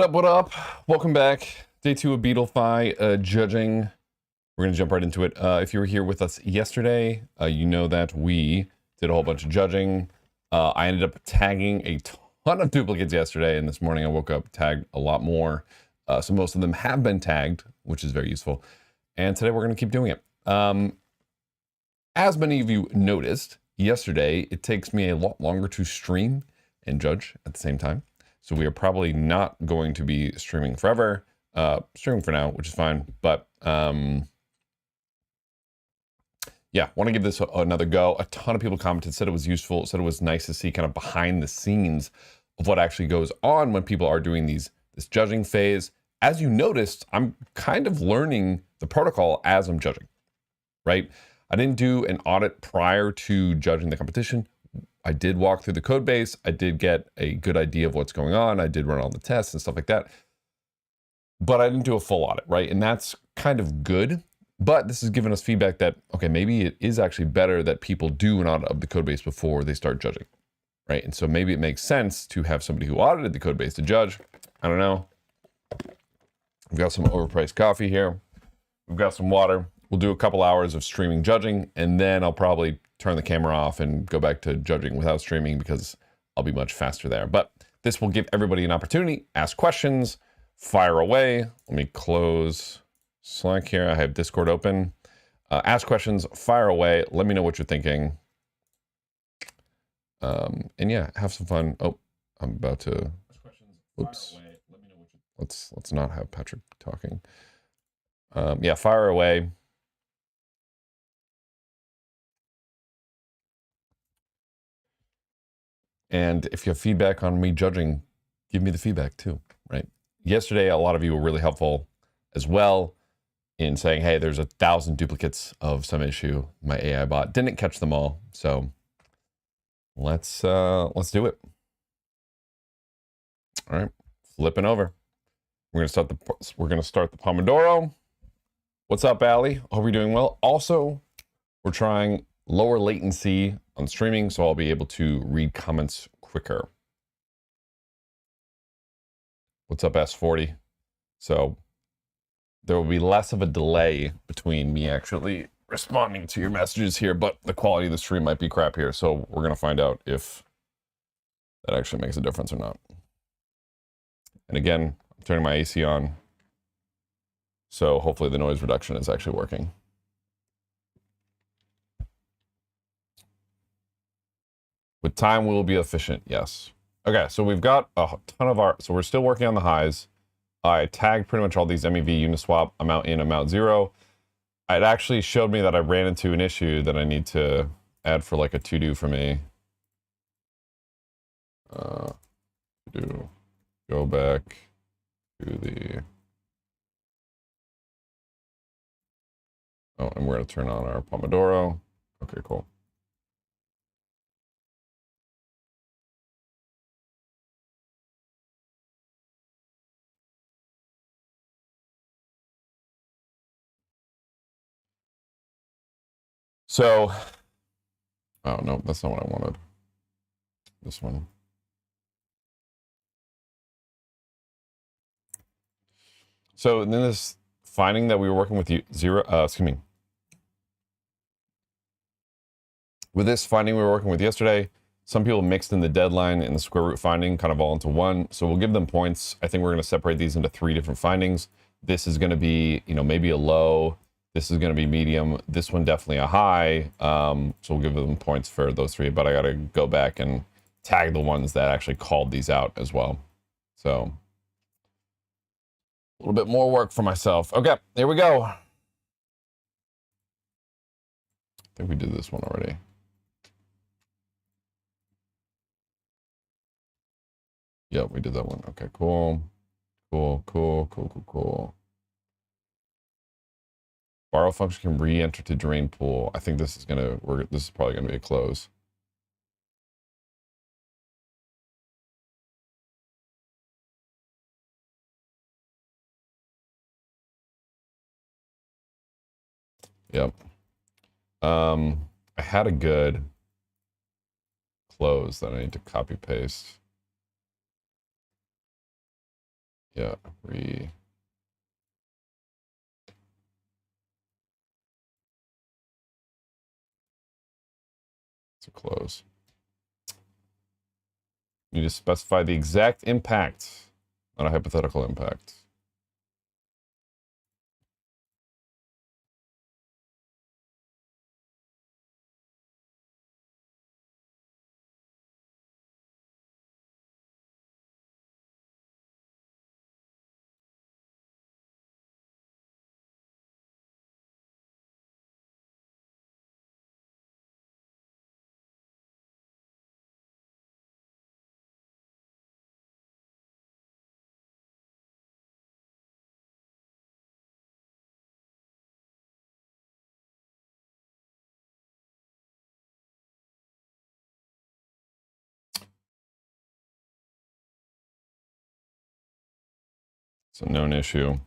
What up, what up? Welcome back. Day 2 of Beedle judging. We're going to jump right into it. If you were here with us yesterday, you know that we did a whole bunch of judging. I ended up tagging a ton of duplicates yesterday, and this morning I woke up, tagged a lot more. So most of them have been tagged, which is very useful. And today we're going to keep doing it. As many of you noticed, yesterday it takes me a lot longer to stream and judge at the same time. So we are probably not going to be streaming forever. Streaming for now, which is fine. But yeah, want to give this another go. A ton of people commented, said it was useful, said it was nice to see kind of behind the scenes of what actually goes on when people are doing this judging phase. As you noticed, I'm kind of learning the protocol as I'm judging, right? I didn't do an audit prior to judging the competition. I did walk through the code base. I did get a good idea of what's going on. I did run all the tests and stuff like that. But I didn't do a full audit, right? And that's kind of good. But this has given us feedback that, okay, maybe it is actually better that people do an audit of the code base before they start judging, right? And so maybe it makes sense to have somebody who audited the code base to judge. I don't know. We've got some overpriced coffee here. We've got some water. We'll do a couple hours of streaming judging, and then I'll probably turn the camera off and go back to judging without streaming because I'll be much faster there. But this will give everybody an opportunity, ask questions, fire away. Let me close Slack here. I have Discord open. Ask questions, fire away. Let me know what you're thinking. And yeah, have some fun. Oh, I'm about to. Oops. Let's not have Patrick talking. Yeah, fire away. And if you have feedback on me judging, give me the feedback too, right? Yesterday, a lot of you were really helpful as well in saying, hey, there's 1,000 duplicates of some issue. My AI bot didn't catch them all. So let's do it. All right, flipping over. We're gonna start the Pomodoro. What's up, Allie? Hope you're doing well. Also, we're trying lower latency on streaming, so I'll be able to read comments quicker. What's up, S40? So there will be less of a delay between me actually responding to your messages here, but the quality of the stream might be crap here. So we're gonna find out if that actually makes a difference or not. And again, I'm turning my AC on. So hopefully the noise reduction is actually working. With time, we will be efficient, yes. Okay, so we've got a ton of so we're still working on the highs. I tagged pretty much all these MEV Uniswap, amount in, amount zero. It actually showed me that I ran into an issue that I need to add for like a to-do for me. Go back to the... Oh, and we're gonna turn on our Pomodoro. Okay, cool. So, oh no, that's not what I wanted. This one. So then this finding that we were working with with this finding we were working with yesterday, some people mixed in the deadline and the square root finding kind of all into one. So we'll give them points. I think we're going to separate these into 3 different findings. This is going to be, maybe a low. This is going to be medium. This one definitely a high. So we'll give them points for those 3, but I got to go back and tag the ones that actually called these out as well. So a little bit more work for myself. Okay, here we go. I think we did this one already. Yeah, we did that one. Okay, cool. Cool. Borrow function can re-enter to drain pool. I think this is this is probably gonna be a close. Yep. I had a good close that I need to copy paste. Yeah, to close. You just specify the exact impact, not a hypothetical impact. It's a known issue.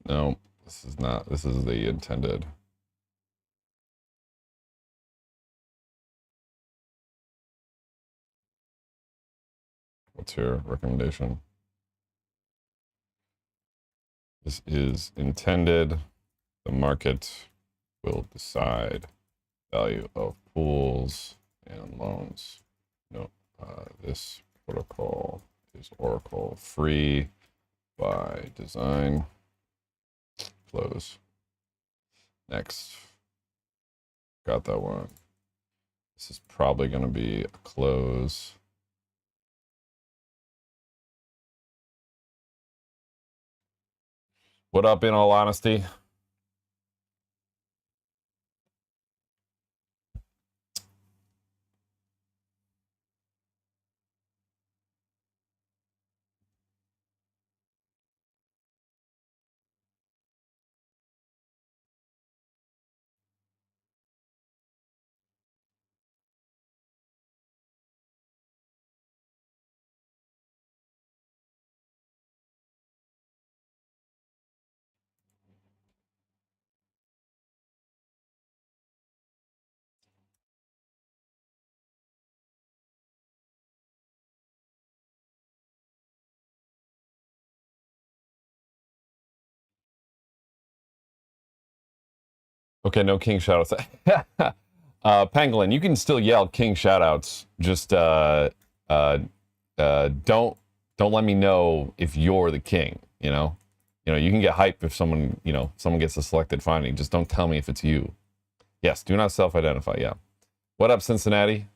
No, this is not. This is the intended. What's your recommendation? This is intended. The market will decide value of pools and loans. No, this protocol is Oracle free by design. Close. Next. Got that one. This is probably going to be a close. What up, in all honesty? Okay, no king shoutouts. Pangolin, you can still yell king shoutouts. Just don't let me know if you're the king. You can get hype if someone gets a selected finding. Just don't tell me if it's you. Yes, do not self-identify. Yeah. What up, Cincinnati?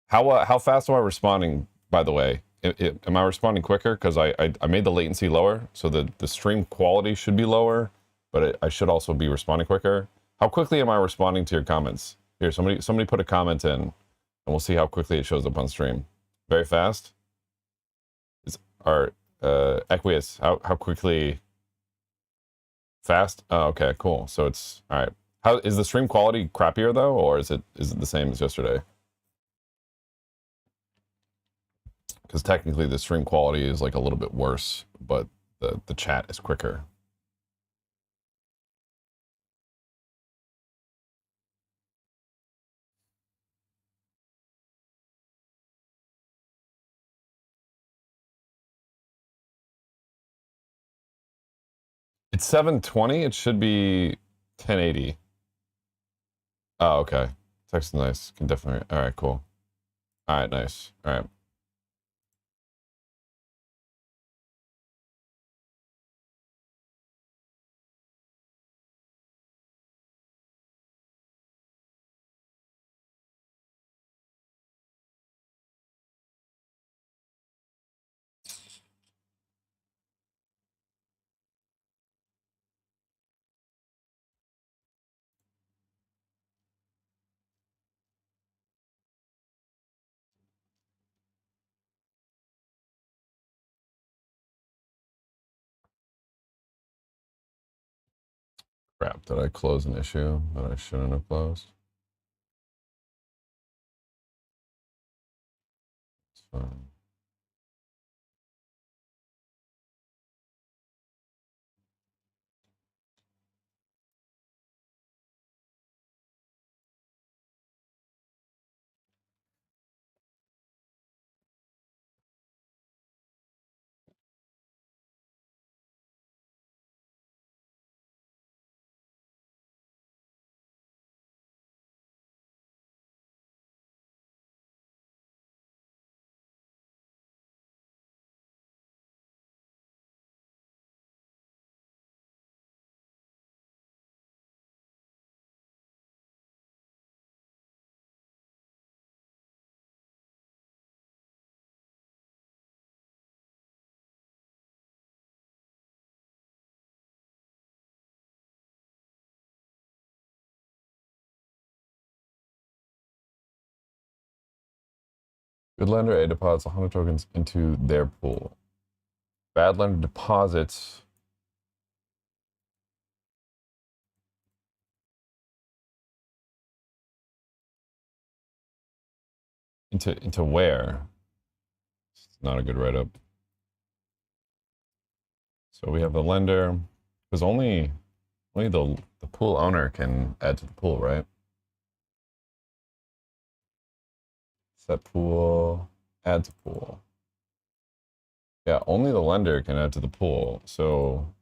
How fast am I responding? By the way, am I responding quicker? Because I made the latency lower, so the stream quality should be lower, but I should also be responding quicker. How quickly am I responding to your comments? Here, somebody put a comment in, and we'll see how quickly it shows up on stream. Very fast. Equius, how quickly? Fast? Oh, okay, cool. So it's all right. How is the stream quality crappier though, or is it the same as yesterday? Because technically the stream quality is like a little bit worse, but the chat is quicker. It's 720. It should be 1080. Oh, okay. Text is nice. Can definitely. All right, cool. All right, nice. All right. Crap. Did I close an issue that I shouldn't have closed? Good lender, A deposits 100 tokens into their pool. Bad lender deposits into where? It's not a good write-up. So we have the lender, because only the pool owner can add to the pool, right? Set pool, add to pool. Yeah, only the lender can add to the pool. So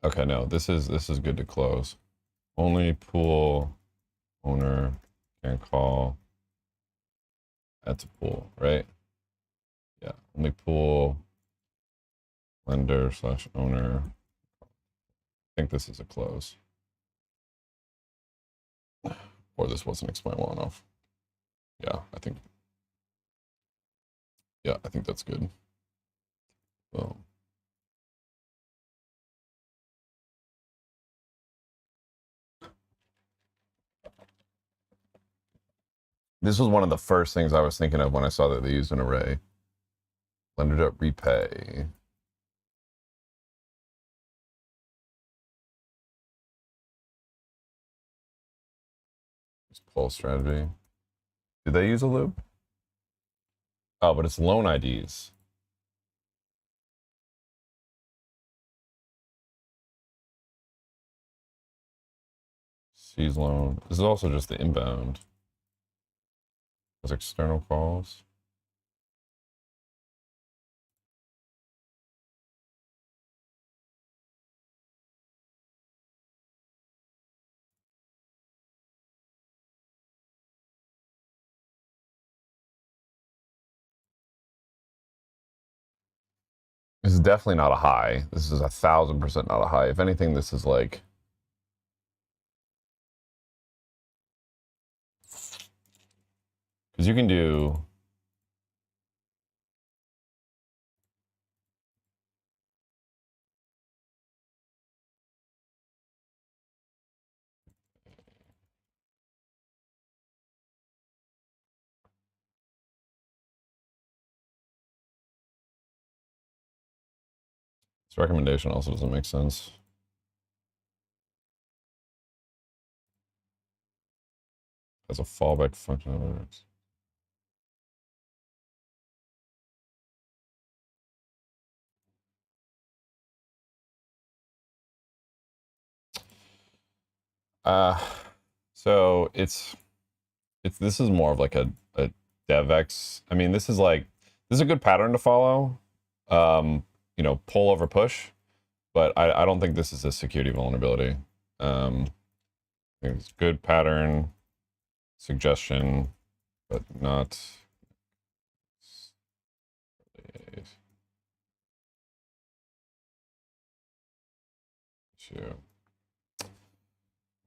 okay, no, this is good to close. Only pool owner can call add to pool, right? Yeah, only pool lender / owner. I think this is a close. Or this wasn't explained well enough. Yeah, I think that's good. So this was one of the first things I was thinking of when I saw that they used an array. Lender.repay. Poll strategy. Did they use a loop? Oh, but it's loan IDs. Seize loan. This is also just the inbound. As external calls. This is definitely not a high. This is 1,000% not a high. If anything, this is like, because you can do this recommendation also doesn't make sense. As a fallback function. So it's this is more of like a DevX. I mean, this is a good pattern to follow. You know, pull over push, but I don't think this is a security vulnerability. I think it's good pattern suggestion, but not.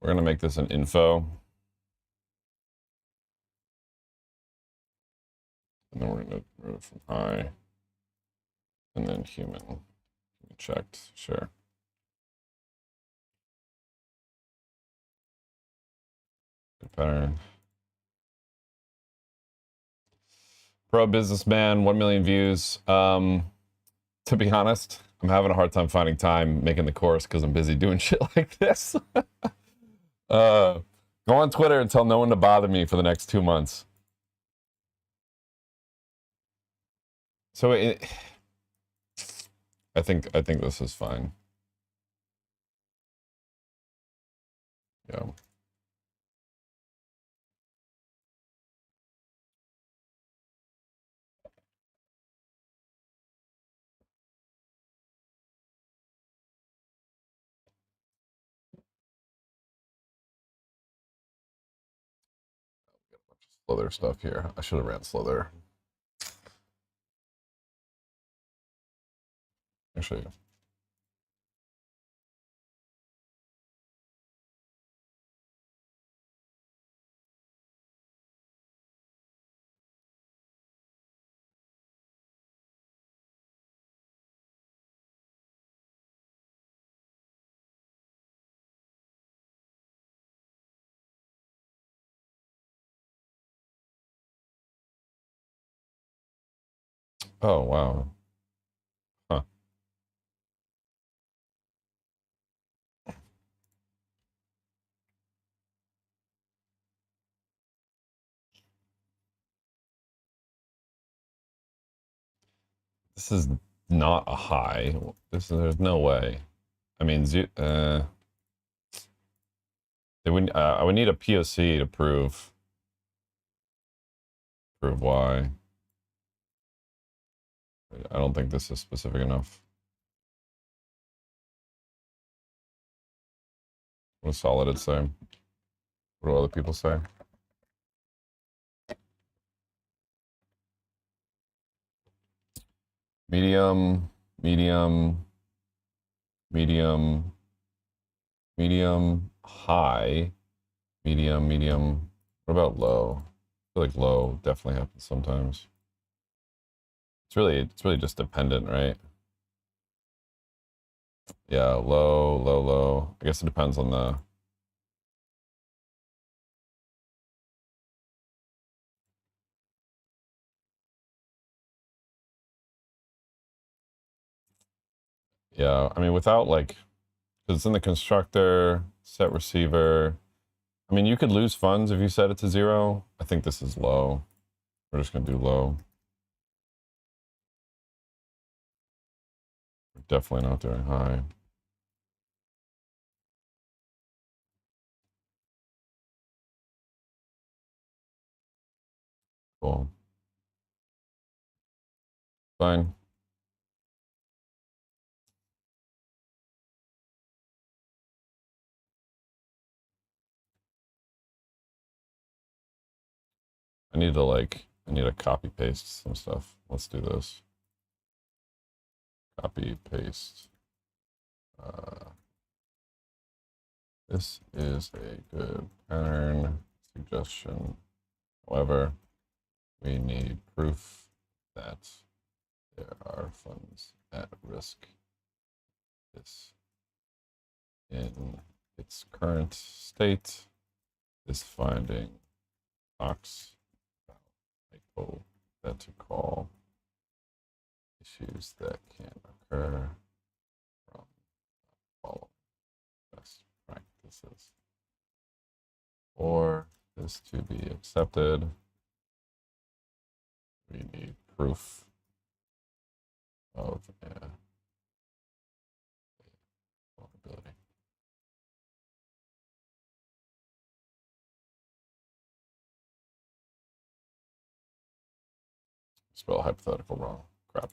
We're gonna make this an info. And then we're gonna remove it from high. And then human. Checked, sure. Good pattern. Pro businessman, 1 million views. To be honest, I'm having a hard time finding time making the course because I'm busy doing shit like this. Go on Twitter and tell no one to bother me for the next 2 months. So I think this is fine. Yeah. Slither stuff here. I should have ran Slither. Actually, Oh, wow. Huh. This is not a high. There's no way. I mean, I would need a POC to prove why. I don't think this is specific enough. What does solid say? What do other people say? Medium, medium, medium, medium, high, medium, medium. What about low? I feel like low definitely happens sometimes. It's really just dependent, right? Yeah, low, low, low. I guess it depends on the. Yeah, I mean, without like, because it's in the constructor, set receiver. I mean, you could lose funds if you set it to 0. I think this is low. We're just gonna do low. We're definitely not doing high. Cool. Fine. I need to copy paste some stuff. Let's do this. Copy paste. This is a good pattern suggestion. However, we need proof that there are funds at risk. This in its current state. This finding talks about hypo that to call issues that can occur from following best practices. For this to be accepted, we need proof of a vulnerability. Spell hypothetical wrong. Crap.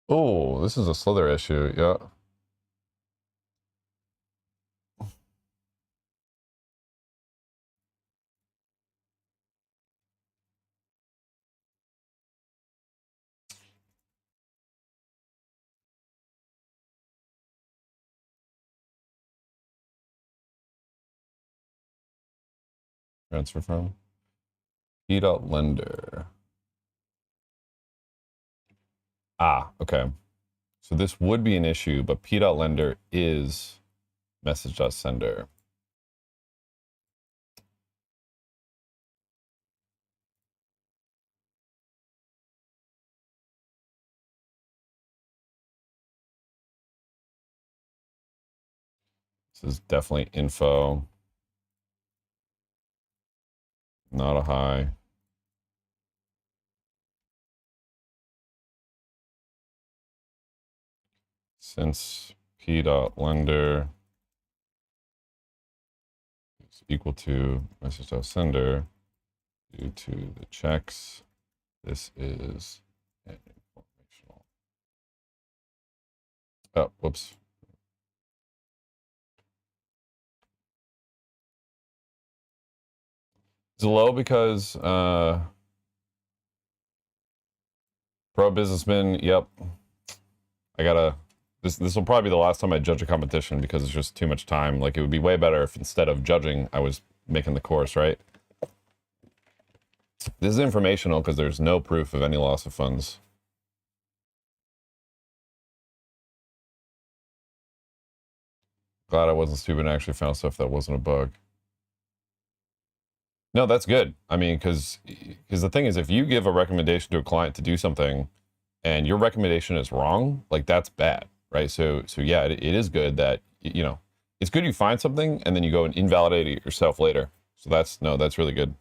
Oh, this is a slither issue. Yeah. Transfer from P.lender. Ah, okay. So this would be an issue, but P.lender is message.sender. This is definitely info. Not a high. Since P.lender is equal to message.sender due to the checks, this is an informational. Oh, whoops. It's low because pro businessman, yep. I gotta This will probably be the last time I judge a competition because it's just too much time. Like, it would be way better if instead of judging, I was making the course, right? This is informational because there's no proof of any loss of funds. Glad I wasn't stupid and actually found stuff that wasn't a bug. No, that's good. I mean, because the thing is, if you give a recommendation to a client to do something and your recommendation is wrong, like, that's bad, right? So yeah, it is good that, you know, it's good you find something and then you go and invalidate it yourself later. So that's really good.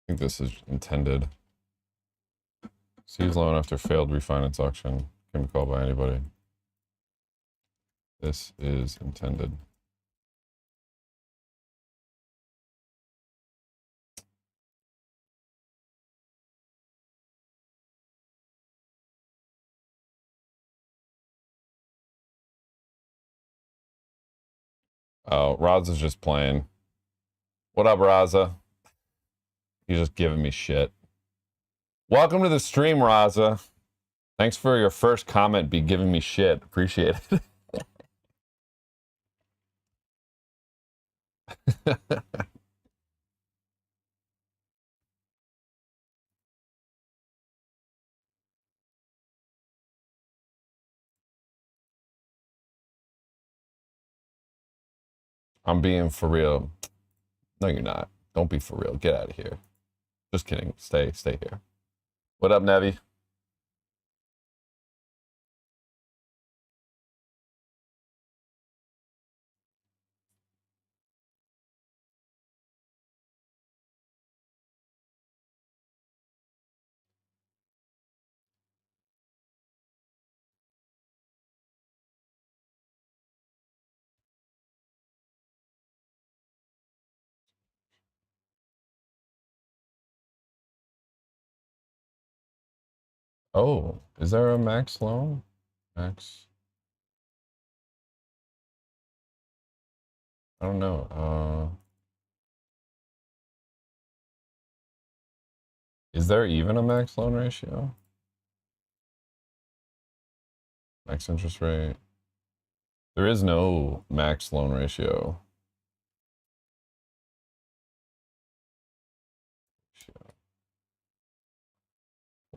I think this is intended. Seized loan after failed refinance auction can be called by anybody. This is intended. Oh, Roz is just playing. What up, Raza? He's just giving me shit. Welcome to the stream, Raza. Thanks for your first comment. Be giving me shit. Appreciate it. I'm being for real. No, you're not. Don't be for real. Get out of here. Just kidding. Stay here. What up, Nevi? Oh, is there a max loan? Max? I don't know. Is there even a max loan ratio? Max interest rate? There is no max loan ratio.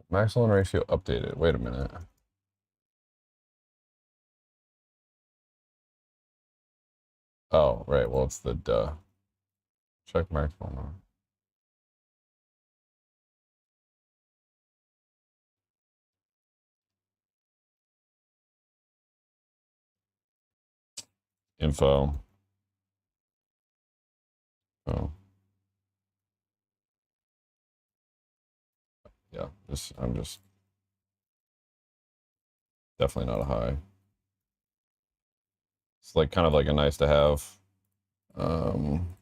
Max loan ratio updated. Wait a minute. Oh, right. Well, it's the duh. Check max loan. Info. Oh, yeah. I'm just definitely not a high. It's like kind of like a nice to have. Um,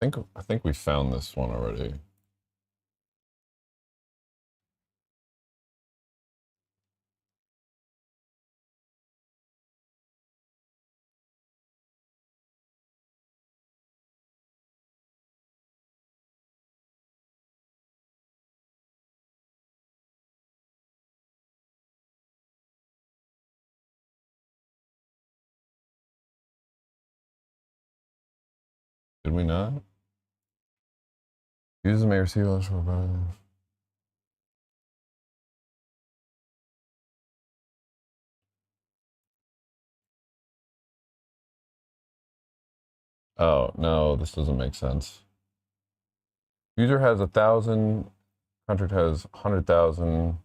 I think we found this one already. Did we not? Use the may receive for Oh, no, this doesn't make sense. User has 1,000, contract has 100,000.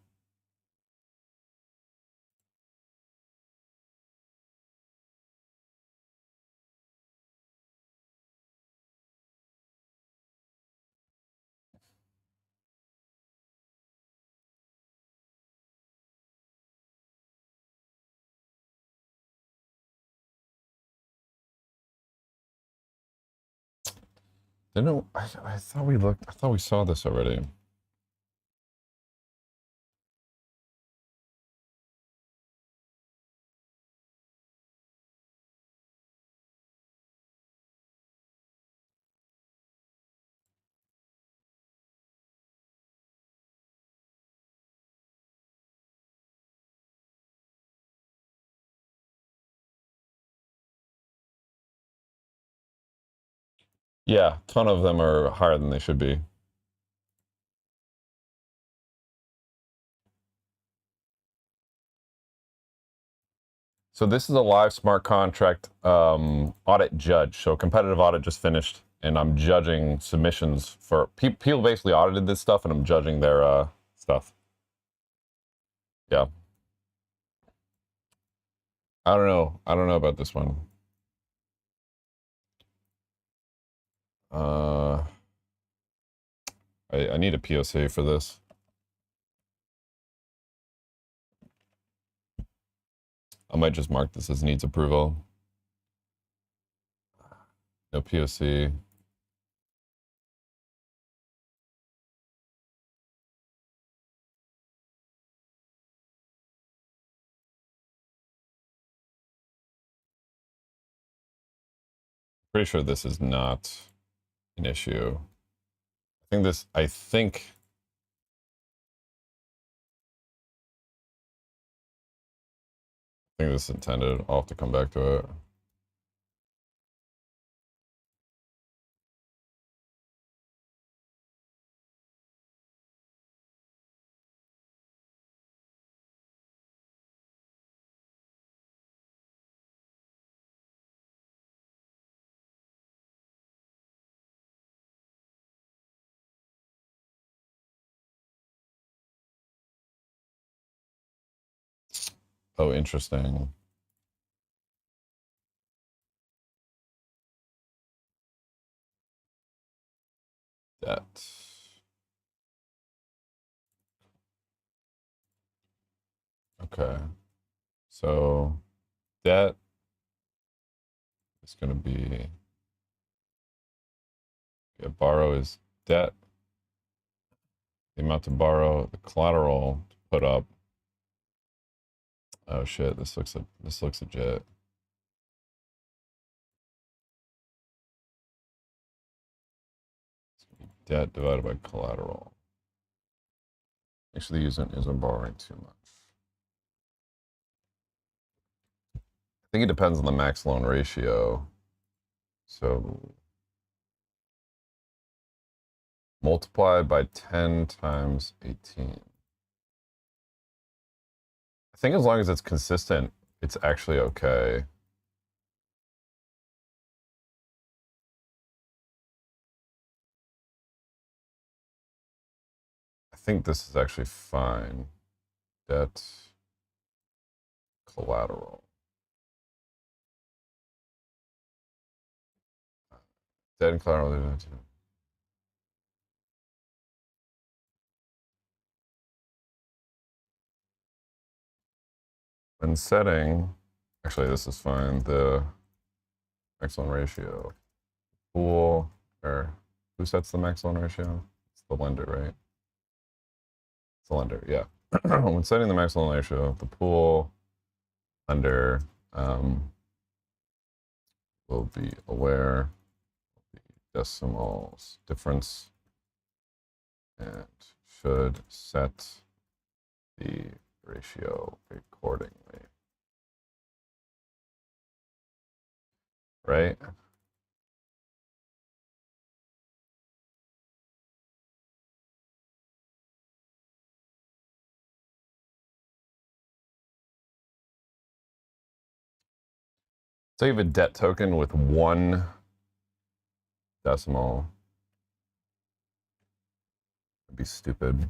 Didn't I thought we looked, I thought we saw this already. Yeah, a ton of them are higher than they should be. So this is a live smart contract audit judge. So competitive audit just finished, and I'm judging submissions for people. Basically audited this stuff, and I'm judging their stuff. Yeah. I don't know. I don't know about this one. I need a POC for this. I might just mark this as needs approval. No POC. Pretty sure this is not an issue. I think this is intended. I'll have to come back to it. Oh, interesting. Debt. Okay. So debt is going to be, yeah, borrow is debt. The amount to borrow, the collateral to put up. Oh shit, this looks legit. Debt divided by collateral. Actually, isn't borrowing too much. I think it depends on the max loan ratio. So multiplied by 10 times 18. I think as long as it's consistent, it's actually okay. I think this is actually fine. Debt, collateral. Debt and collateral. When setting, actually this is fine. The max loan ratio. Pool, or who sets the max loan ratio? It's the lender, right? It's the lender, yeah. When setting the max loan ratio, the pool lender will be aware of the decimals difference and should set the ratio accordingly. Right? So you have a debt token with 1 decimal. That'd be stupid.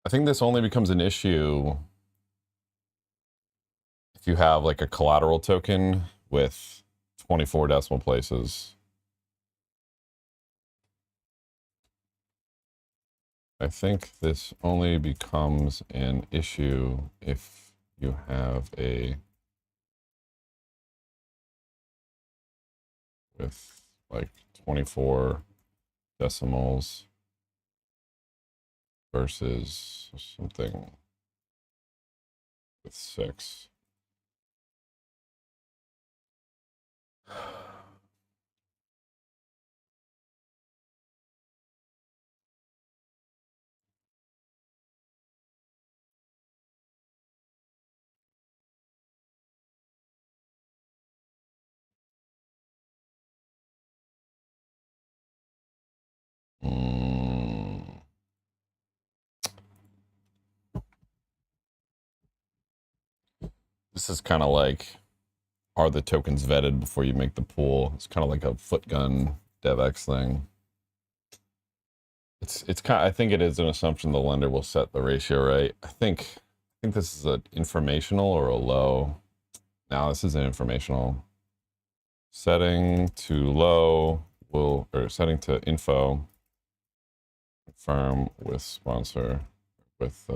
I think this only becomes an issue if you have like a collateral token with 24 decimal places. I think this only becomes an issue if you have a with like 24 decimals versus something with 6. This is kind of like, are the tokens vetted before you make the pool? It's kind of like a footgun DevX thing. It's kind of, I think it is an assumption the lender will set the ratio right. I think this is an informational or a low. Now this is an informational. Setting to low will, or setting to info, confirm with sponsor, with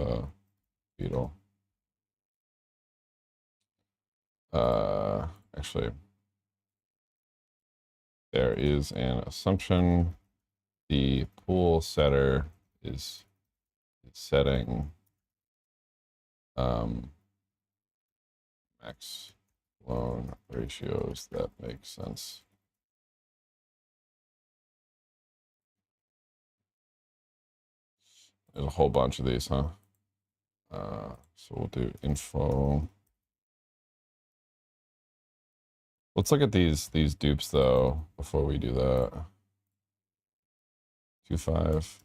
Beedle. Actually, there is an assumption. The pool setter is setting max loan ratios. That makes sense. There's a whole bunch of these, huh? So we'll do info. Let's look at these dupes though before we do that. 2.5.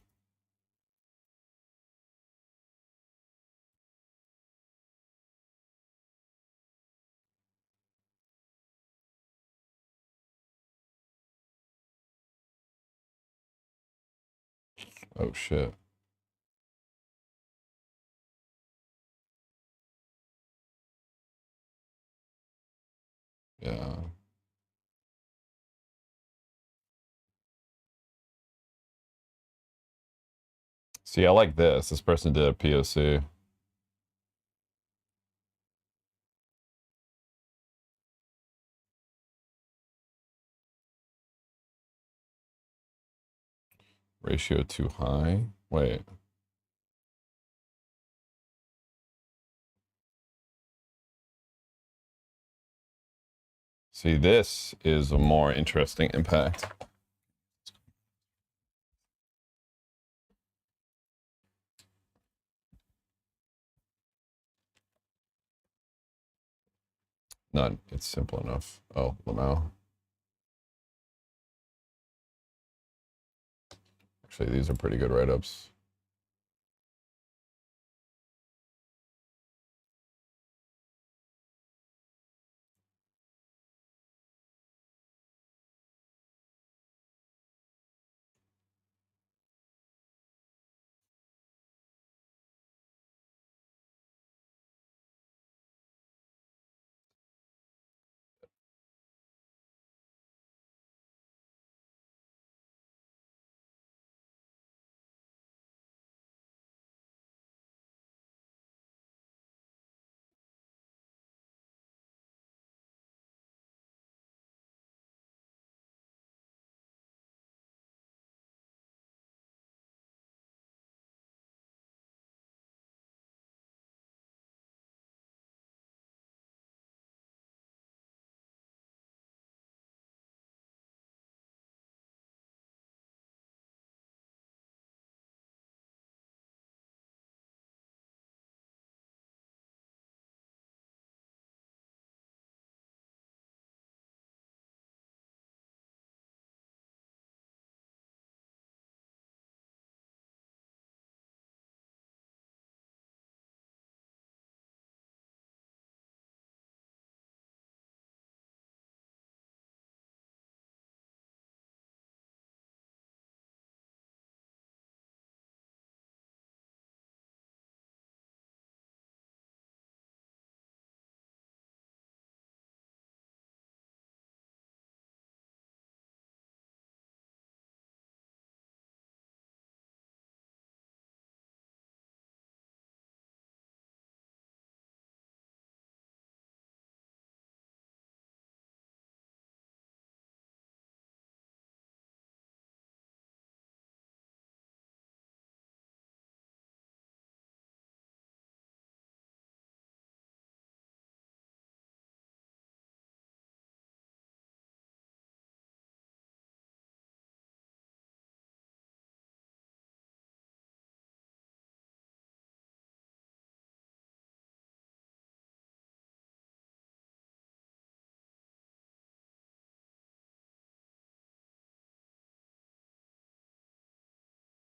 Oh shit. Yeah. See, I like this. This person did a POC. Ratio too high. Wait. See, this is a more interesting impact. None. It's simple enough. Oh, Lamau. Actually, these are pretty good write-ups.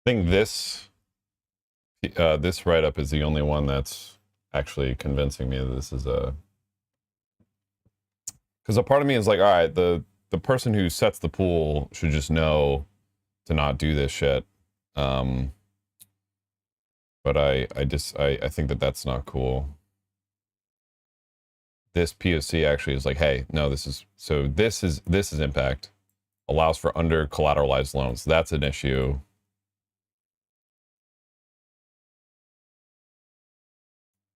think this write-up is the only one that's actually convincing me that this is a... Because a part of me is like, all right, the person who sets the pool should just know to not do this shit. But I think that that's not cool. This POC actually is like, hey, no, this is impact. Allows for under collateralized loans. That's an issue.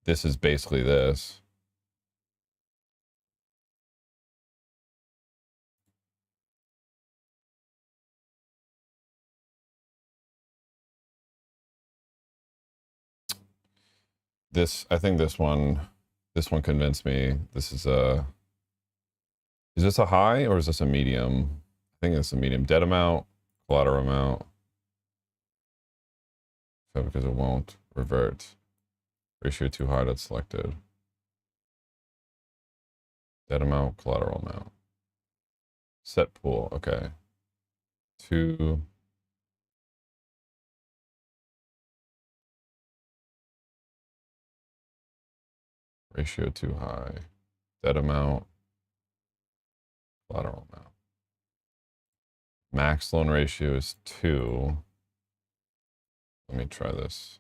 This is basically this. I think this one convinced me. This is this a high or is this a medium? I think it's a medium. Debt amount, collateral amount. So because it won't revert. Ratio too high, that's selected. Debt amount, collateral amount. Set pool, okay. 2. Ratio too high. Debt amount, collateral amount. Max loan ratio is 2. Let me try this.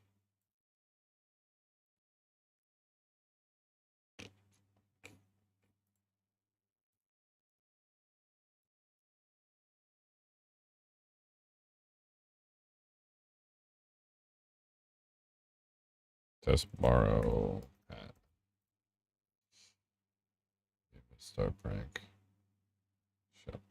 Test borrow at start rank. Shit.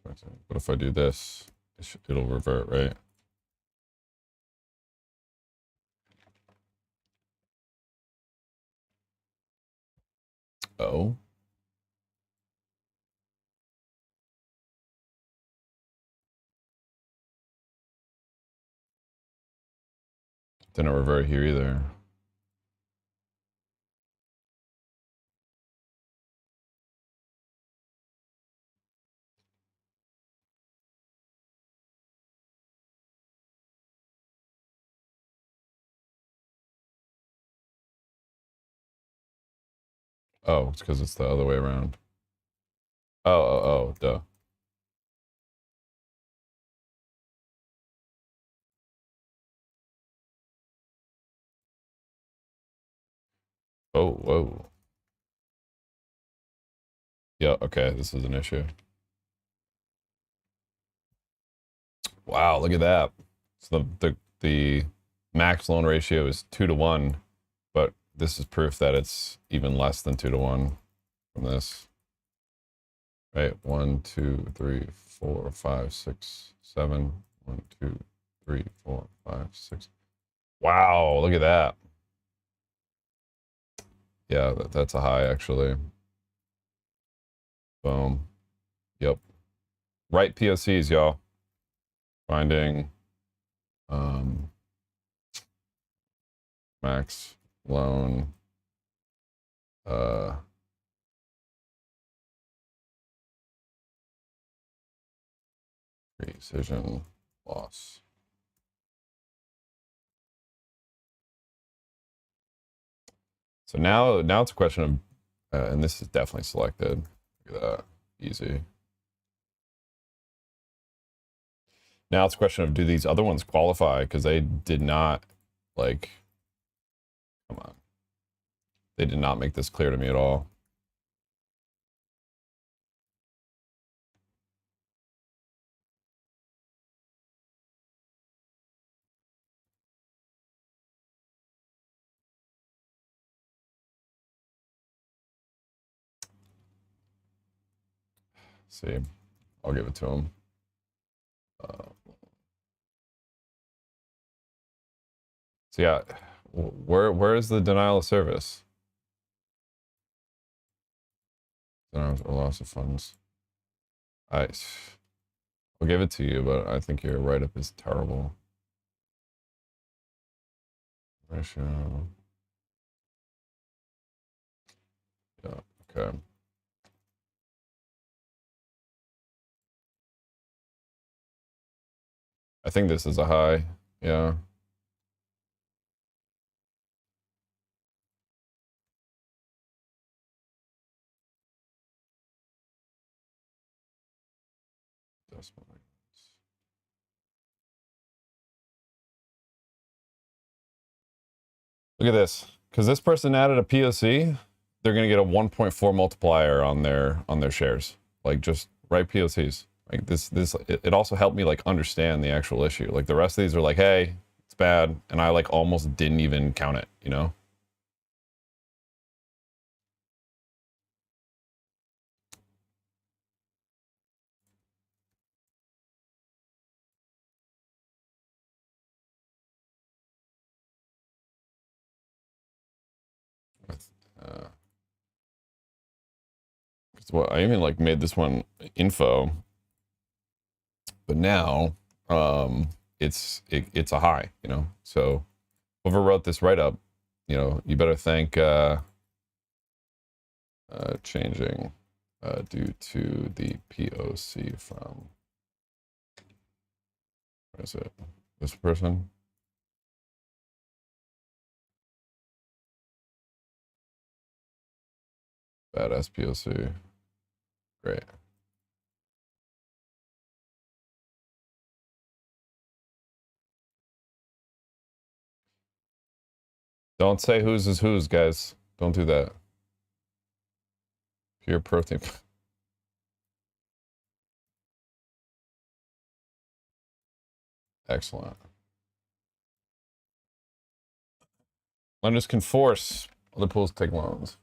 What if I do this? It'll revert, right? Oh. Didn't revert here either. Oh, it's because it's the other way around. Oh, duh. Oh, whoa. Yeah, okay, this is an issue. Wow, look at that. So the max loan ratio is 2-to-1, but this is proof that it's even less than 2-to-1 from this. Right, 1, 2, 3, 4, 5, 6, 7. 1, 2, 3, 4, 5, 6. Wow, look at that. Yeah, that's a high actually. Boom. Yep. Right POCs, y'all. Finding max loan precision loss. So now it's a question of and this is definitely selected. Look at that. Easy. Now it's a question of, do these other ones qualify? Because they did not, like, come on. They did not make this clear to me at all. See, I'll give it to him. So yeah, Where is the denial of service? Denial or loss of funds. I'll give it to you, but I think your write-up is terrible. Ratio. Yeah, okay. I think this is a high. Yeah. Look at this. Because this person added a POC, they're gonna get a 1.4 multiplier on their shares. Like, just write POCs. Like it also helped me like understand the actual issue. Like the rest of these are like, hey, it's bad, and I like almost didn't even count it, you know? Well, I even like made this one info, but now it's a high, you know. So whoever wrote this write up, you know, you better thank changing due to the POC from, where is it? This person. Badass POC. Great. Don't say whose is whose, guys. Don't do that. Pure protein. Excellent. Lenders can force other pools to take loans.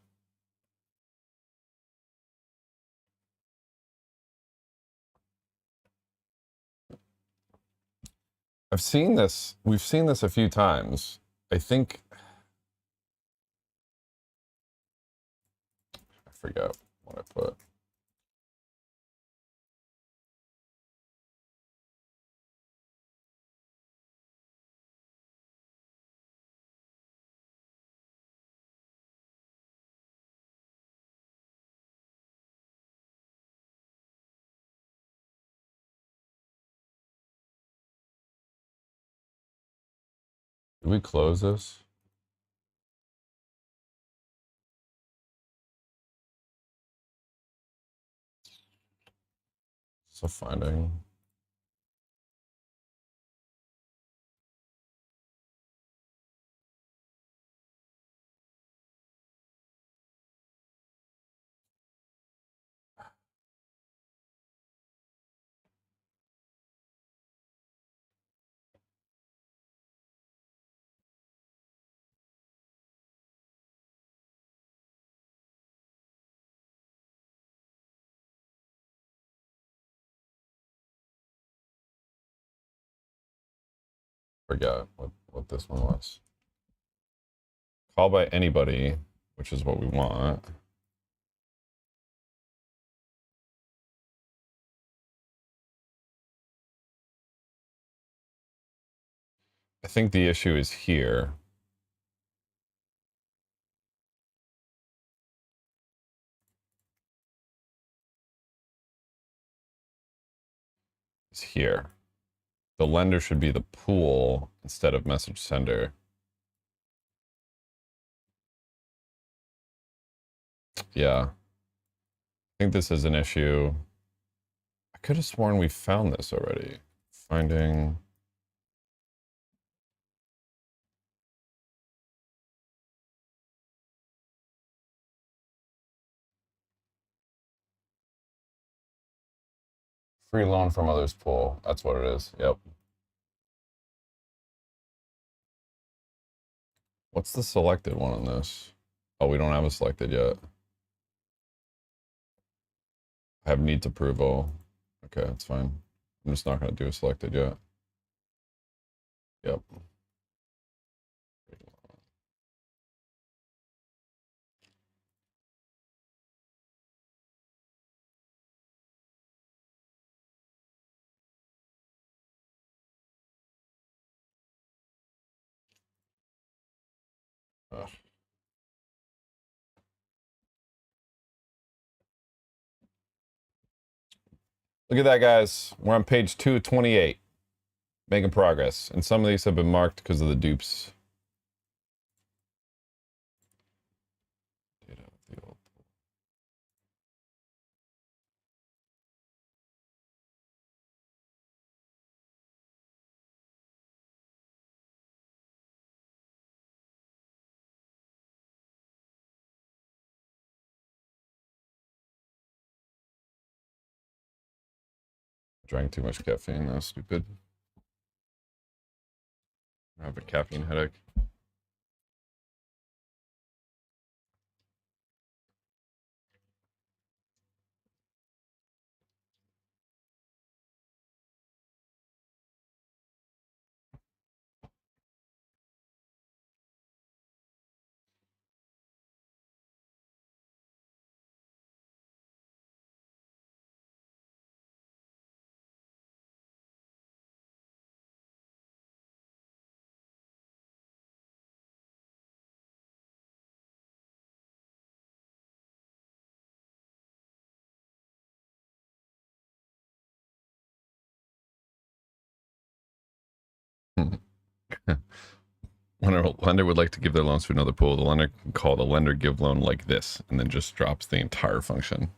I've seen this. We've seen this a few times. I think I forgot what I put. Did we close this? It's a finding. Forgot what this one was. Call by anybody, which is what we want. I think the issue is here. It's here. The lender should be the pool instead of message sender. Yeah. I think this is an issue. I could have sworn we found this already. Finding. Free loan from others pool. That's what it is. Yep. What's the selected one on this? Oh, we don't have a selected yet. I have needs approval. Okay, that's fine. I'm just not going to do a selected yet. Yep. Ugh. Look at that, guys. We're on page 2 of 28. Making progress. And some of these have been marked because of the dupes. Data of the old pool. Drank too much caffeine. That's stupid. I have a caffeine headache. When a lender would like to give their loans to another pool, the lender can call the lender give loan like this, and then just drops the entire function.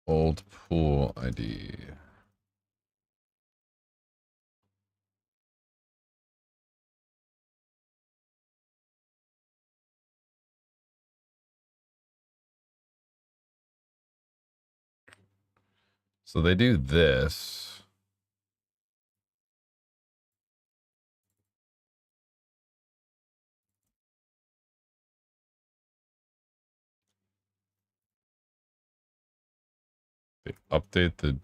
Old pool ID. So they do this. They update the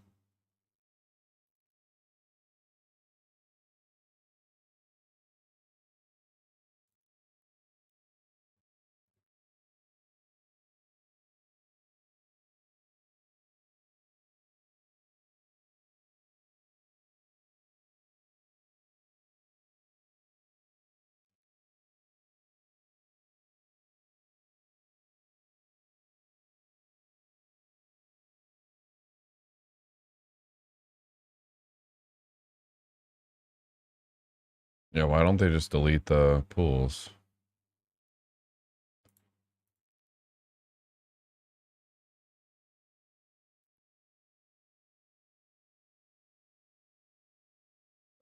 yeah, why don't they just delete the pools?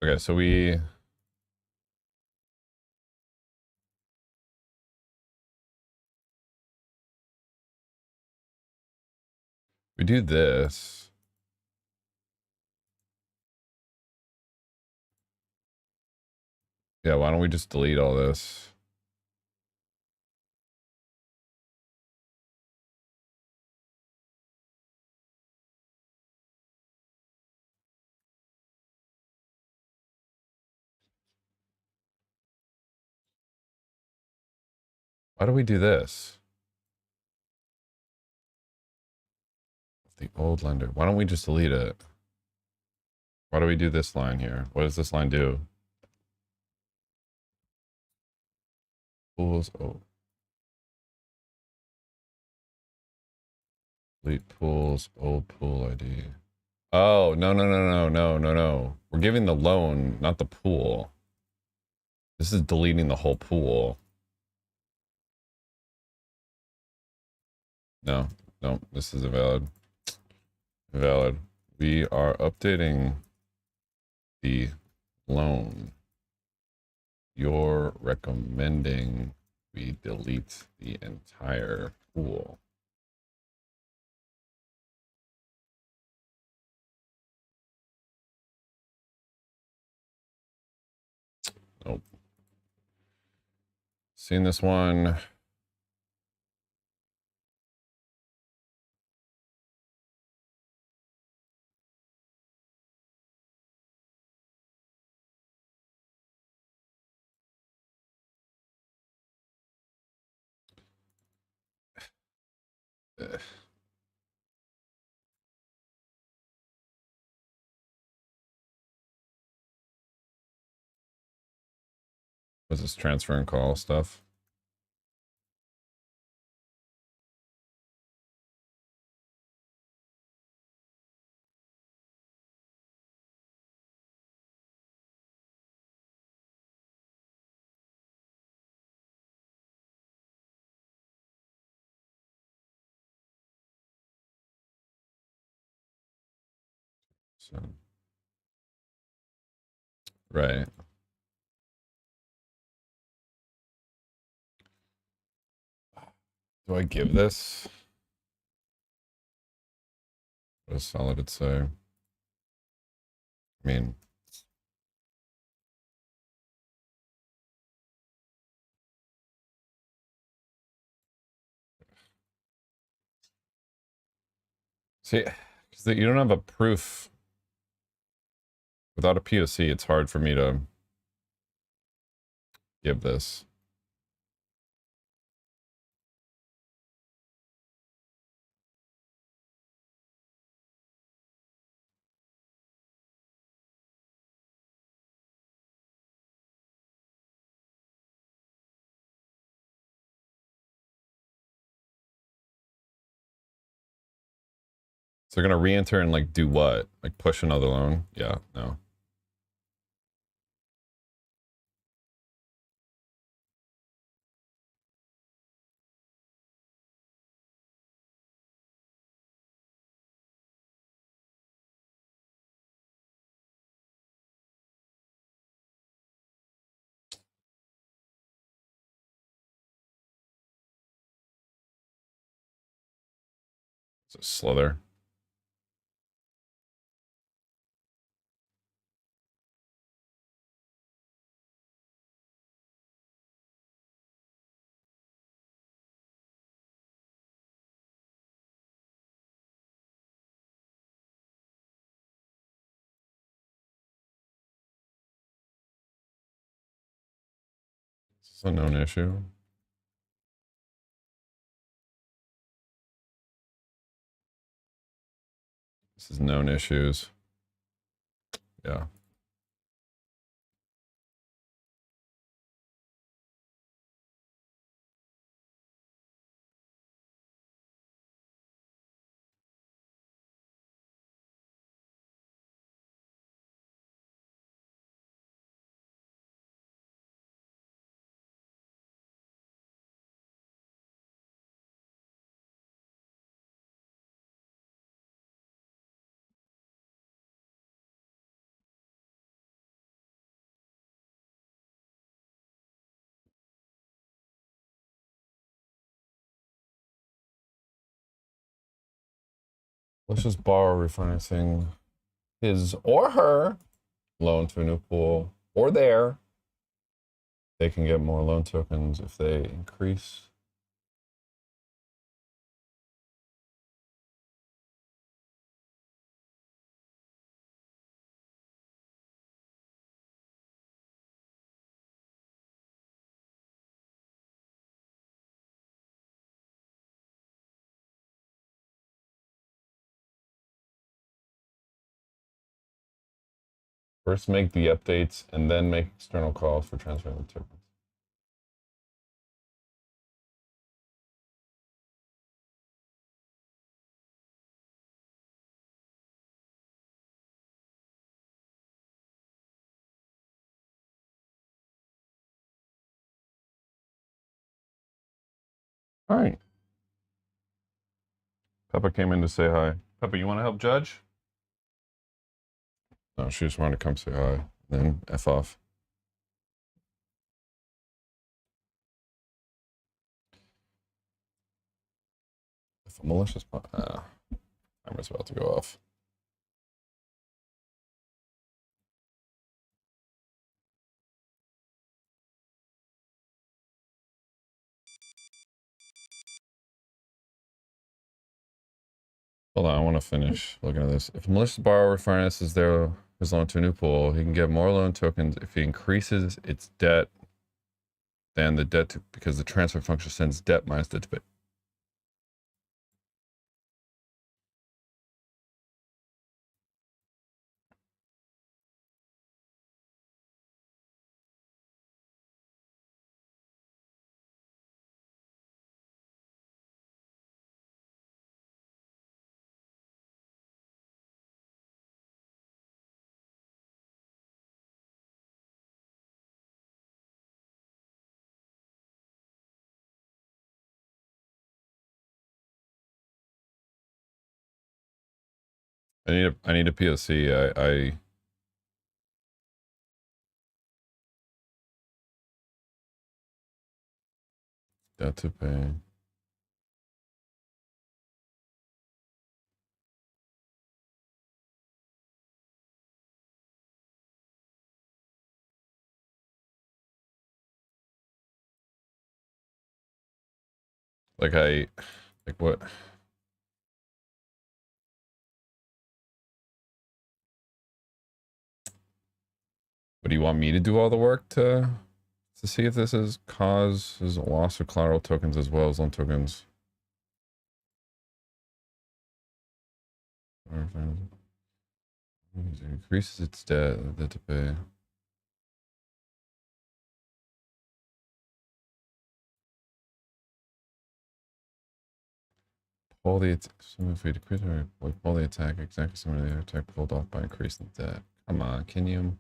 Okay, so we do this. Yeah, why don't we just delete all this? Why do we do this? The old lender. Why don't we just delete it? Why do we do this line here? What does this line do? Pools. Oh. Delete pools. Old pool ID. Oh, no. We're giving the loan, not the pool. This is deleting the whole pool. No, this is invalid. Invalid. We are updating the loan. You're recommending we delete the entire pool. Seen this one. Was this transfer and call stuff? So, right. Do I give this? What does solid say? I mean, see, because you don't have a proof. Without a POC, it's hard for me to give this. So they're gonna re-enter and like do what? Like push another loan? Yeah, no. It's a slither. It's a known issue. This is known issues. Yeah. Let's just borrow refinancing his or her loan to a new pool, or their. They can get more loan tokens if they increase. First make the updates and then make external calls for transferring the tokens. All right. Peppa came in to say hi. Peppa, you want to help Judge? No, she just wanted to come say hi, then F off. If a malicious timer's about to go off. Hold on, I want to finish looking at this. If a malicious borrower refinances his loan to a new pool, he can get more loan tokens if he increases its debt than the debt because the transfer function sends debt minus debt to pay. I need a POC. I debt to pay. Like what? What do you want me to do all the work to see if this is causes a loss of collateral tokens as well as loan tokens? It increases its debt to pay. Pull the if we decrease or pull the attack exactly similar to the attack pulled off by increasing the debt. Come on, can you?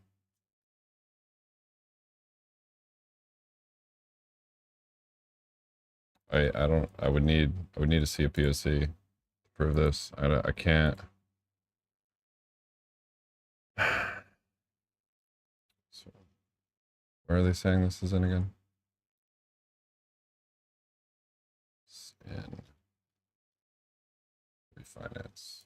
I would need to see a POC to prove this. I can't. So where are they saying this is in again? And refinance.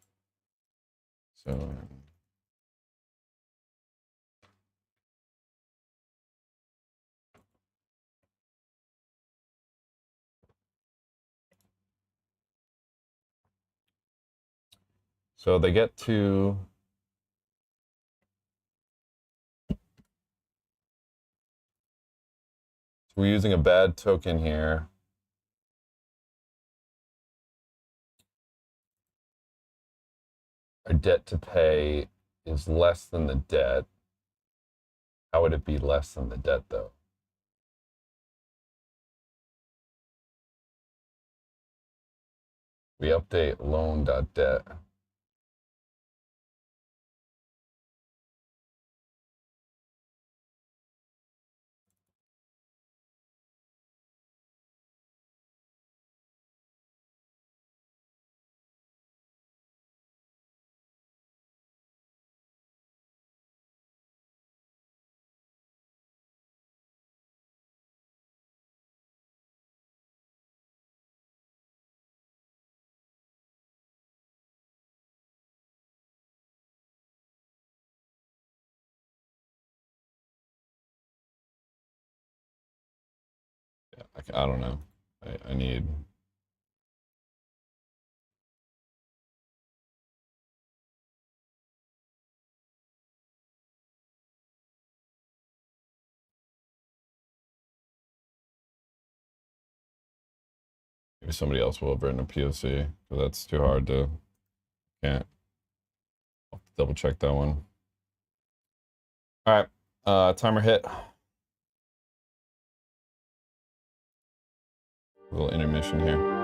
So they get to we're using a bad token here. Our debt to pay is less than the debt. How would it be less than the debt though? We update loan.debt. Yeah, I don't know. I need. Maybe somebody else will have written a POC because that's too hard to. Can't. I'll have to double check that one. All right. Timer hit. A little intermission here.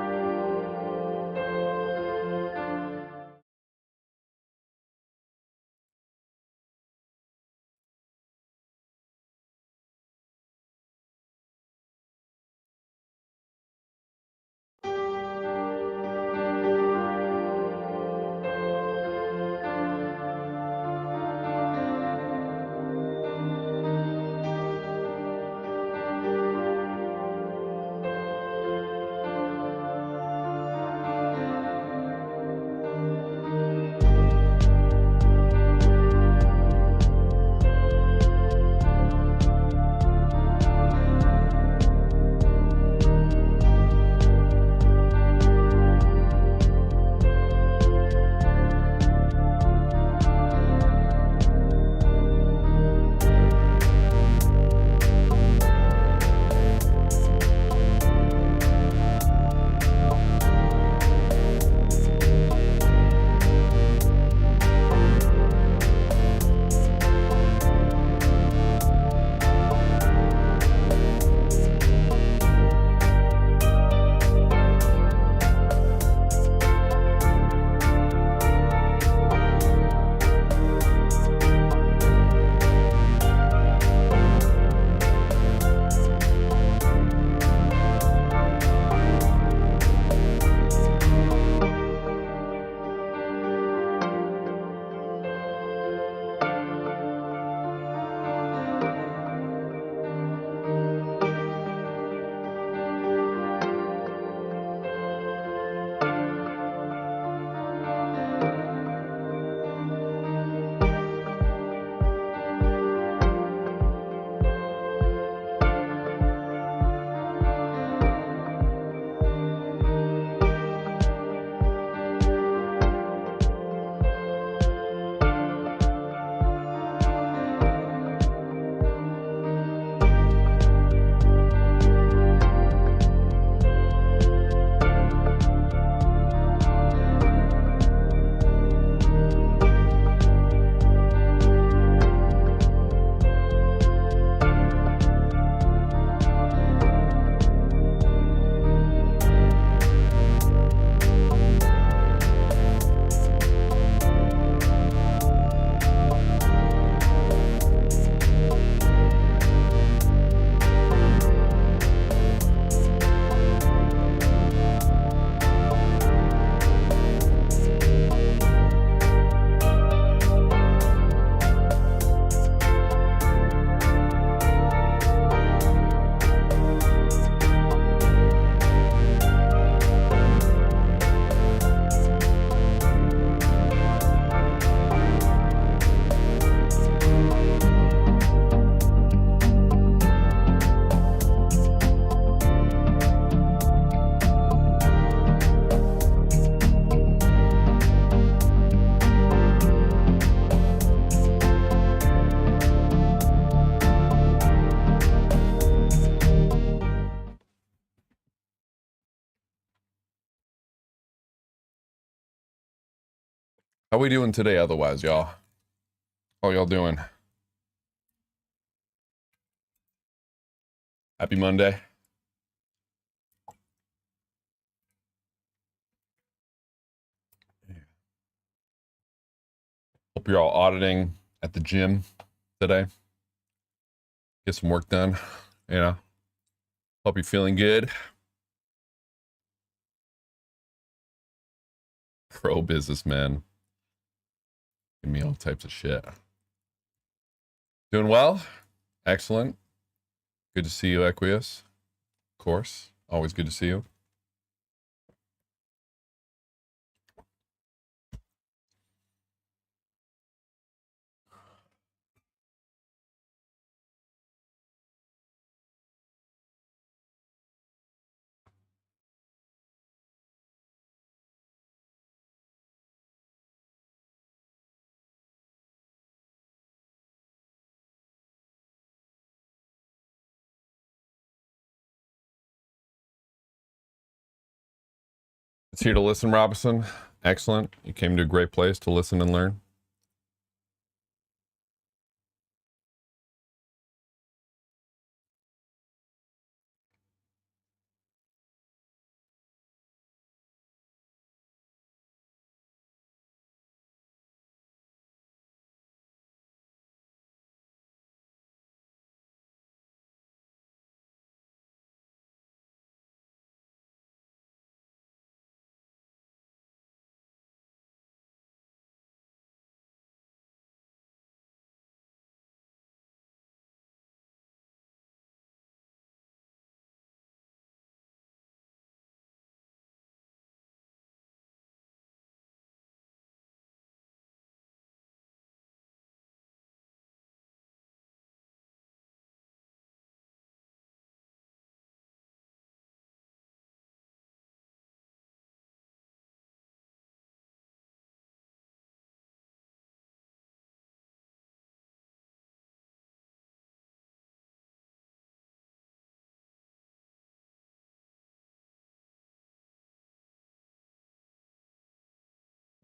How we doing today otherwise, y'all? How y'all doing? Happy Monday. Hope you're all auditing at the gym today. Get some work done, you know. Hope you're feeling good. Pro businessman. Give me all types of shit. Doing well? Excellent. Good to see you, Equius. Of course. Always good to see you. It's here to listen, Robinson. Excellent. You came to a great place to listen and learn.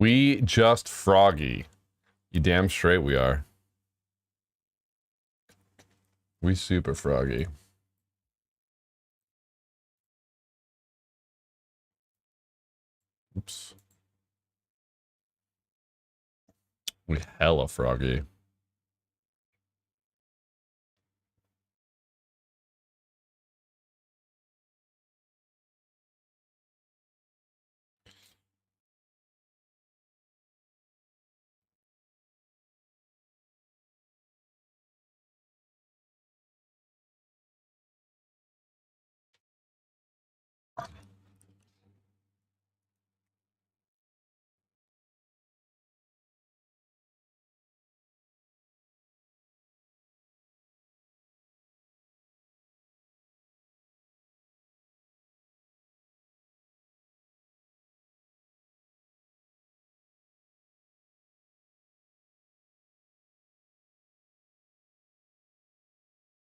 We just froggy. You damn straight we are. We super froggy. Oops. We hella froggy.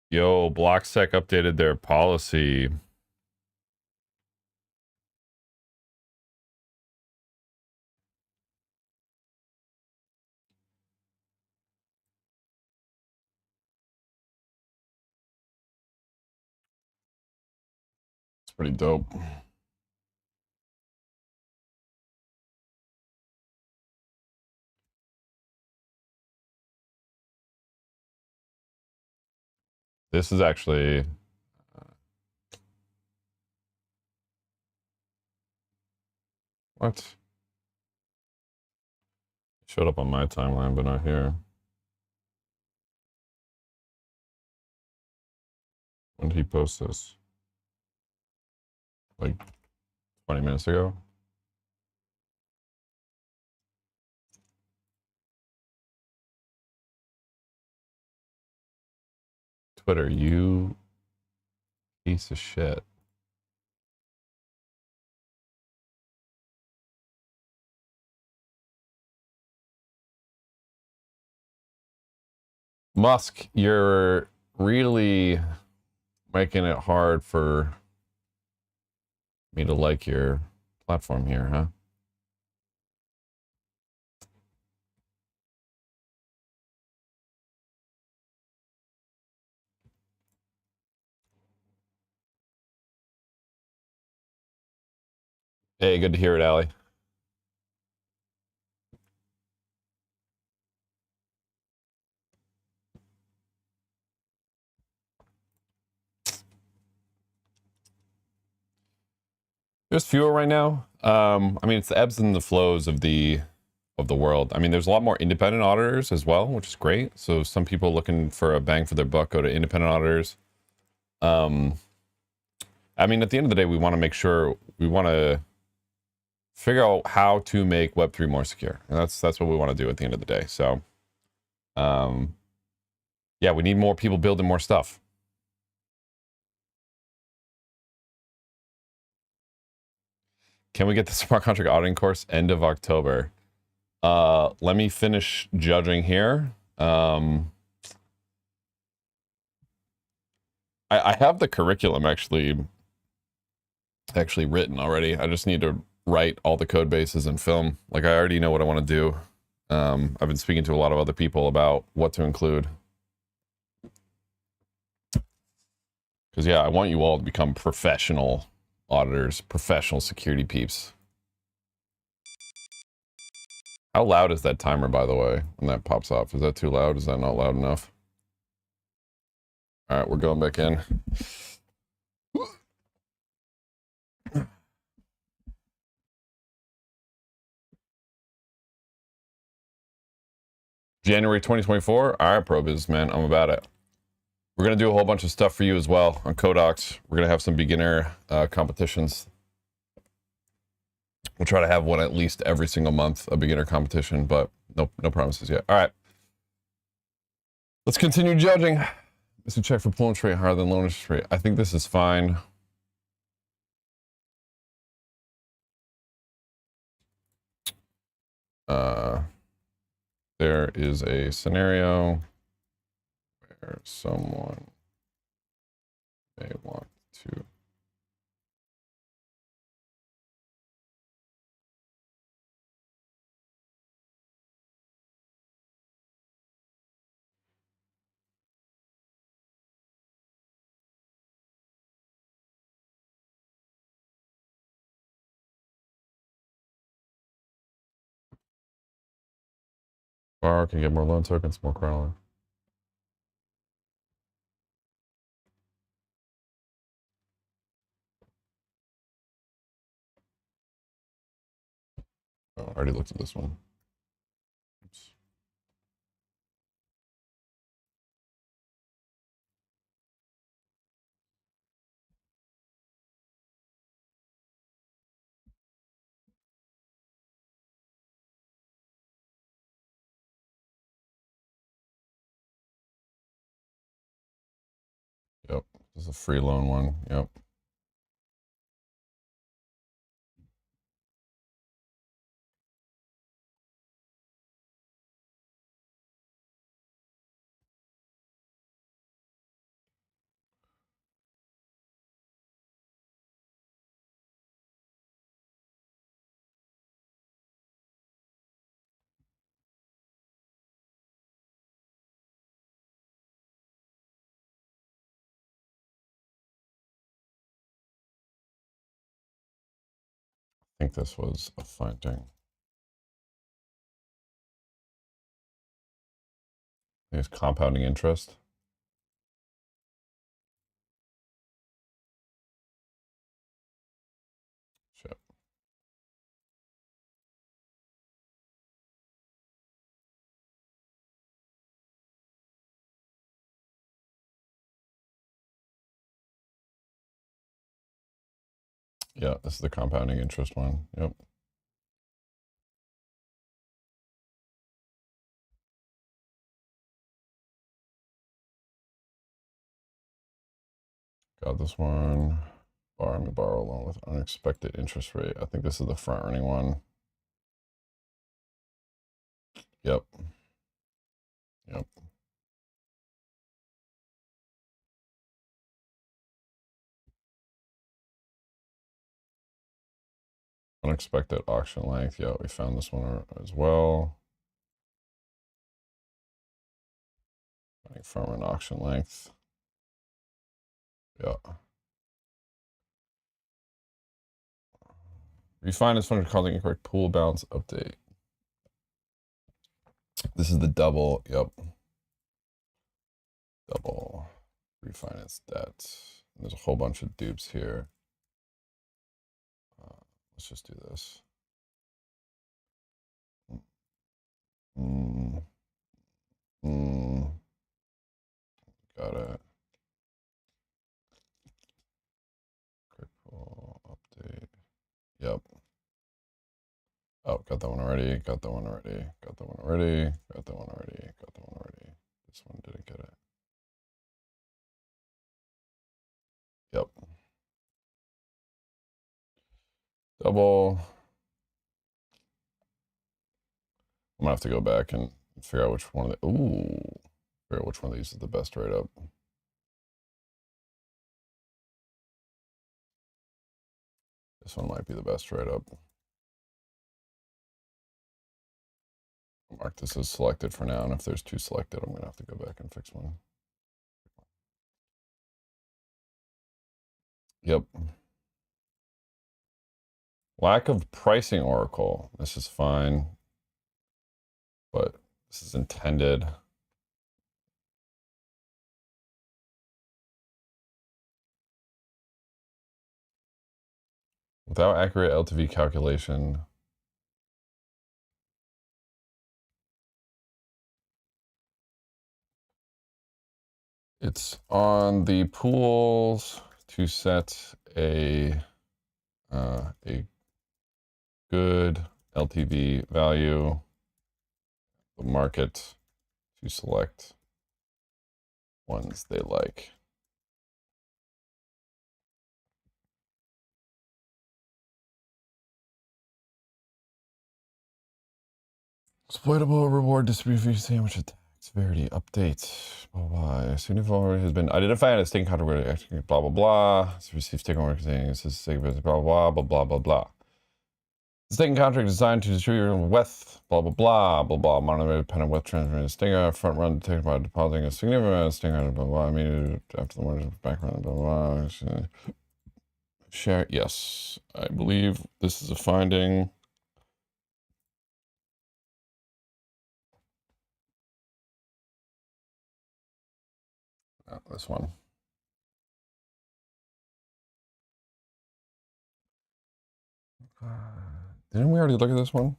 Yo, BlockSec updated their policy. It's pretty dope. This is actually what? Showed up on my timeline, but not here. When did he post this? Like 20 minutes ago? Twitter, you piece of shit. Musk, you're really making it hard for me to like your platform here, huh? Hey, good to hear it, Allie. There's fewer right now. I mean, it's the ebbs and the flows of the world. I mean, there's a lot more independent auditors as well, which is great. So some people looking for a bang for their buck go to independent auditors. Um, I mean, at the end of the day, we want to make sure we want to figure out how to make Web3 more secure, and that's what we want to do at the end of the day. So, um, yeah, we need more people building more stuff. Can we get the smart contract auditing course end of October? Let me finish judging here. I have the curriculum actually written already. I just need to write all the code bases and film. Like, I already know what I want to do. I've been speaking to a lot of other people about what to include. Because, yeah, I want you all to become professional auditors, professional security peeps. How loud is that timer, by the way, when that pops off? Is that too loud? Is that not loud enough? All right, we're going back in. January 2024. All right, ProBiz, man, I'm about it. We're going to do a whole bunch of stuff for you as well on CodeHawks. We're going to have some beginner competitions. We'll try to have one at least every single month, a beginner competition, but no promises yet. All right. Let's continue judging. Let's check for pull rate higher than loan interest rate. I think this is fine. There is a scenario where someone may want to borrow, can get more loan tokens, more crawling. Oh, I already looked at this one. Oops. Yep, this is a free loan one. Yep. I think this was a finding. It's compounding interest. Shit. Yeah, this is the compounding interest one. Yep. Got this one. Borrow me borrow loan with unexpected interest rate. I think this is the front running one. Yep. Yep. Unexpected auction length. Yeah, we found this one as well. Firm and auction length. Yeah. Refinance function causing incorrect pool balance update. This is the double, yep. Double refinance debt. There's a whole bunch of dupes here. Let's just do this. Got it. Quick pool update. Yep. Oh, got that one already. Got that one already. Got that one already. Got that one already. Got that one already. This one didn't get it. Yep. Double. I'm gonna have to go back and figure out which one of the figure out which one of these is the best write up. This one might be the best write up. Mark this as selected for now, and if there's two selected, I'm gonna have to go back and fix one. Yep. Lack of pricing oracle. This is fine, but this is intended. Without accurate LTV calculation. It's on the pools to set a good LTV value, the market to select ones they like. Exploitable reward distribution sandwich attack severity update. Blah blah. Significant has been identified as state contract. Blah blah blah. It's received state contract saying this is blah blah blah blah blah blah. The state contract designed to distribute with blah blah blah blah blah. Monitor independent with transmitted stinger front run detected by depositing a significant amount of stinger blah blah. I mean after the morning background blah blah. Share yes. I believe this is a finding. This one. Didn't we already look at this one?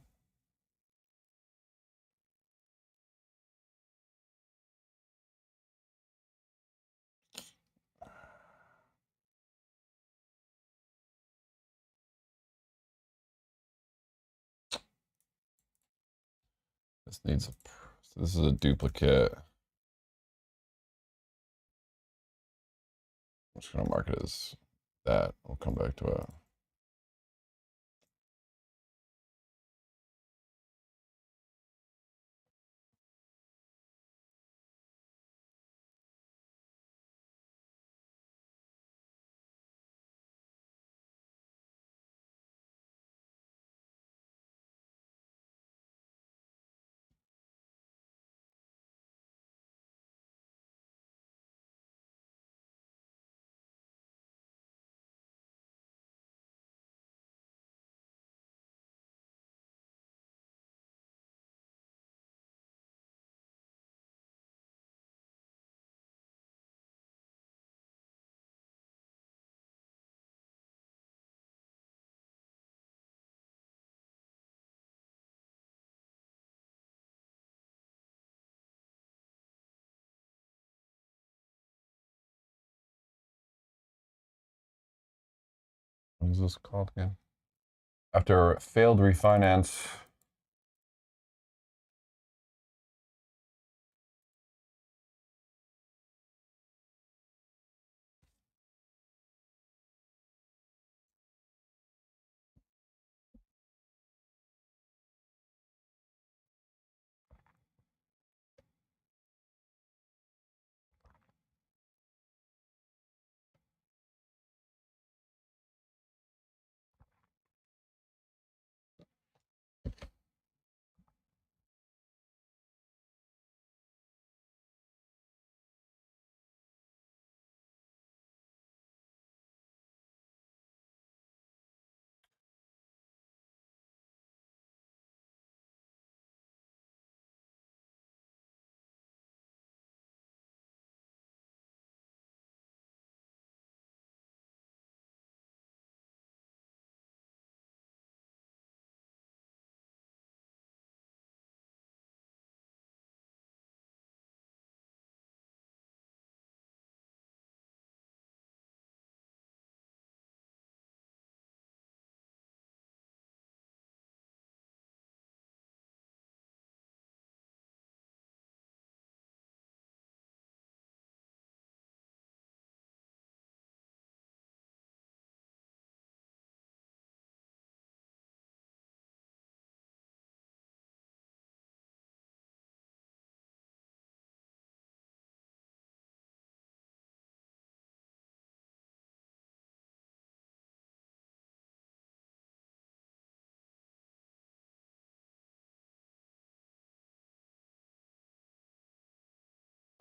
This needs a. This is a duplicate. I'm just gonna mark it as that. We'll come back to it. What is this called again? After failed refinance.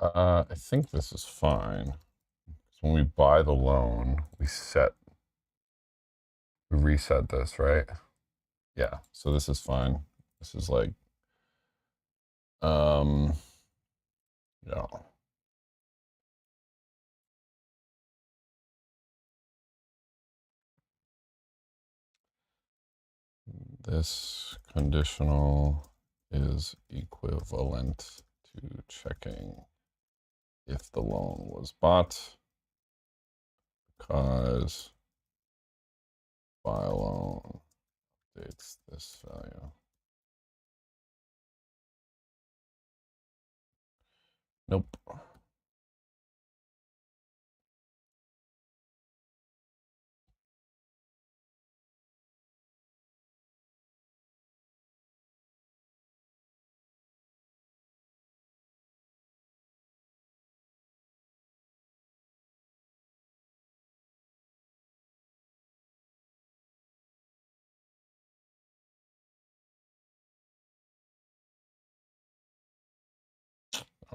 I think this is fine. When we buy the loan, we reset this, right? Yeah, so this is fine. This is like, yeah. This conditional is equivalent to checking if the loan was bought because buy loan updates this value. Nope.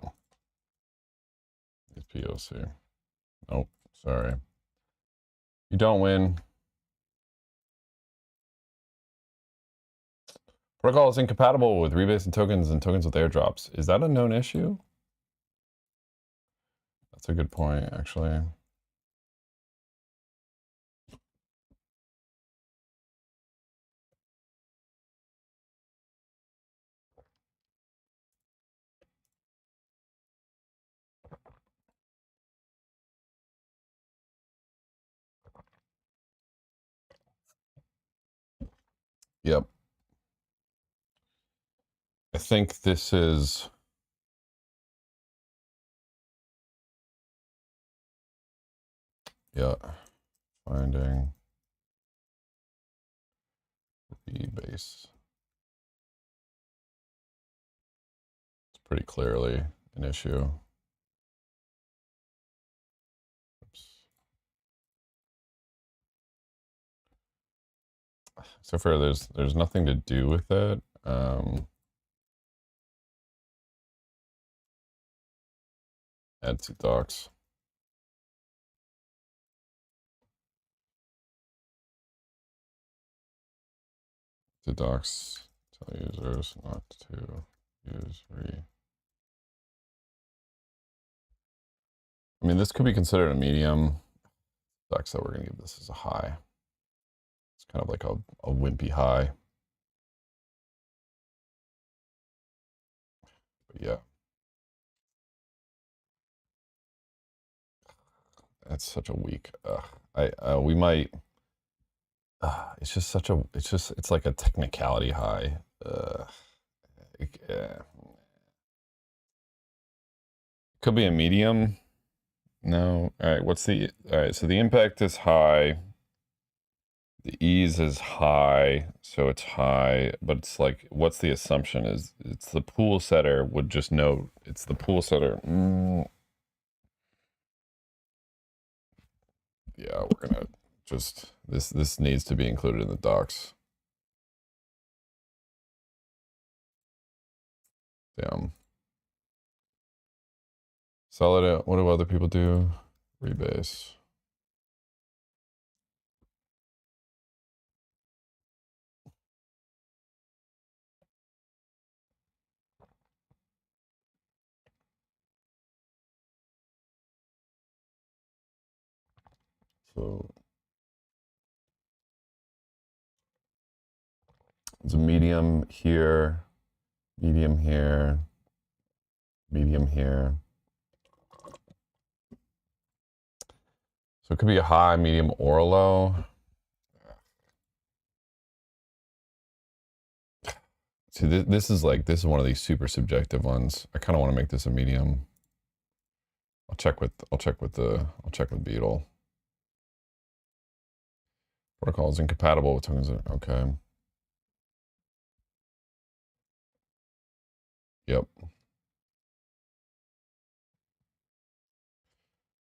Oh, it's POC. Nope, sorry. You don't win. Protocol is incompatible with rebates and tokens with airdrops. Is that a known issue? That's a good point, actually. Yep. I think this is... Yeah. Finding rebase. It's pretty clearly an issue. Oops. So far, there's nothing to do with it. Add to docs. To docs, tell users not to use I mean, this could be considered a medium. Sucks that we're gonna give this as a high. It's kind of like a wimpy high. But yeah. That's such a weak. We might. It's just such a. It's like a technicality high. Could be a medium. No. All right. All right. So the impact is high. The ease is high, so it's high. But it's like, what's the assumption? Is it's the pool setter would just know it's the pool setter. Yeah, we're gonna just this needs to be included in the docs. Damn. Sell it out. What do other people do? Rebase. So it's a medium here, medium here, medium here. So it could be a high, medium, or a low. See, this is one of these super subjective ones. I kind of want to make this a medium. I'll check with Beedle. Protocol is incompatible with tokens. Okay. Yep.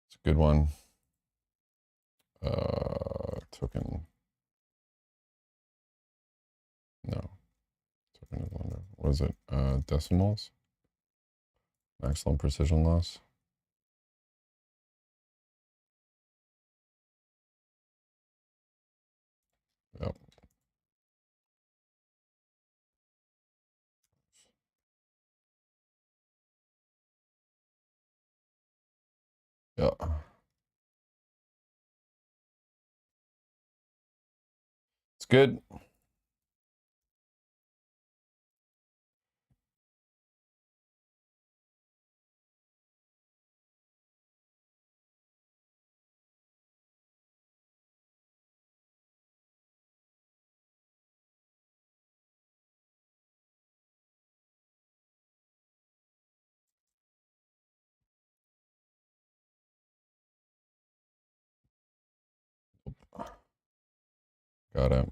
It's a good one. Token. No. Token is one. What is it? Decimals. Maximum precision loss. Yep. Yeah. It's good. Got it.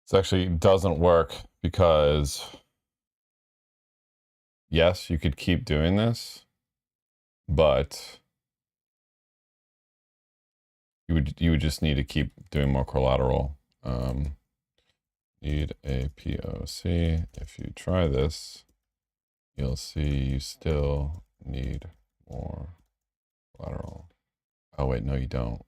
This actually doesn't work because yes, you could keep doing this, but you would just need to keep doing more collateral. Need a POC. If you try this, you'll see you still need more collateral. Oh wait, no, you don't.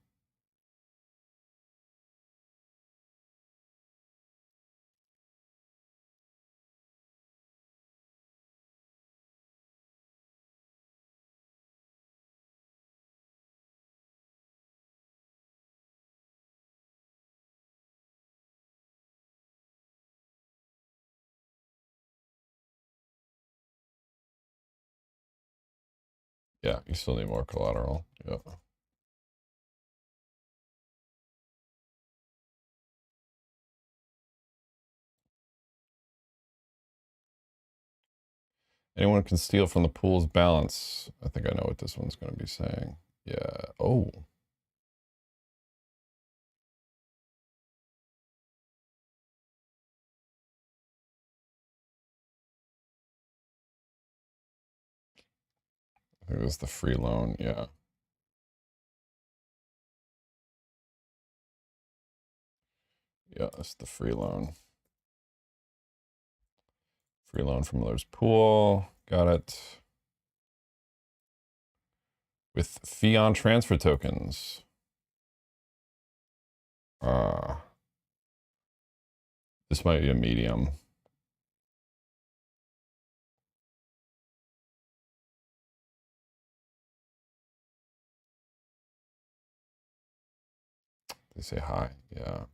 Yeah, you still need more collateral. Yep. Anyone can steal from the pool's balance. I think I know what this one's going to be saying. Yeah. Oh. I think it was the free loan. Yeah. Yeah, that's the free loan. Free loan from Miller's Pool. Got it. With fee on transfer tokens. This might be a medium. They say high. Yeah.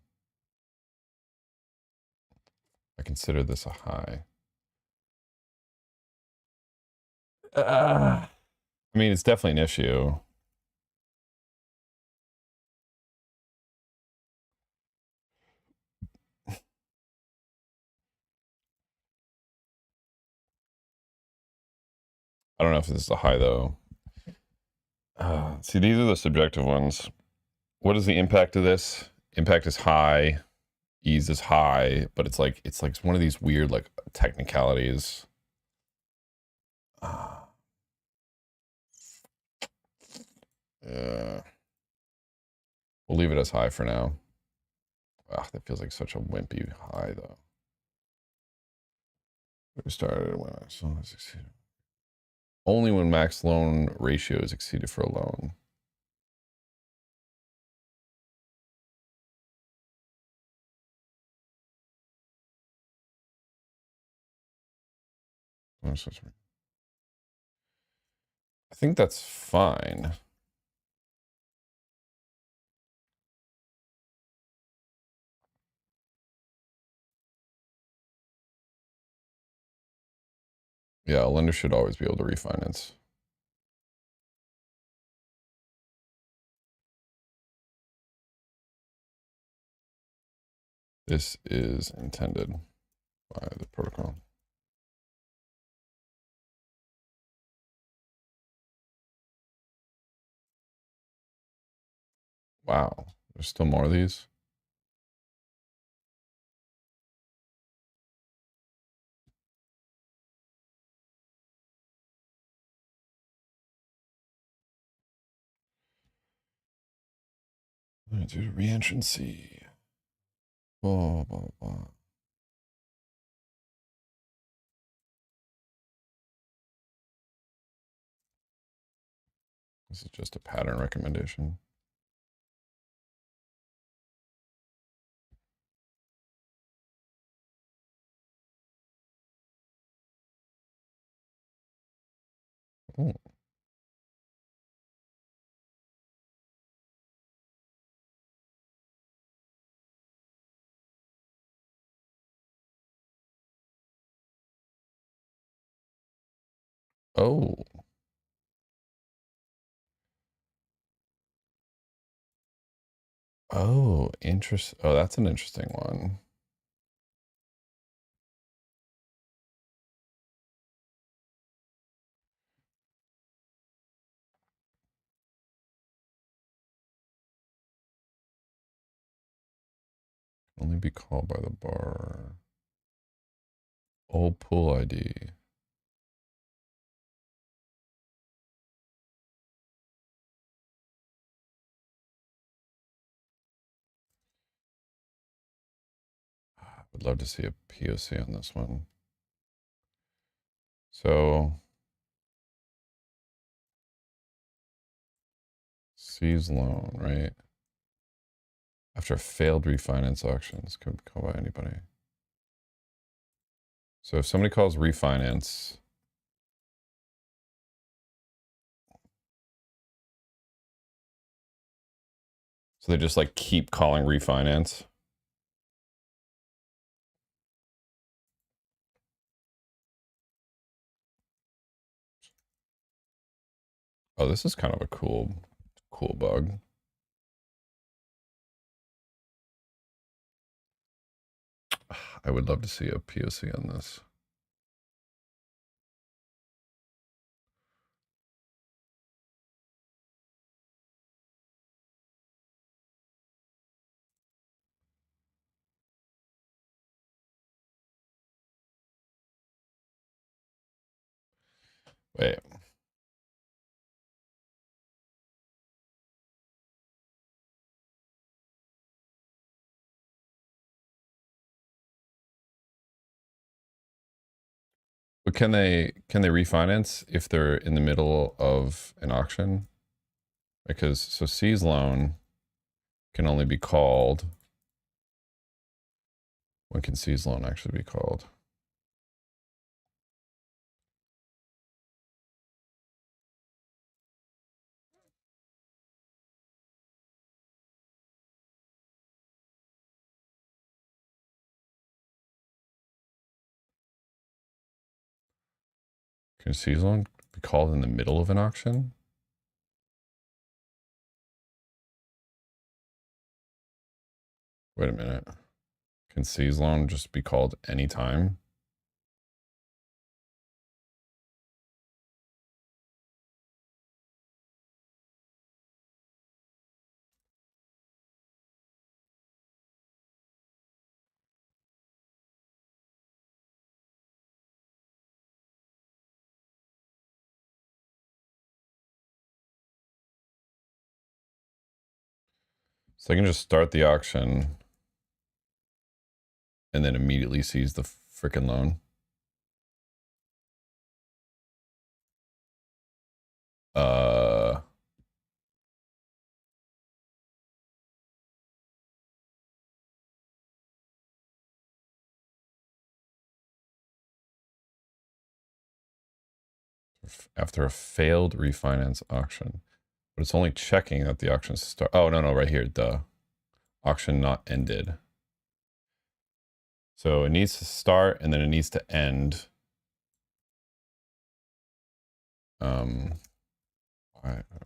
I consider this a high. I mean, it's definitely an issue. I don't know if this is a high though. See, these are the subjective ones. What is the impact of this? Impact is high, ease is high, but it's like one of these weird like technicalities. Yeah. We'll leave it as high for now. That feels like such a wimpy high though. We started when I saw this exceeded. Only when max loan ratio is exceeded for a loan. I think that's fine. Yeah, a lender should always be able to refinance. This is intended by the protocol. Wow, there's still more of these. I'm gonna do reentrancy. Blah, blah, blah. This is just a pattern recommendation. Oh. Oh. Oh, interest. Oh, that's an interesting one. Only be called by the bar. Old pool ID. Would love to see a POC on this one. So seize loan, right? After failed refinance auctions, could be called by anybody. So if somebody calls refinance, so they just like keep calling refinance. Oh, this is kind of a cool bug. I would love to see a POC on this. Wait. But can they refinance if they're in the middle of an auction? Because so seize loan can only be called. When can seize loan actually be called? Can seize loan be called in the middle of an auction? Wait a minute. Can seize loan just be called anytime? So I can just start the auction and then immediately seize the freaking loan. After a failed refinance auction, but it's only checking that the auction start. Oh, no, right here, the auction not ended. So it needs to start and then it needs to end.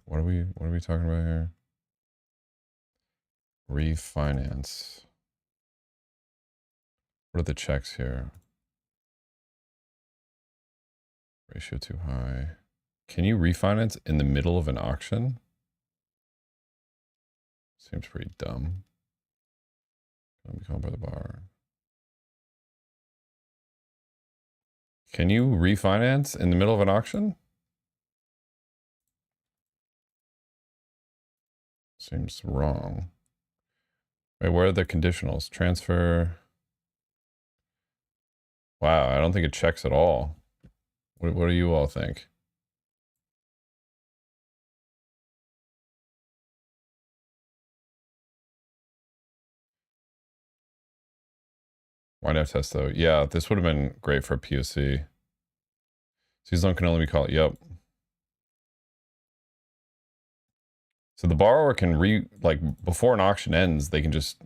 What are we talking about here? Refinance. What are the checks here? Ratio too high. Can you refinance in the middle of an auction? Seems pretty dumb. Don't be called by the bar. Can you refinance in the middle of an auction? Seems wrong. Wait, where are the conditionals? Transfer. Wow, I don't think it checks at all. What do you all think? Why not test though? Yeah, this would have been great for a POC. Season loan can only be called. Yep. So the borrower can like before an auction ends, they can just.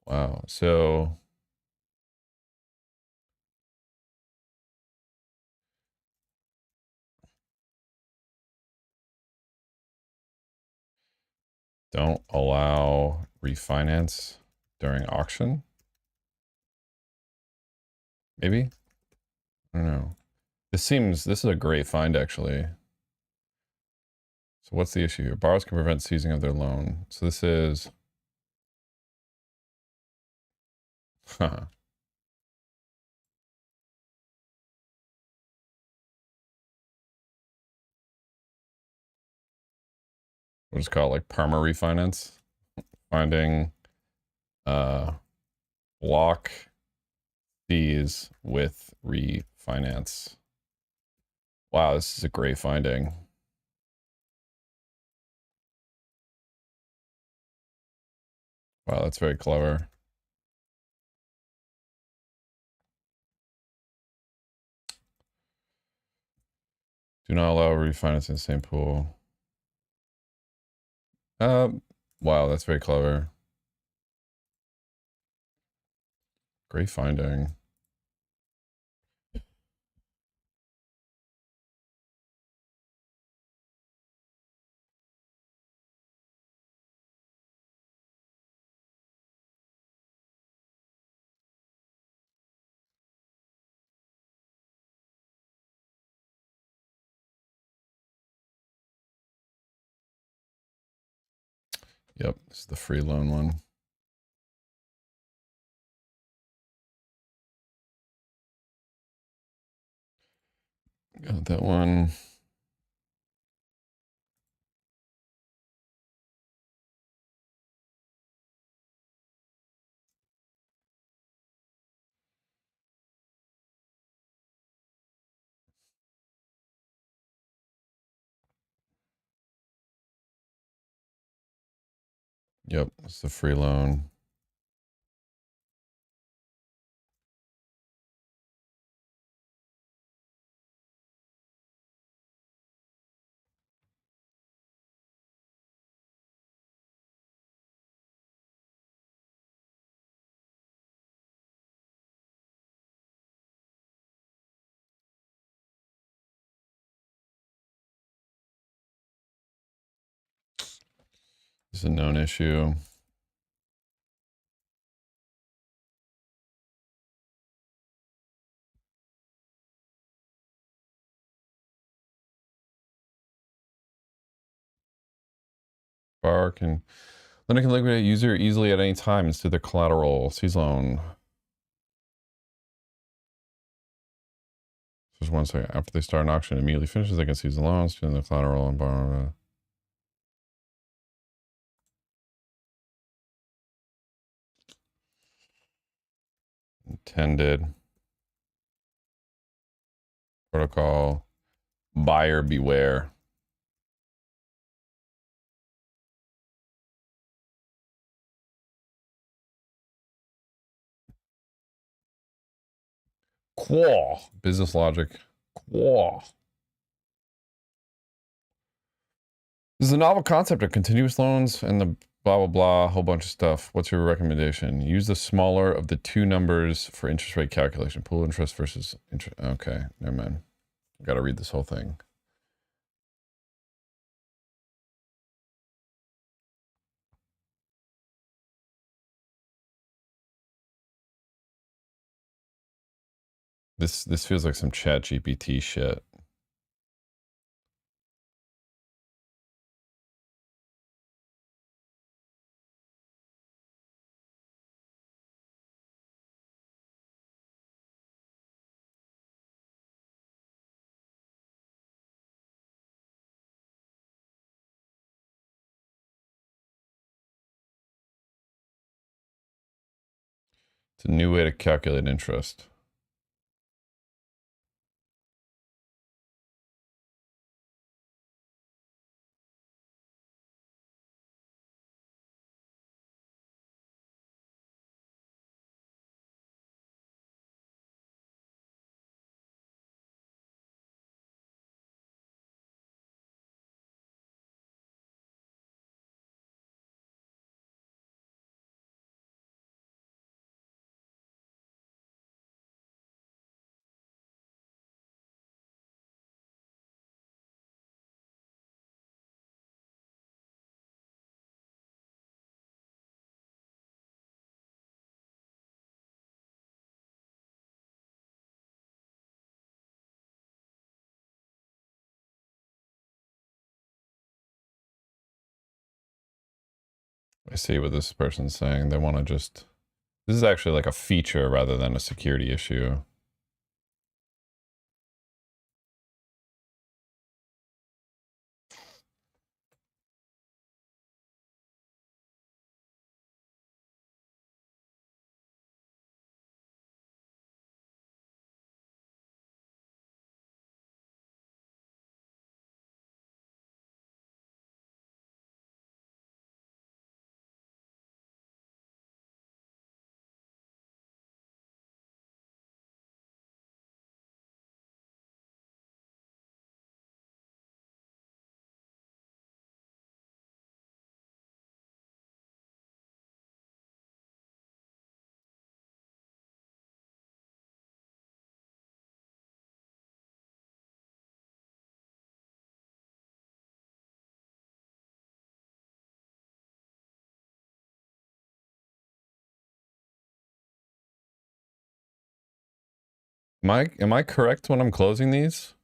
Wow. So. Don't allow refinance during auction. Maybe? I don't know. This is a great find actually. So what's the issue here? Borrowers can prevent seizing of their loan. So this is. Huh. We'll just call it like perma refinance. Finding block fees with refinance. Wow, this is a great finding. Wow, that's very clever. Do not allow refinance in the same pool. Wow, that's very clever. Great finding. Yep, this is the free loan one. Got that one. Yep, it's the free loan. This is a known issue. Borrower can lender can liquidate user easily at any time instead of the collateral. Seize loan. Just 1 second. After they start an auction, immediately finishes, they can seize the loan, steal the collateral, and borrow. Intended. Protocol. Buyer beware. Quaw. Business logic. Quaw. This is a novel concept of continuous loans and the blah, blah, blah, a whole bunch of stuff. What's your recommendation? Use the smaller of the two numbers for interest rate calculation. Pool interest versus interest. Okay, never mind. Got to read this whole thing. This feels like some Chat GPT shit. It's a new way to calculate interest. I see what this person's saying. They want to just... This is actually like a feature rather than a security issue. Am I correct when I'm closing these?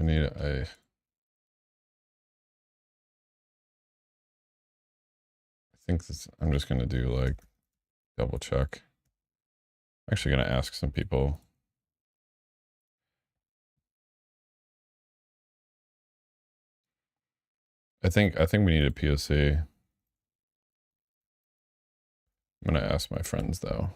I think this, I'm just going to do like double check. I'm actually going to ask some people. I think we need a POC. I'm going to ask my friends though.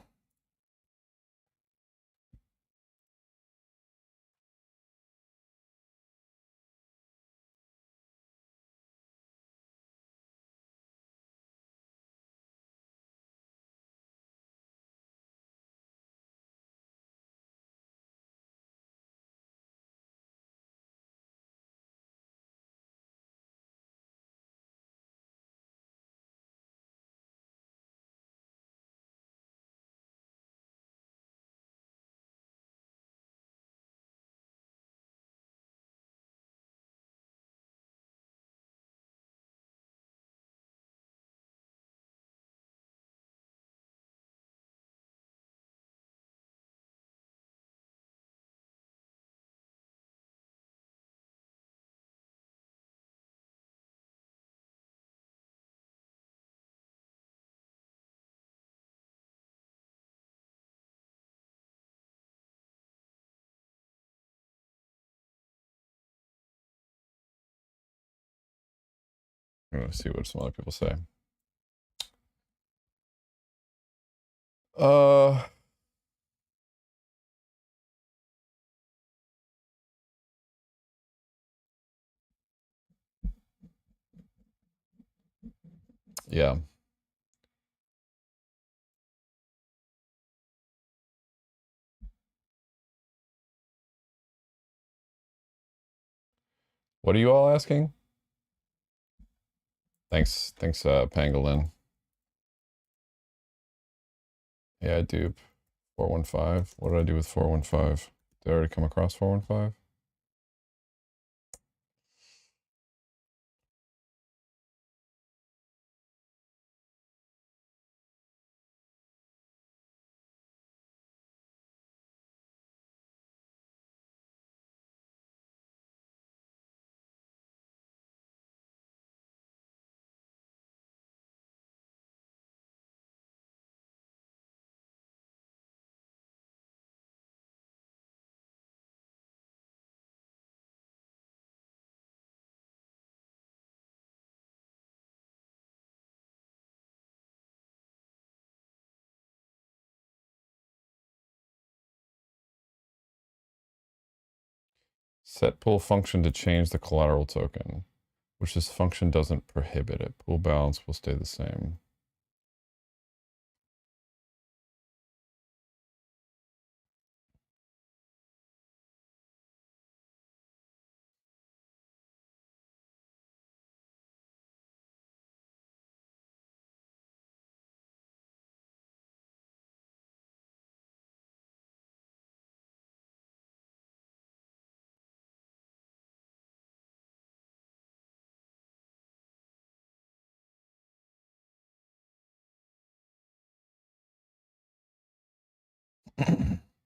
I'm going to see what some other people say. Yeah. What are you all asking? Thanks, Pangolin. Yeah, dupe. 415. What did I do with 415? Did I already come across 415? Set pool function to change the collateral token, which this function doesn't prohibit it. Pool balance will stay the same.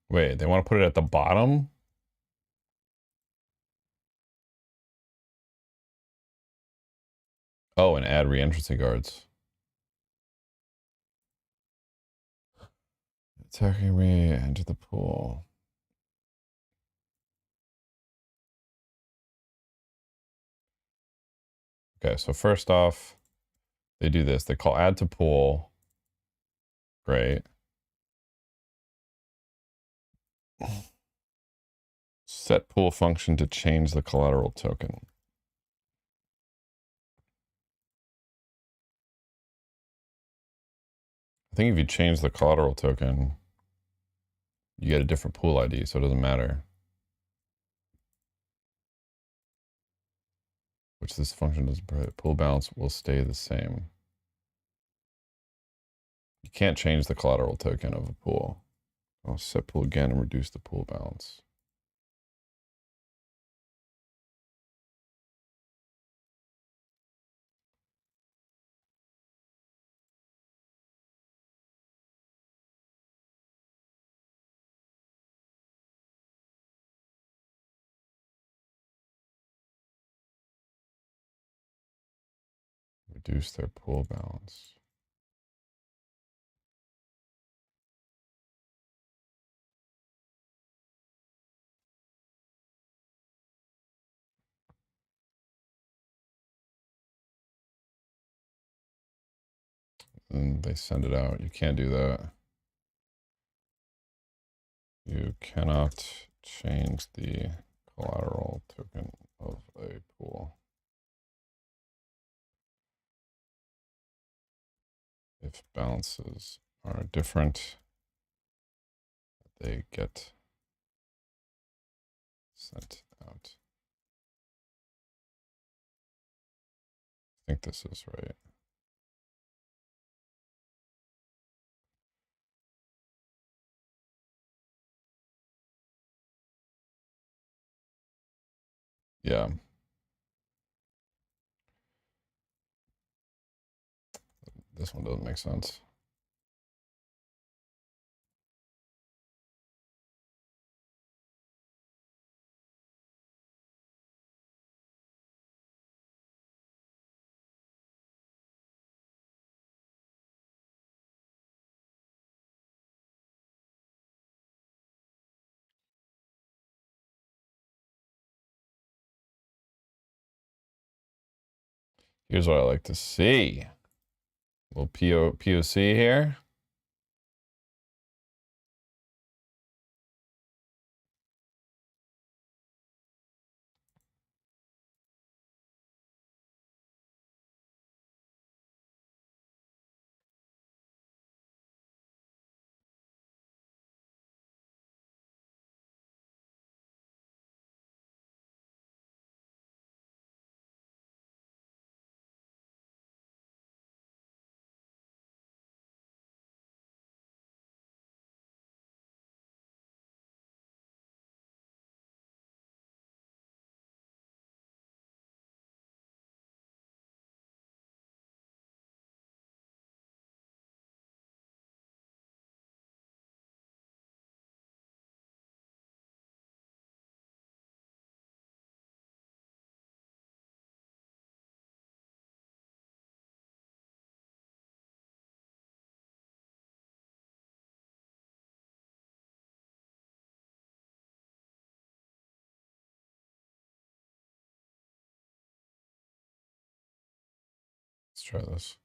Wait, they want to put it at the bottom? Oh, and add reentrancy guards. Attacking me, enter the pool. Okay, so first off, they do this. They call add to pool. Great. Set pool function to change the collateral token. I think if you change the collateral token, you get a different pool ID, so it doesn't matter. Which this function doesn't prohibit. Pool balance will stay the same. You can't change the collateral token of a pool. I'll set pool again and reduce the pool balance. Reduce their pool balance. And they send it out. You can't do that. You cannot change the collateral token of a pool. If balances are different, they get sent out. I think this is right. Yeah. This one doesn't make sense. Here's what I like to see. A little POC here. Let's try this.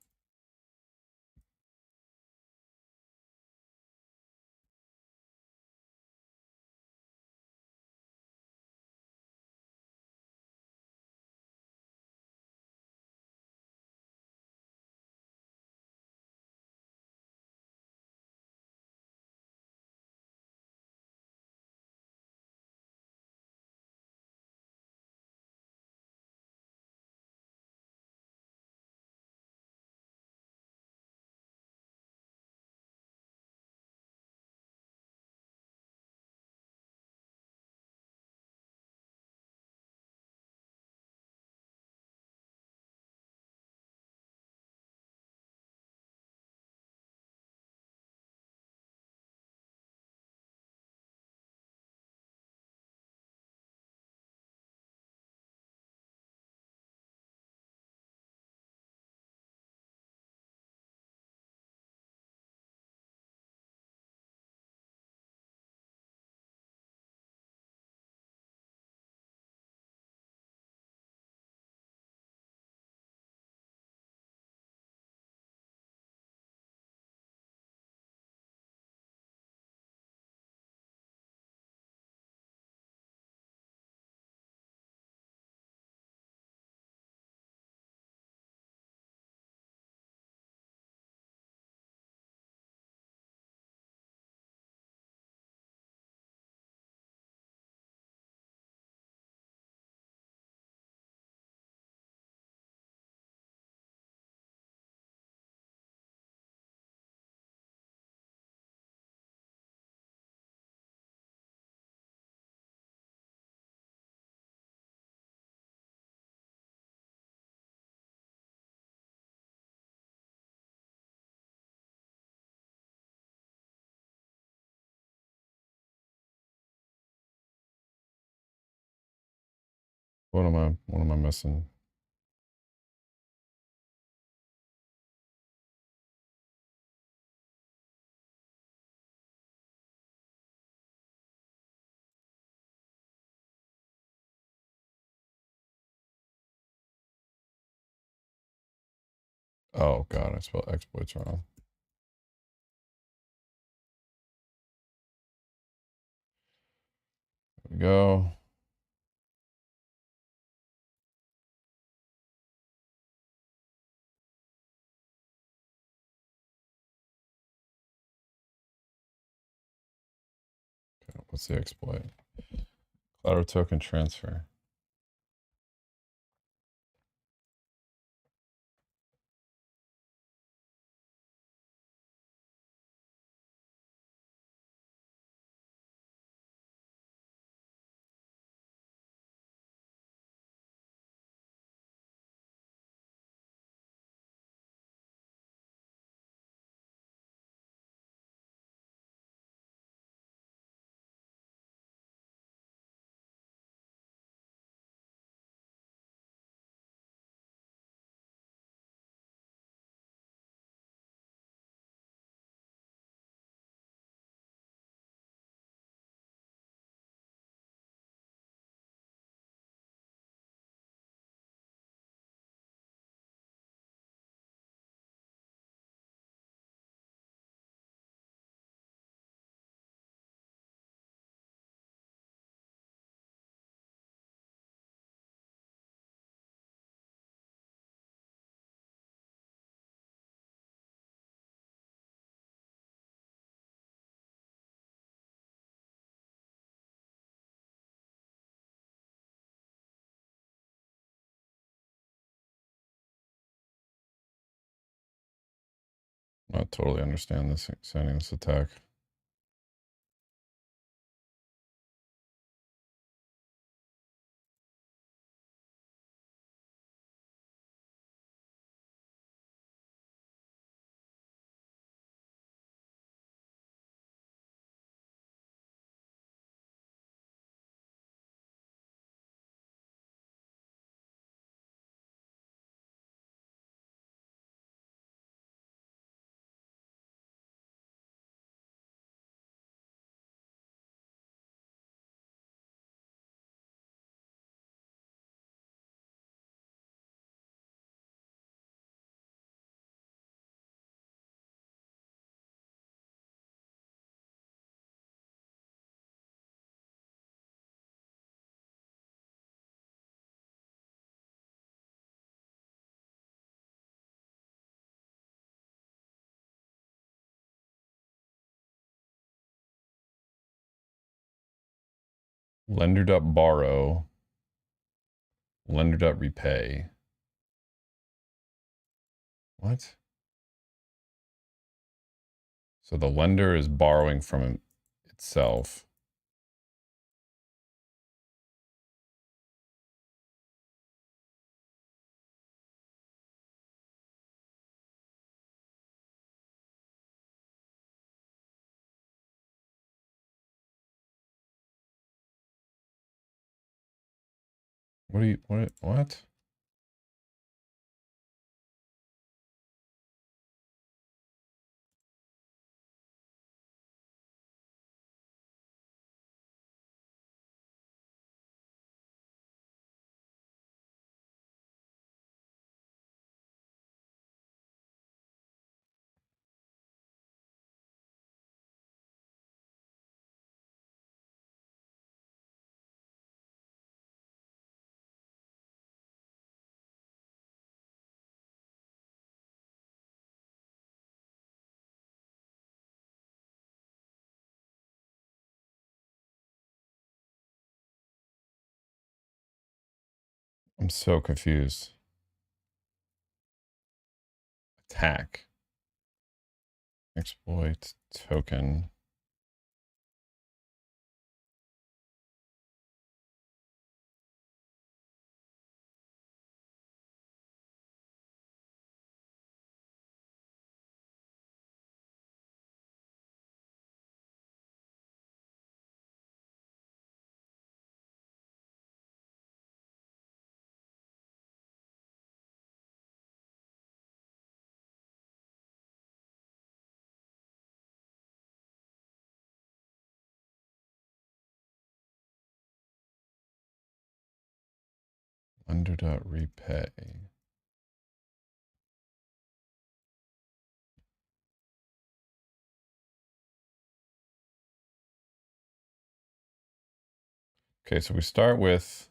What am I missing? Oh God, I spelled exploits wrong. There we go. Okay, what's the exploit? Collateral token transfer. I totally understand this sending this attack. lender.borrow, lender.repay. What? So the lender is borrowing from itself. What? I'm so confused. Attack. Exploit token. Lender.repay. Okay, so we start with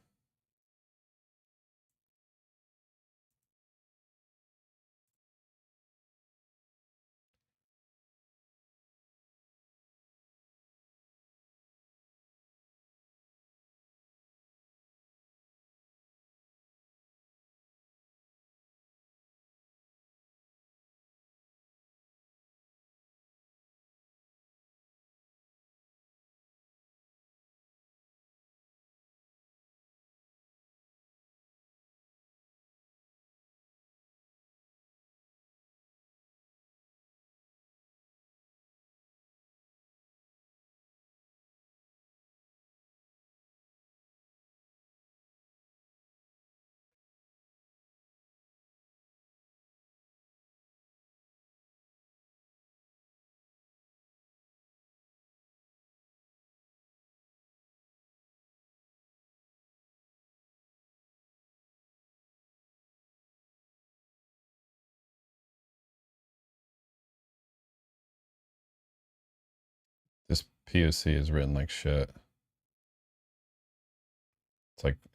this POC is written like shit.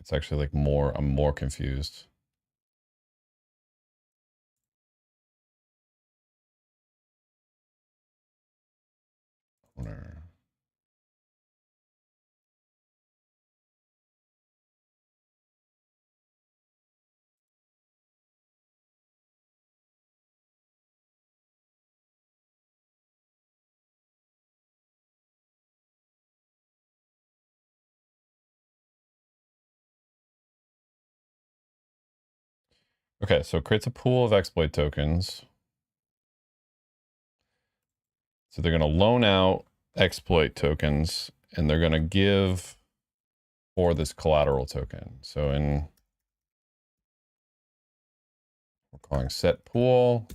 It's actually like I'm more confused. Owner. Okay, so it creates a pool of exploit tokens. So they're going to loan out exploit tokens and they're going to give for this collateral token. So we're calling set pool.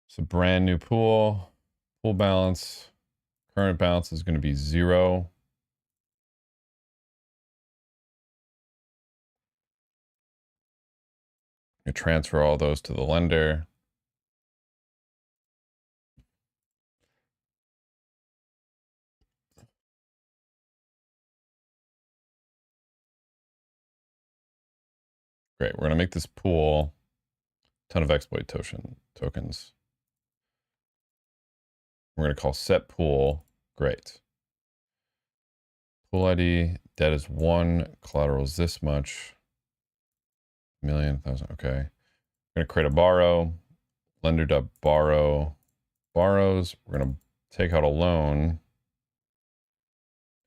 It's a brand new pool. Pool balance. Current balance is going to be 0. You transfer all those to the lender. Great. We're going to make this pool ton of exploit tokens. We're going to call set pool. Great. Pool ID, debt is 1, collateral is this much. Million, thousand, okay. We're going to create a borrow. Lender.borrow borrows. We're going to take out a loan.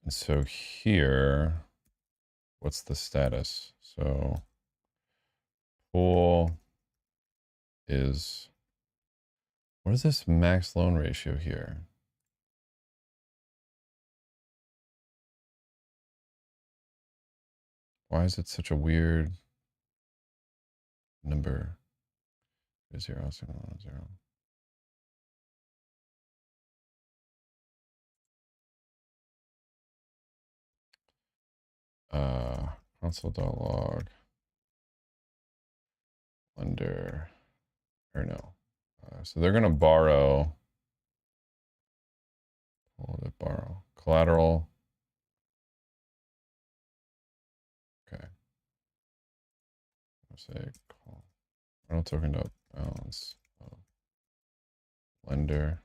And so here, what's the status? So pool is, what is this max loan ratio here? Why is it such a weird number? 0, 0, 0. Console.log lender, or no. So they're going to borrow. Hold it, borrow. Collateral. Okay. Let's say collateral token dot balance of lender.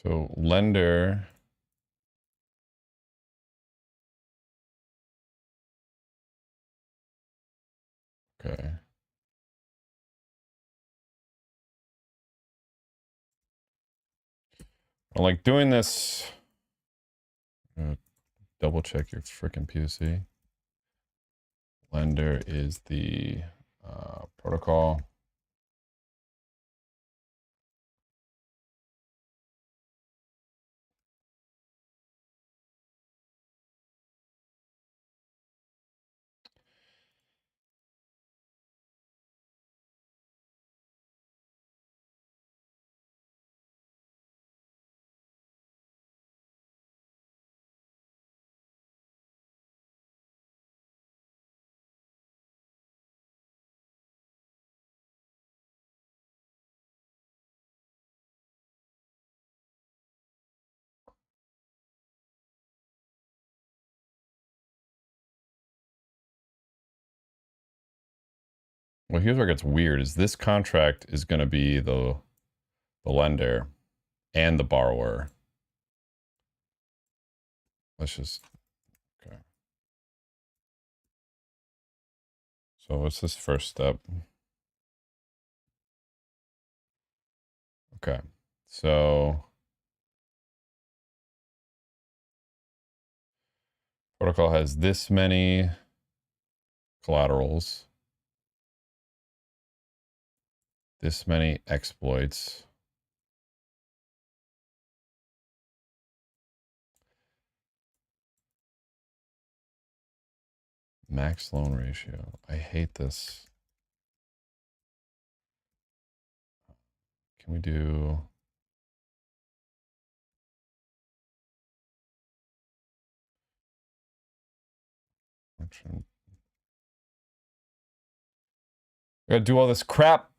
So lender. Okay. I like doing this. Double check your freaking POC. Lender is the protocol. Well, here's where it gets weird. Is this contract is going to be the lender and the borrower. Let's just, okay. So what's this first step? Okay. So protocol has this many collaterals, this many exploits. Max loan ratio. I hate this. Can we do... I gotta do all this crap.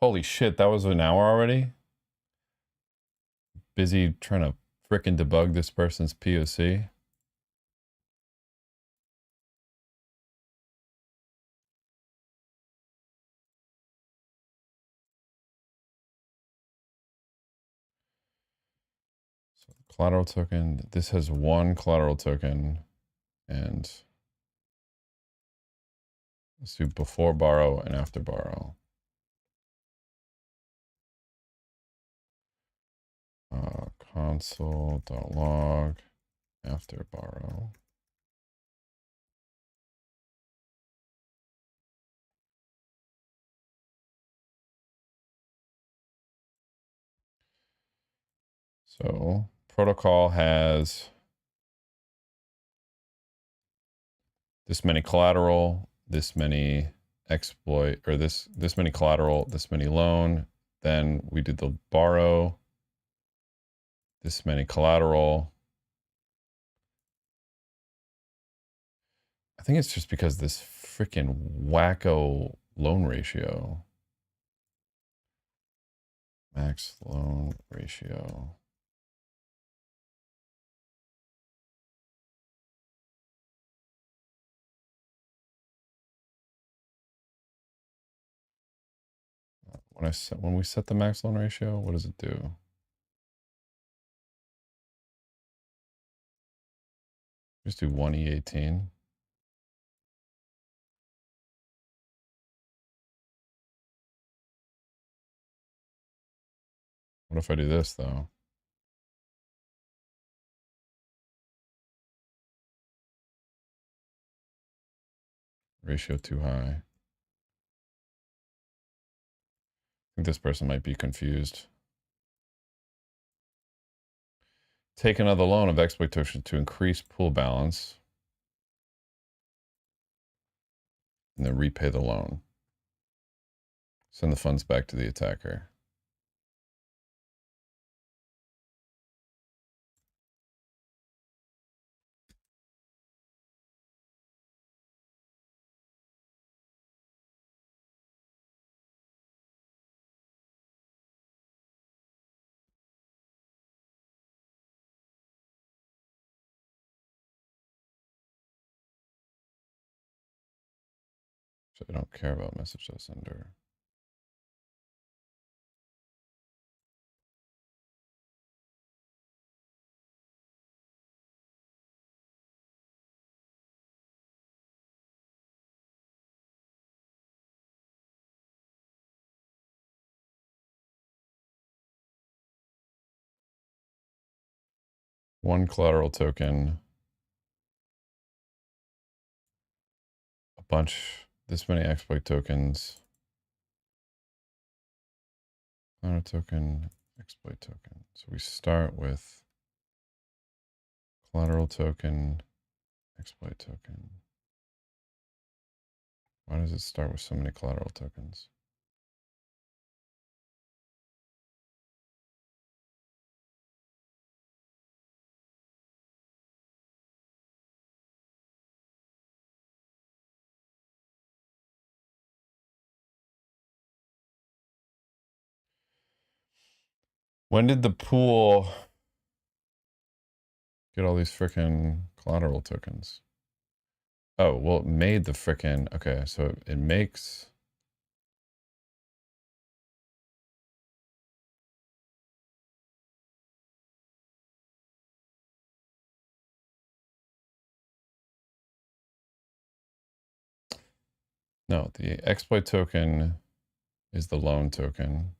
Holy shit, that was an hour already? Busy trying to frickin' debug this person's POC. So collateral token, this has 1 collateral token, and let's do before borrow and after borrow. Console.log after borrow. So protocol has this many collateral, this many exploit, or this many collateral, this many loan. Then we did the borrow, this many collateral. I think it's just because this freaking wacko loan ratio. Max loan ratio. When we set the max loan ratio, what does it do? Just do 1E18. What if I do this though? Ratio too high. I think this person might be confused. Take another loan of exploitation to increase pool balance. And then repay the loan. Send the funds back to the attacker. So I don't care about message to sender. One collateral token. A bunch, this many exploit tokens. Collateral token, exploit token. So we start with collateral token, exploit token. Why does it start with so many collateral tokens? When did the pool get all these freaking collateral tokens? Oh, well, it made the freaking, okay, so it makes. No, the exploit token is the loan token.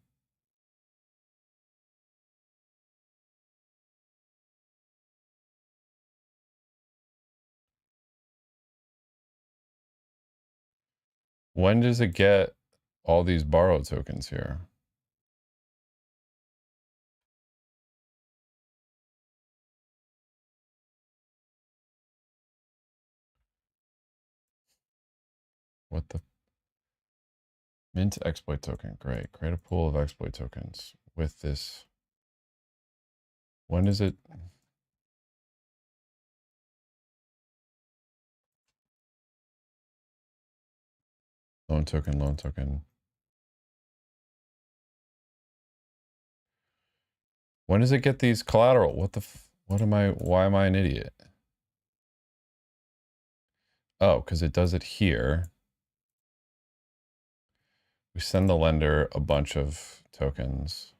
When does it get all these borrow tokens here? What the? Mint exploit token. Great. Create a pool of exploit tokens with this. When is it? Loan token, loan token. When does it get these collateral? What the? What am I? Why am I an idiot? Oh, because it does it here. We send the lender a bunch of tokens.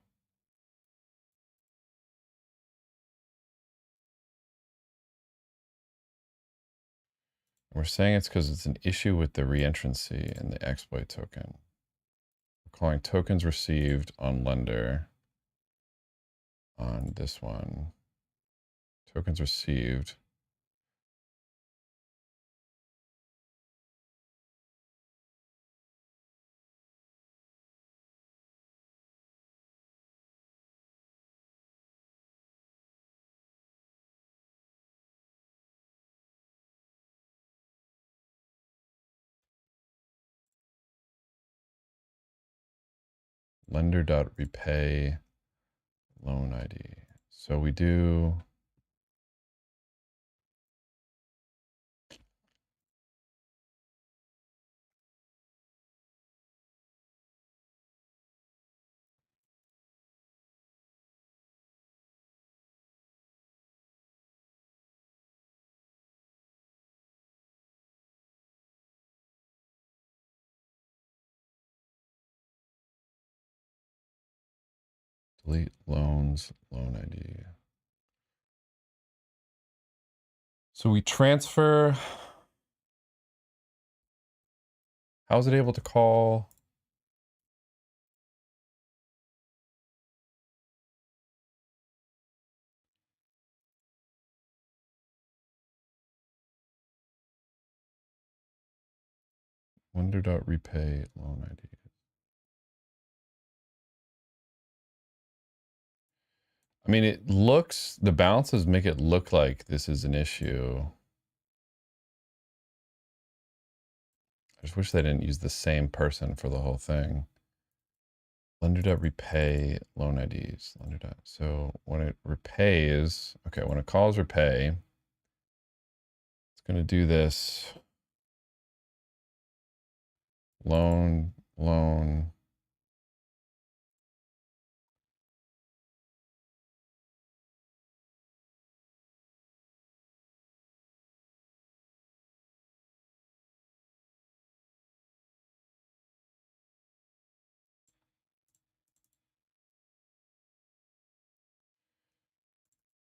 We're saying it's because it's an issue with the reentrancy in the exploit token. We're calling tokens received on lender on this one. Tokens received. lender.repay loan ID. So we do delete loans, loan ID. So we transfer. How is it able to call? Lender.repay loan ID. I mean, it looks, the balances make it look like this is an issue. I just wish they didn't use the same person for the whole thing. Lender.repay loan IDs. Lender. So when it repays, okay, when it calls repay, it's going to do this. Loan.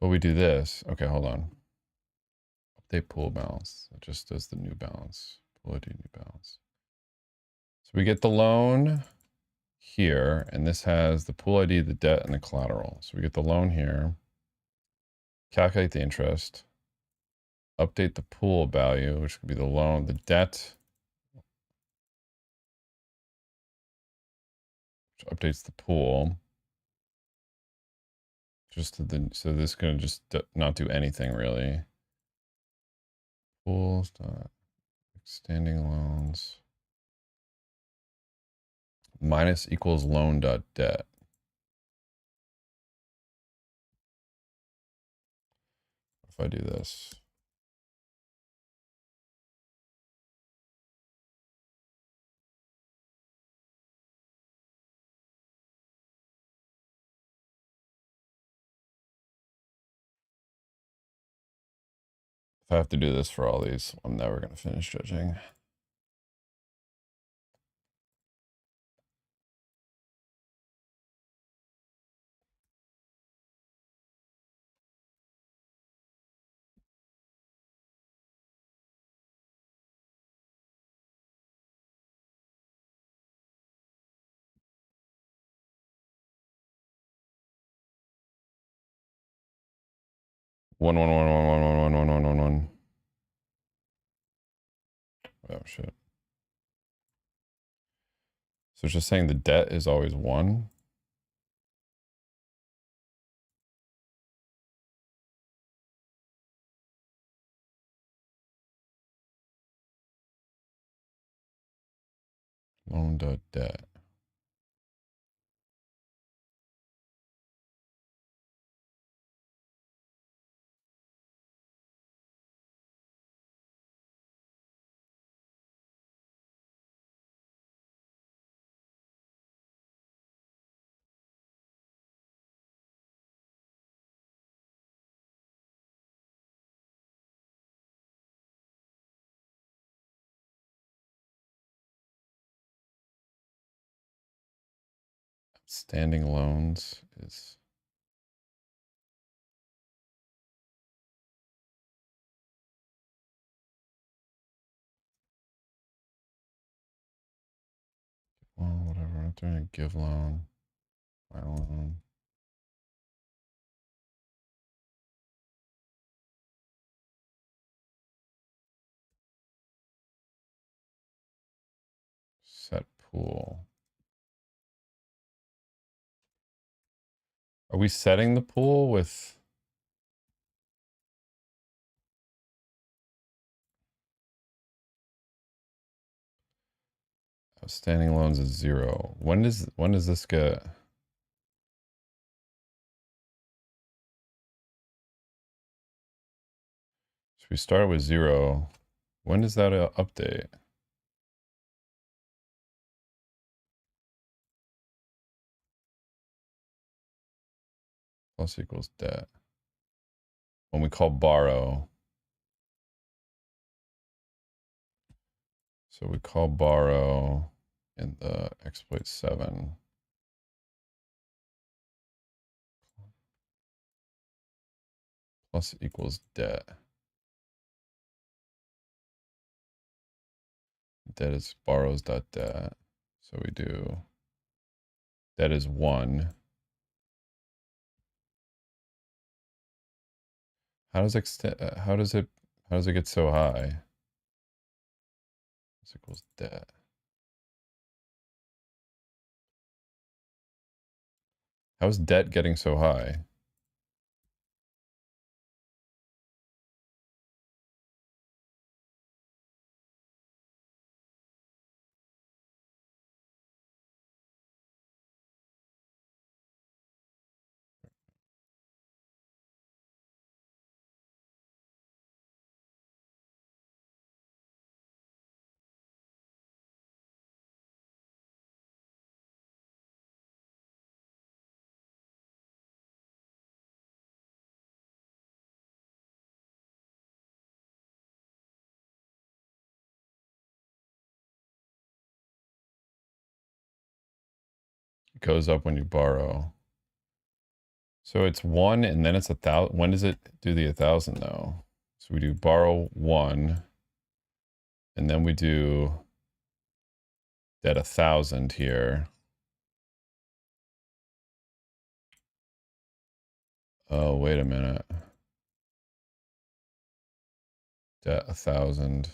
But we do this. Okay, hold on. Update pool balance. It just does the new balance. Pool ID new balance. So we get the loan here, and this has the pool ID, the debt, and the collateral. So we get the loan here. Calculate the interest. Update the pool value, which could be the loan, the debt, which updates the pool. Just to the, so this is going to just not do anything really. Pools, extending loans. Minus equals loan dot debt. If I do this. If I have to do this for all these, I'm never going to finish judging. One. Oh shit. So it's just saying the debt is always 1. Loan dot debt. Standing loans is well, whatever. I'm not doing a give loan, final loan. Set pool. Are we setting the pool with? Outstanding loans is 0. When does this get? So we started with 0. When does that update? Plus equals debt. When we call borrow. So we call borrow in the exploit 7. Plus equals debt. Debt is borrows.debt. So we do debt is 1. How does it get so high? This equals debt. How is debt getting so high? It goes up when you borrow. So it's 1 and then it's 1,000. When does it do the 1,000 though? So we do borrow 1 and then we do debt 1,000 here. Oh, wait a minute. Debt 1,000.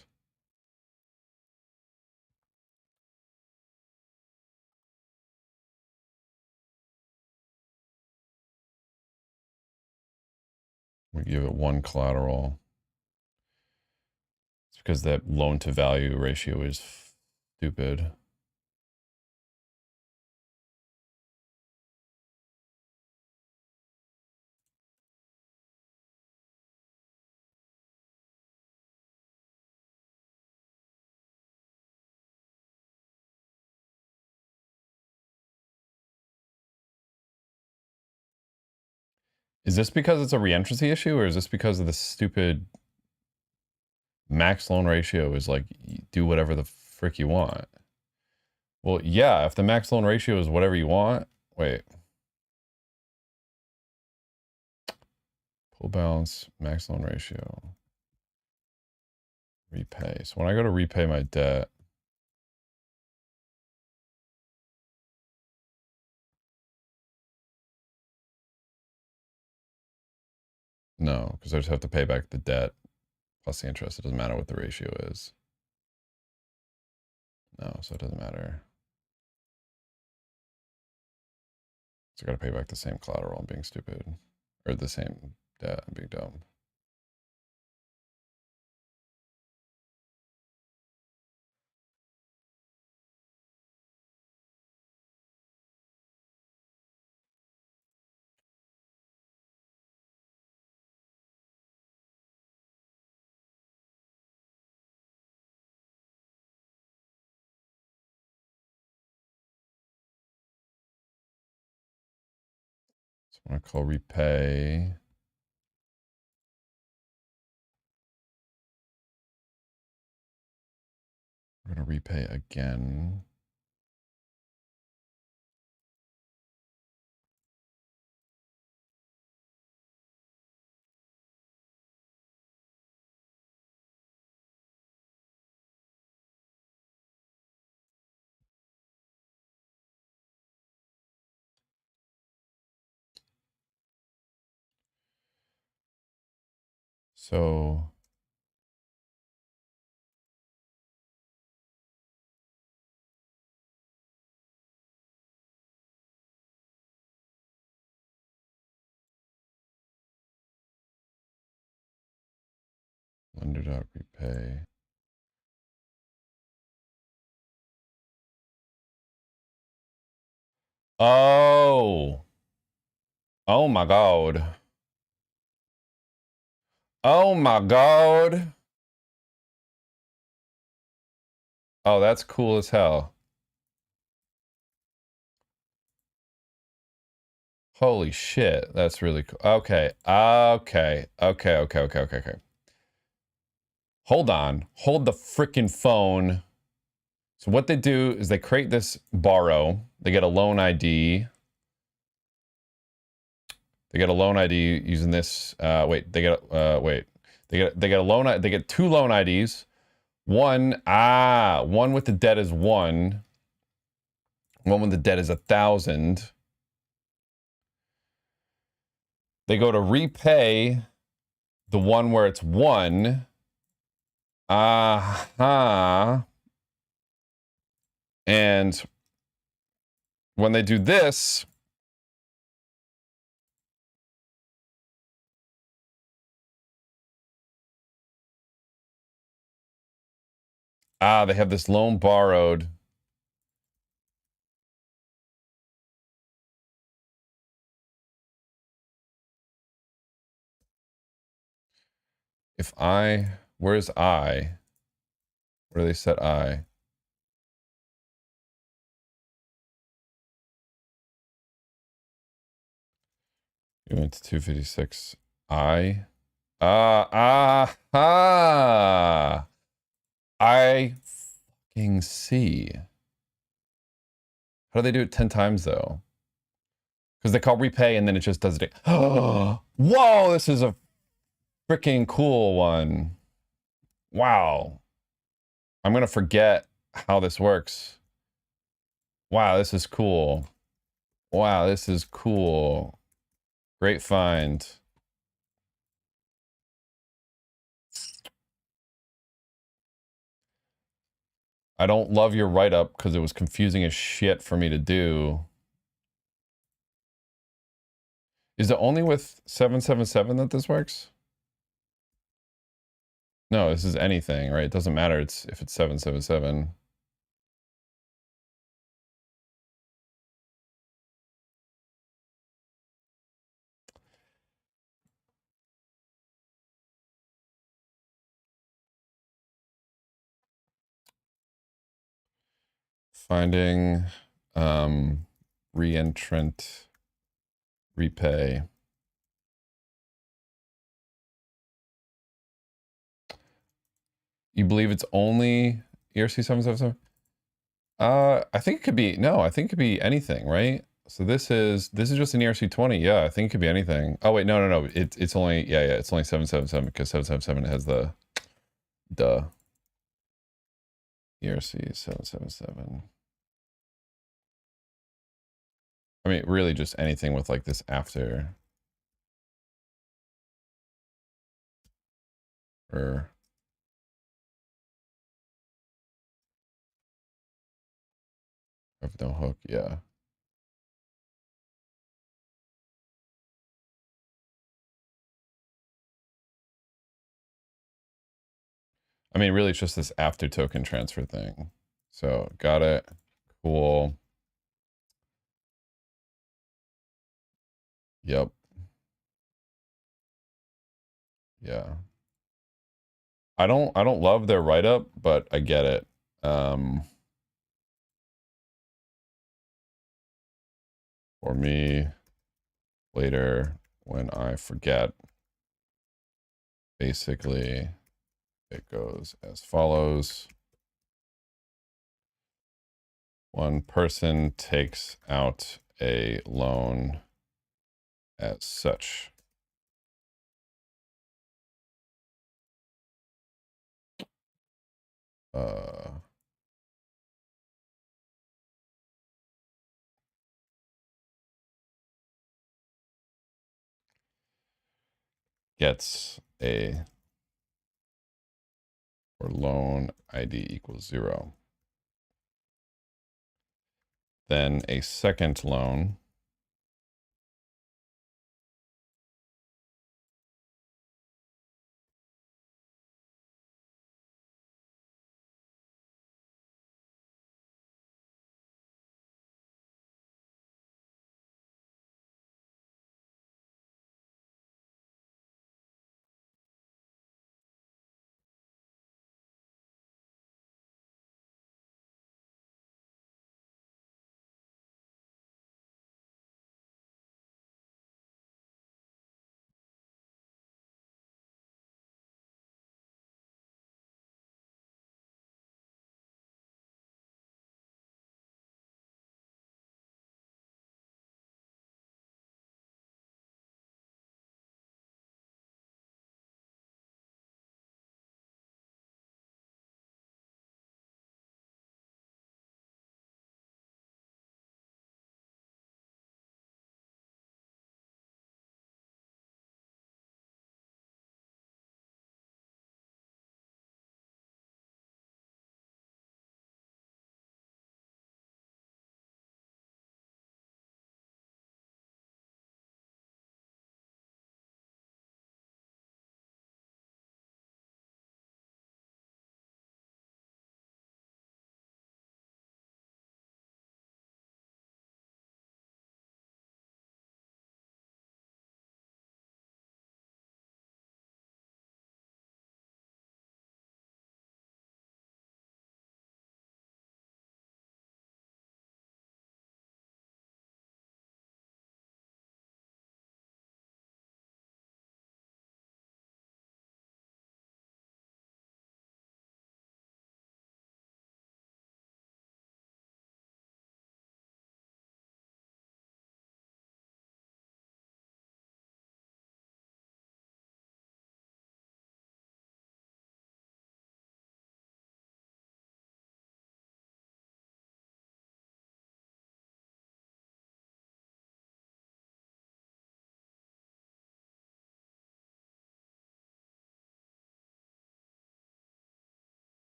We give it 1 collateral. It's because that loan to value ratio is stupid. Is this because it's a reentrancy issue, or is this because of the stupid max loan ratio is like, do whatever the frick you want? Well, yeah, if the max loan ratio is whatever you want, wait. Pull balance, max loan ratio. Repay. So when I go to repay my debt, no, because I just have to pay back the debt plus the interest. It doesn't matter what the ratio is. No, so it doesn't matter. So I got to pay back the same collateral. I'm being stupid. Or the same debt. I'm being dumb. So I'm going to call repay. We're going to repay again. So lender.repay. Oh. Oh my God. Oh my God. Oh, that's cool as hell. Holy shit. That's really cool. Okay. Okay. Okay. Okay. Okay. Okay. Okay. Hold on. Hold the freaking phone. So what they do is they create this borrow. They get a loan ID. They get a loan ID using this. Wait. They get. Wait. They get a loan. They get two loan IDs. One with the debt is 1. One with the debt is 1,000. They go to repay the one where it's 1. And when they do this, they have this loan borrowed. If where's I? Where do they set I? You went to 256. I fucking see. How do they do it 10 times though? Because they call repay and then it just does it. Oh, whoa, this is a freaking cool one. Wow. I'm gonna forget how this works. Wow, this is cool. Wow, this is cool. Great find. I don't love your write-up because it was confusing as shit for me to do. Is it only with 777 that this works? No, this is anything, right? It doesn't matter if it's 777. Finding reentrant repay. You believe it's only ERC 777? I think it could be, no, I think it could be anything, right? So this is just an ERC 20. Yeah, I think it could be anything. Oh wait, no. It's only, yeah, it's only 777 because 777 has the ERC 777. I mean, really just anything with like this after. Or have no hook, yeah. I mean, really, it's just this after token transfer thing. So, got it. Cool. Yep. Yeah. I don't love their write-up, but I get it. For me, later, when I forget, basically, it goes as follows. One person takes out a loan as such. Gets a or loan ID equals 0. Then a second loan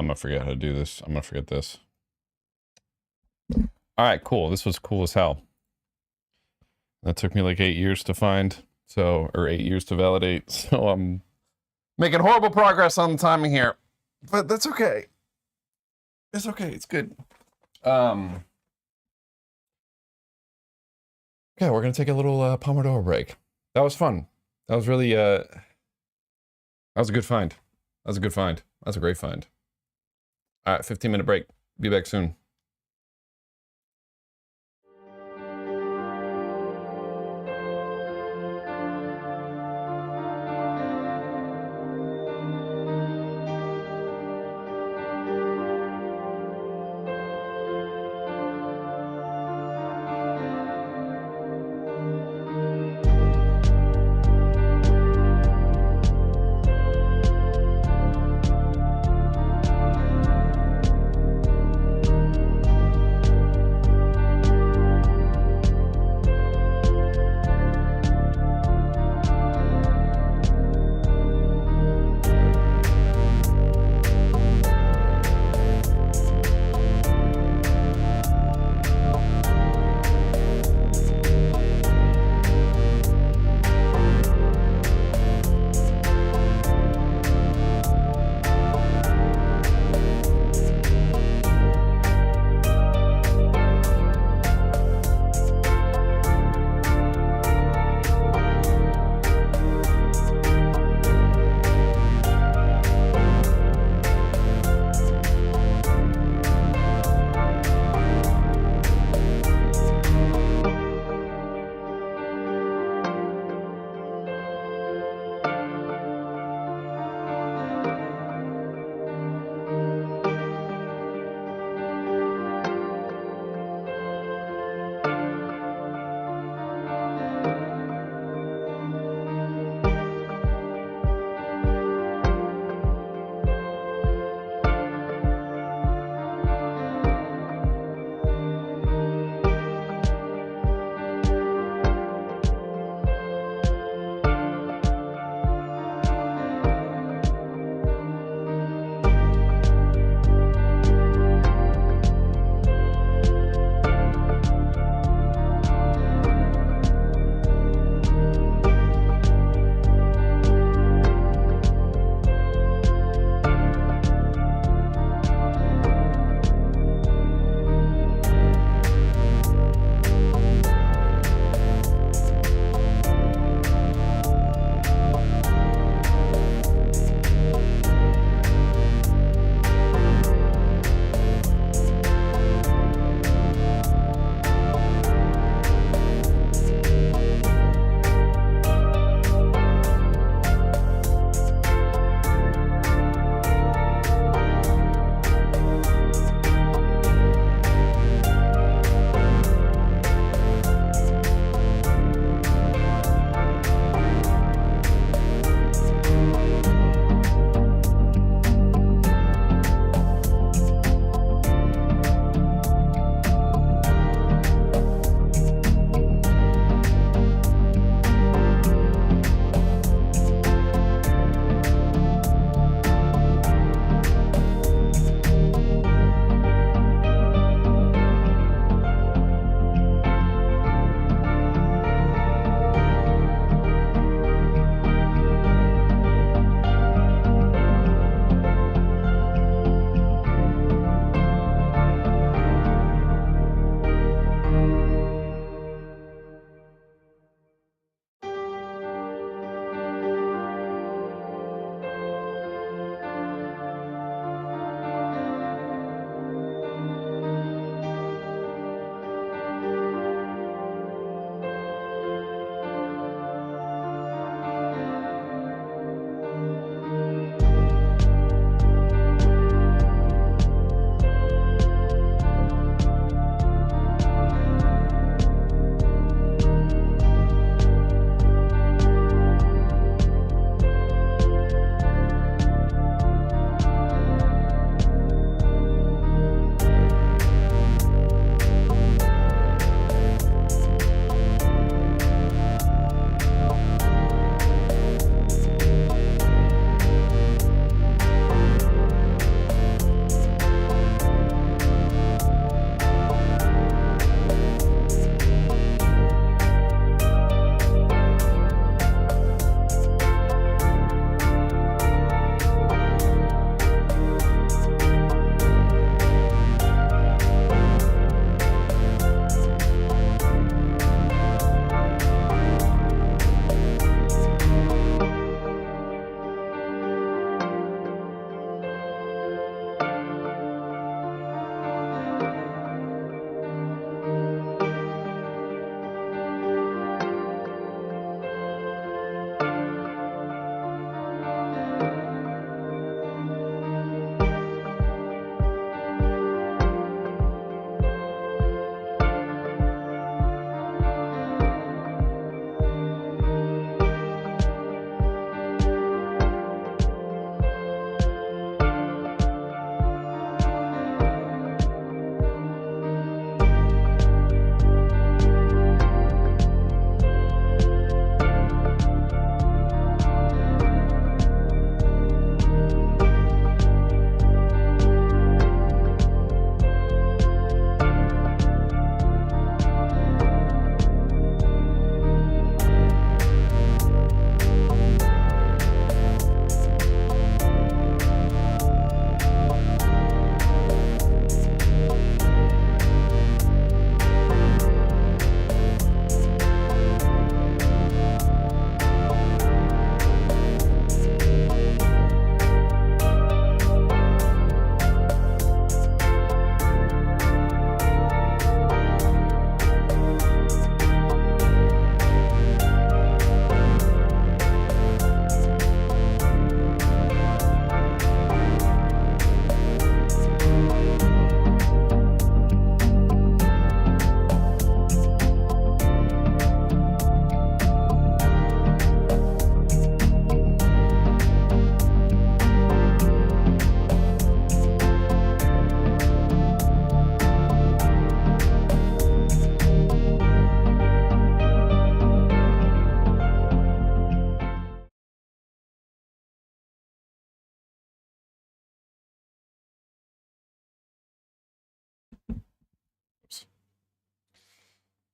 I'm gonna forget how to do this. I'm gonna forget this. All right, cool. This was cool as hell. That took me like 8 years to find, so, or 8 years to validate. So I'm making horrible progress on the timing here, but that's okay. It's okay. It's good. Yeah, we're gonna take a little Pomodoro break. That was fun. That was really that was a good find. That was a good find. That's a great find. All right, 15-minute break. Be back soon.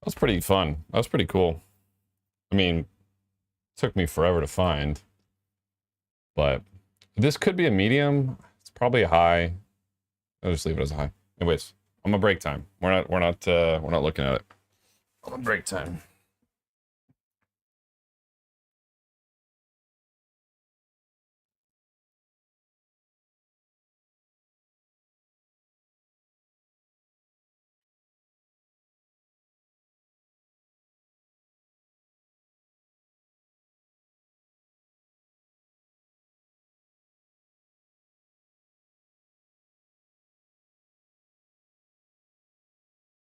was pretty fun. That was pretty cool. I mean, it took me forever to find, but this could be a medium. It's probably a high. I'll just leave it as a high. Anyways, I'm on break time. We're not looking at it. I'm on break time.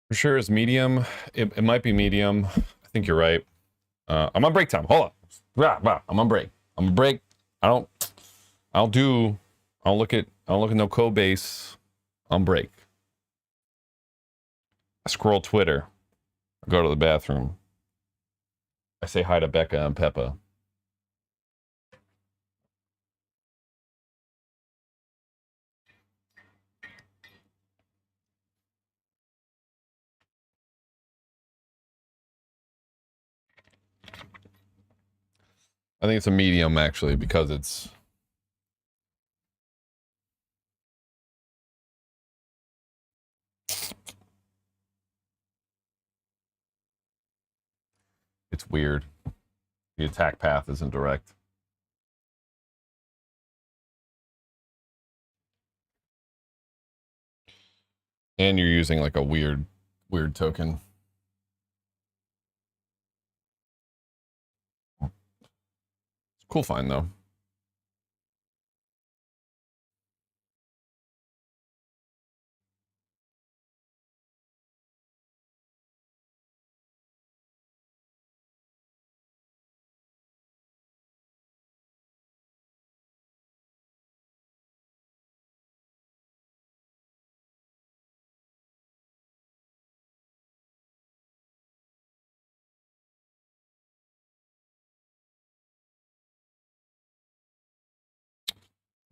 For sure is medium. It might be medium. I think you're right. I'm on break time. Hold on. I'm on break. I'm on break. I don't look at no code base on break. I scroll Twitter. I go to the bathroom. I say hi to Becca and Peppa. I think it's a medium actually because it's weird. The attack path isn't direct. And you're using like a weird token. Cool find though.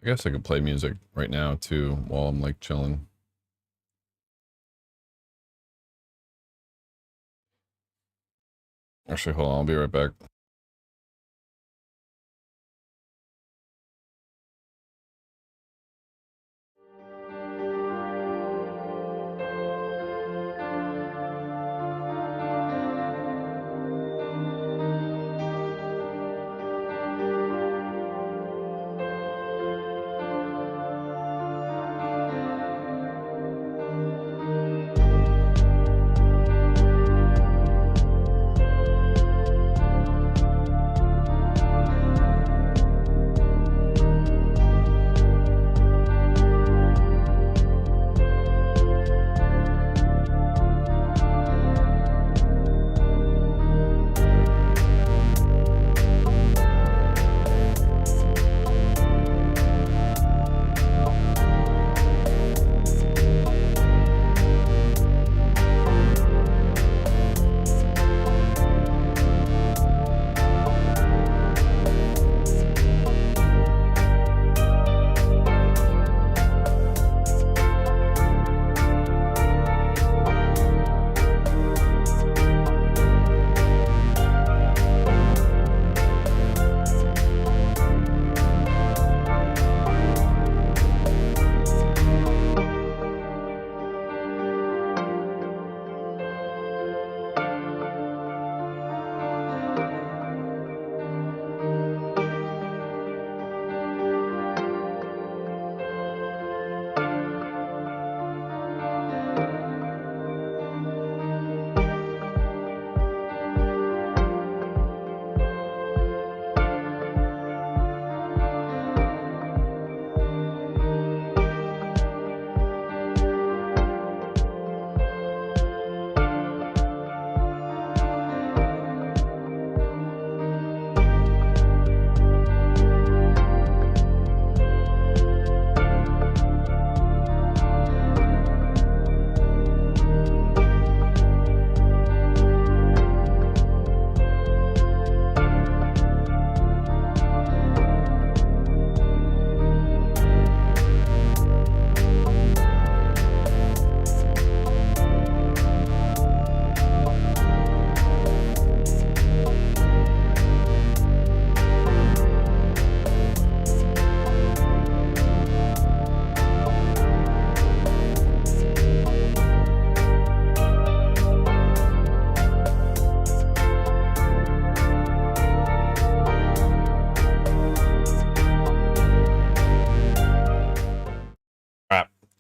I guess I could play music right now too while I'm like chilling. Actually, hold on, I'll be right back.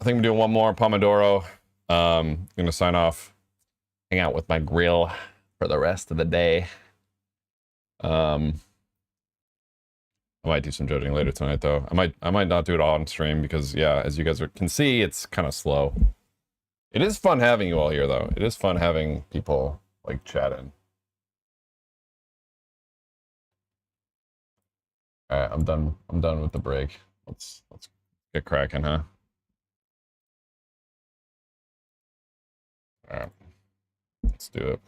I think I'm doing one more Pomodoro. I'm gonna sign off, hang out with my grill for the rest of the day. I might do some judging later tonight, though. I might not do it all on stream because, yeah, as you guys can see, it's kind of slow. It is fun having you all here, though. It is fun having people like chatting. All right, I'm done. I'm done with the break. Let's get cracking, huh? All right, let's do it.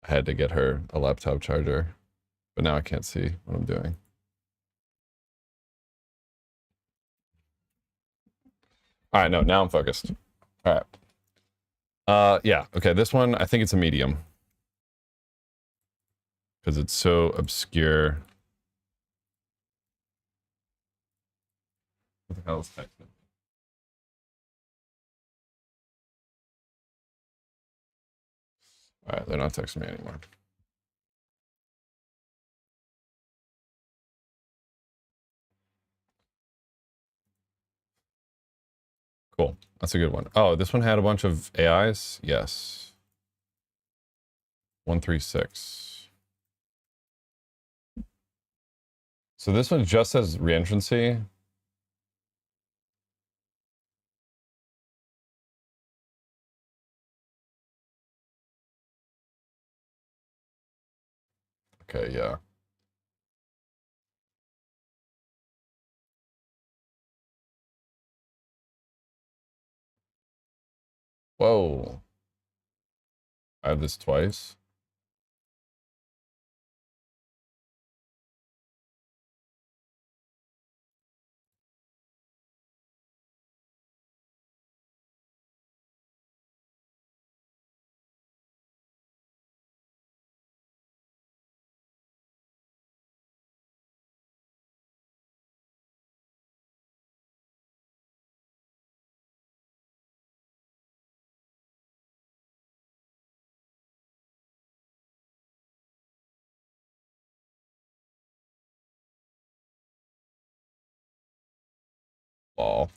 I had to get her a laptop charger, but now I can't see what I'm doing. All right, no, now I'm focused. All right. Yeah, okay, this one, I think it's a medium. Because it's so obscure. What the hell is texting? All right, they're not texting me anymore. Cool. That's a good one. Oh, this one had a bunch of AIs? Yes. 136. So this one just says reentrancy. Okay, yeah. Whoa. I have this twice. Ball.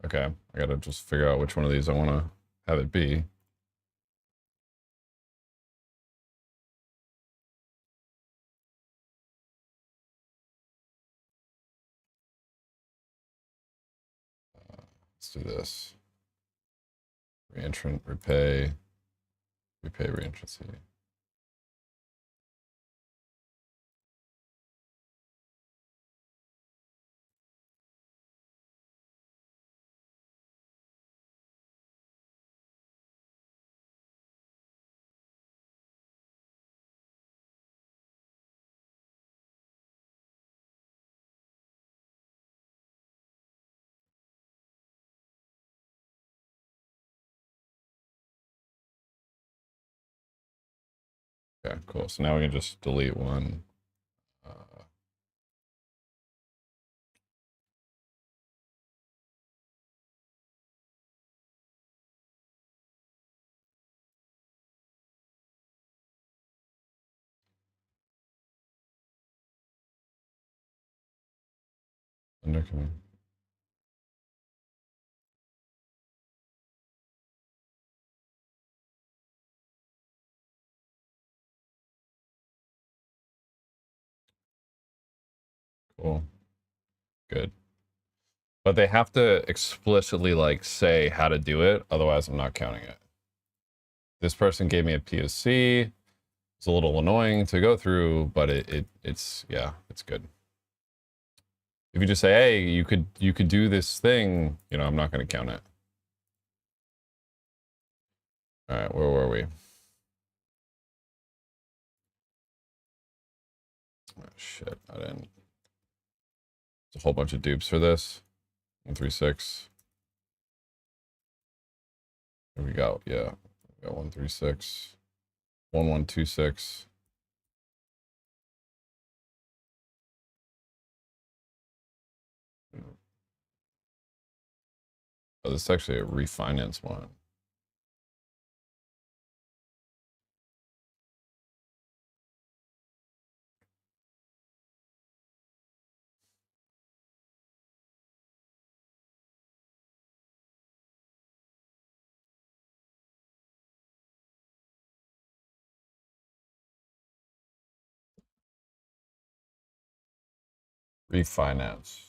Okay, I gotta just figure out which one of these I want to have it be. Let's do this. Reentrant, repay, reentrancy. Okay, cool. So now we can just delete one. Under command. Cool. Good. But they have to explicitly like say how to do it, otherwise I'm not counting it. This person gave me a POC. It's a little annoying to go through, but it's yeah, it's good. If you just say, hey, you could do this thing, you know, I'm not gonna count it. All right, where were we? Oh, shit, I didn't. There's a whole bunch of dupes for this. 136. Here we go. Yeah, we got 136, 1126. Oh, this is actually a refinance one. Refinance.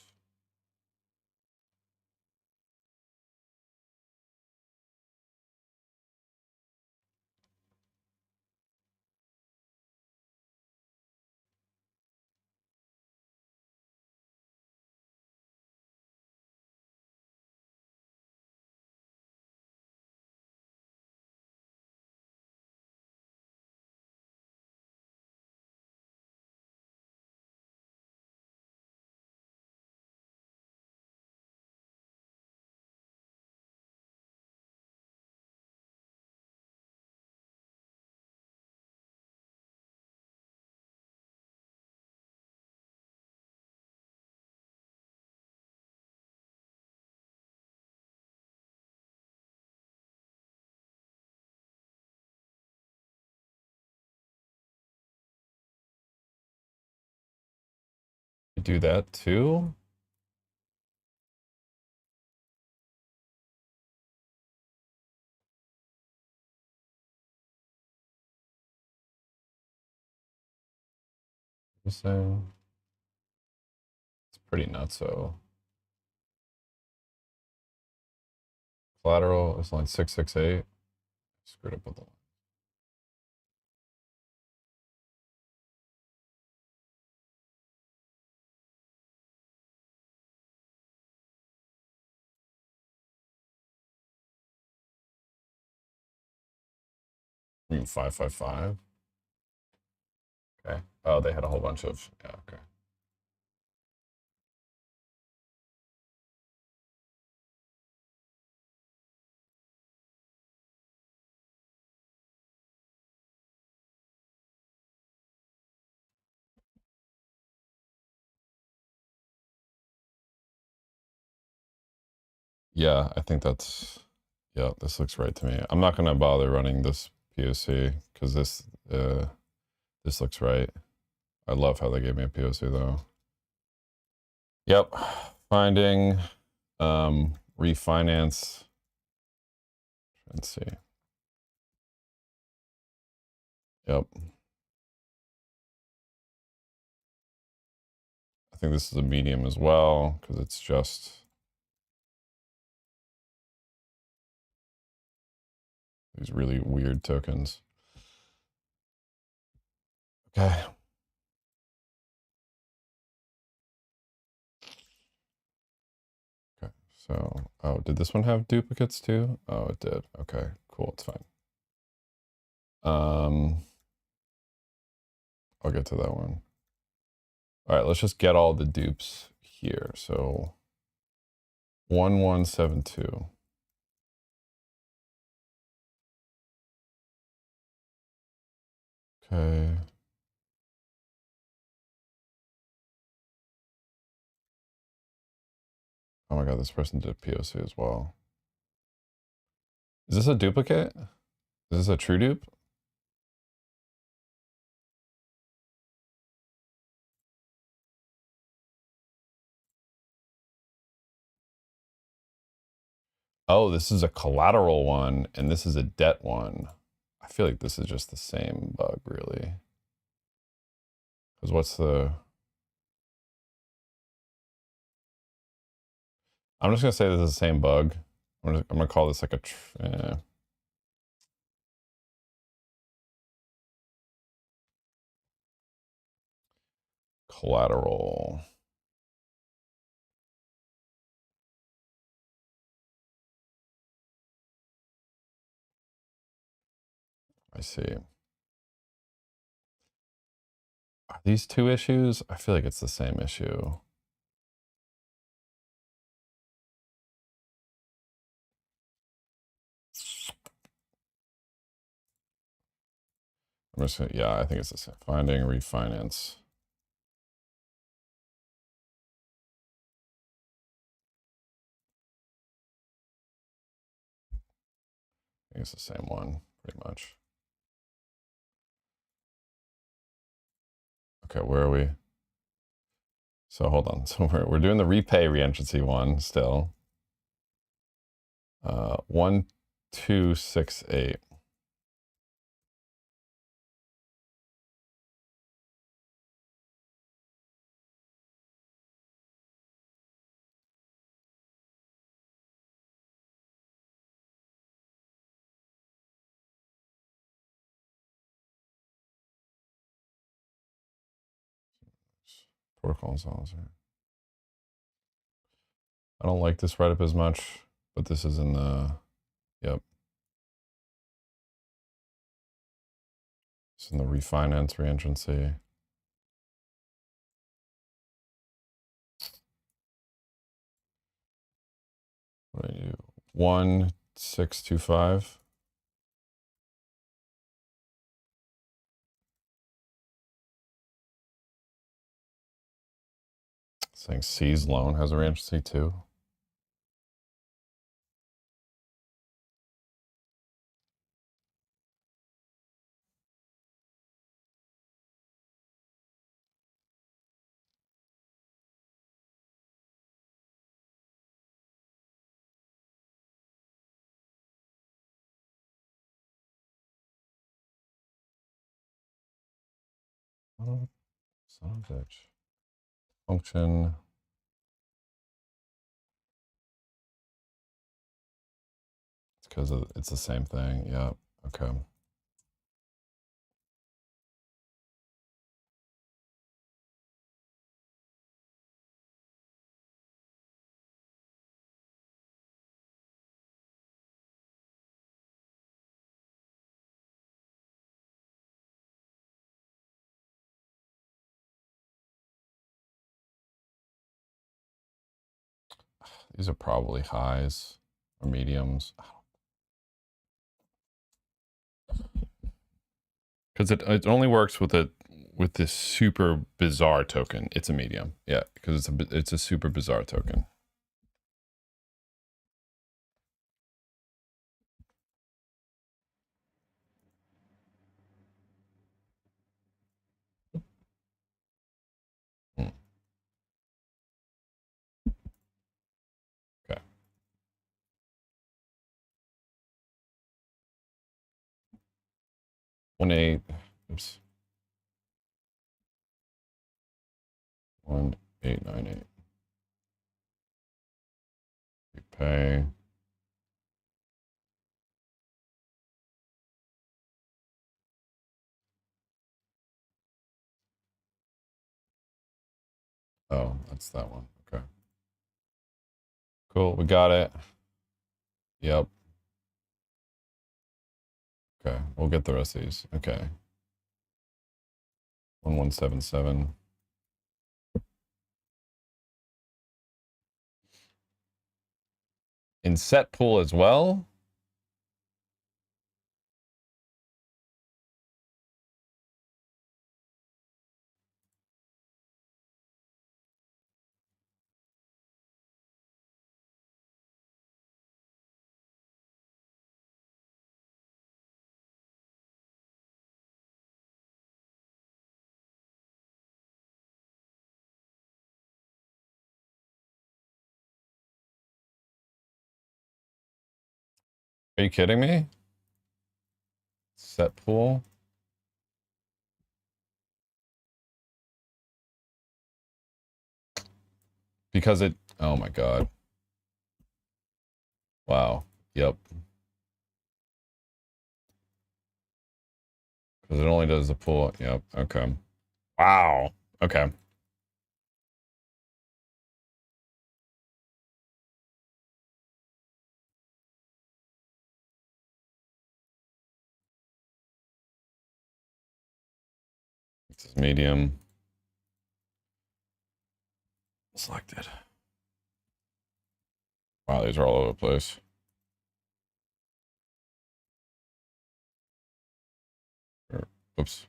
You do that too? Just saying. It's pretty nuts, so. Collateral is line 668. Screwed up with the line. You mean 555? Okay. Oh, they had a whole bunch of, yeah, okay. Yeah, I think that's, yeah, this looks right to me. I'm not gonna bother running this POC because this looks right. I love how they gave me a POC though. Yep, finding refinance. Let's see. Yep. I think this is a medium as well because it's just these really weird tokens. Okay. Okay. So, oh, did this one have duplicates too? Oh, it did. Okay, cool. It's fine. I'll get to that one. All right, let's just get all the dupes here. So 1172. Okay. Oh my God, this person did POC as well. Is this a duplicate? Is this a true dupe? Oh, this is a collateral one, and this is a debt one. I feel like this is just the same bug, really. Because what's the... I'm just going to say this is the same bug. I'm going to call this like a... Collateral. I see. These two issues, I feel like it's the same issue. I'm just gonna, yeah, I think it's the same. Finding, refinance. I think it's the same one, pretty much. Okay, where are we? So hold on. So we're doing the repay reentrancy one still. 1268. Protocols also. I don't like this write-up as much, but this is in the, yep. It's in the refinance reentrancy. What do I do? 1625. Saying C's loan has a reentrancy too. Oh, son of a bitch. Function. It's because it's the same thing. Yeah. Okay. These are probably highs or mediums. Because it only works with this super bizarre token. It's a medium. Yeah, because it's a super bizarre token. Okay. 1-8. Oops. 1898. Repay. Oh, that's that one. Okay. Cool. We got it. Yep. Okay. We'll get the rest of these. Okay. 1177. In set pool as well. Are you kidding me? Set pool. Because it, oh my God. Wow. Yep. Because it only does the pool. Yep. Okay. Wow. Okay. This is medium. selected. Wow, these are all over the place. Oops.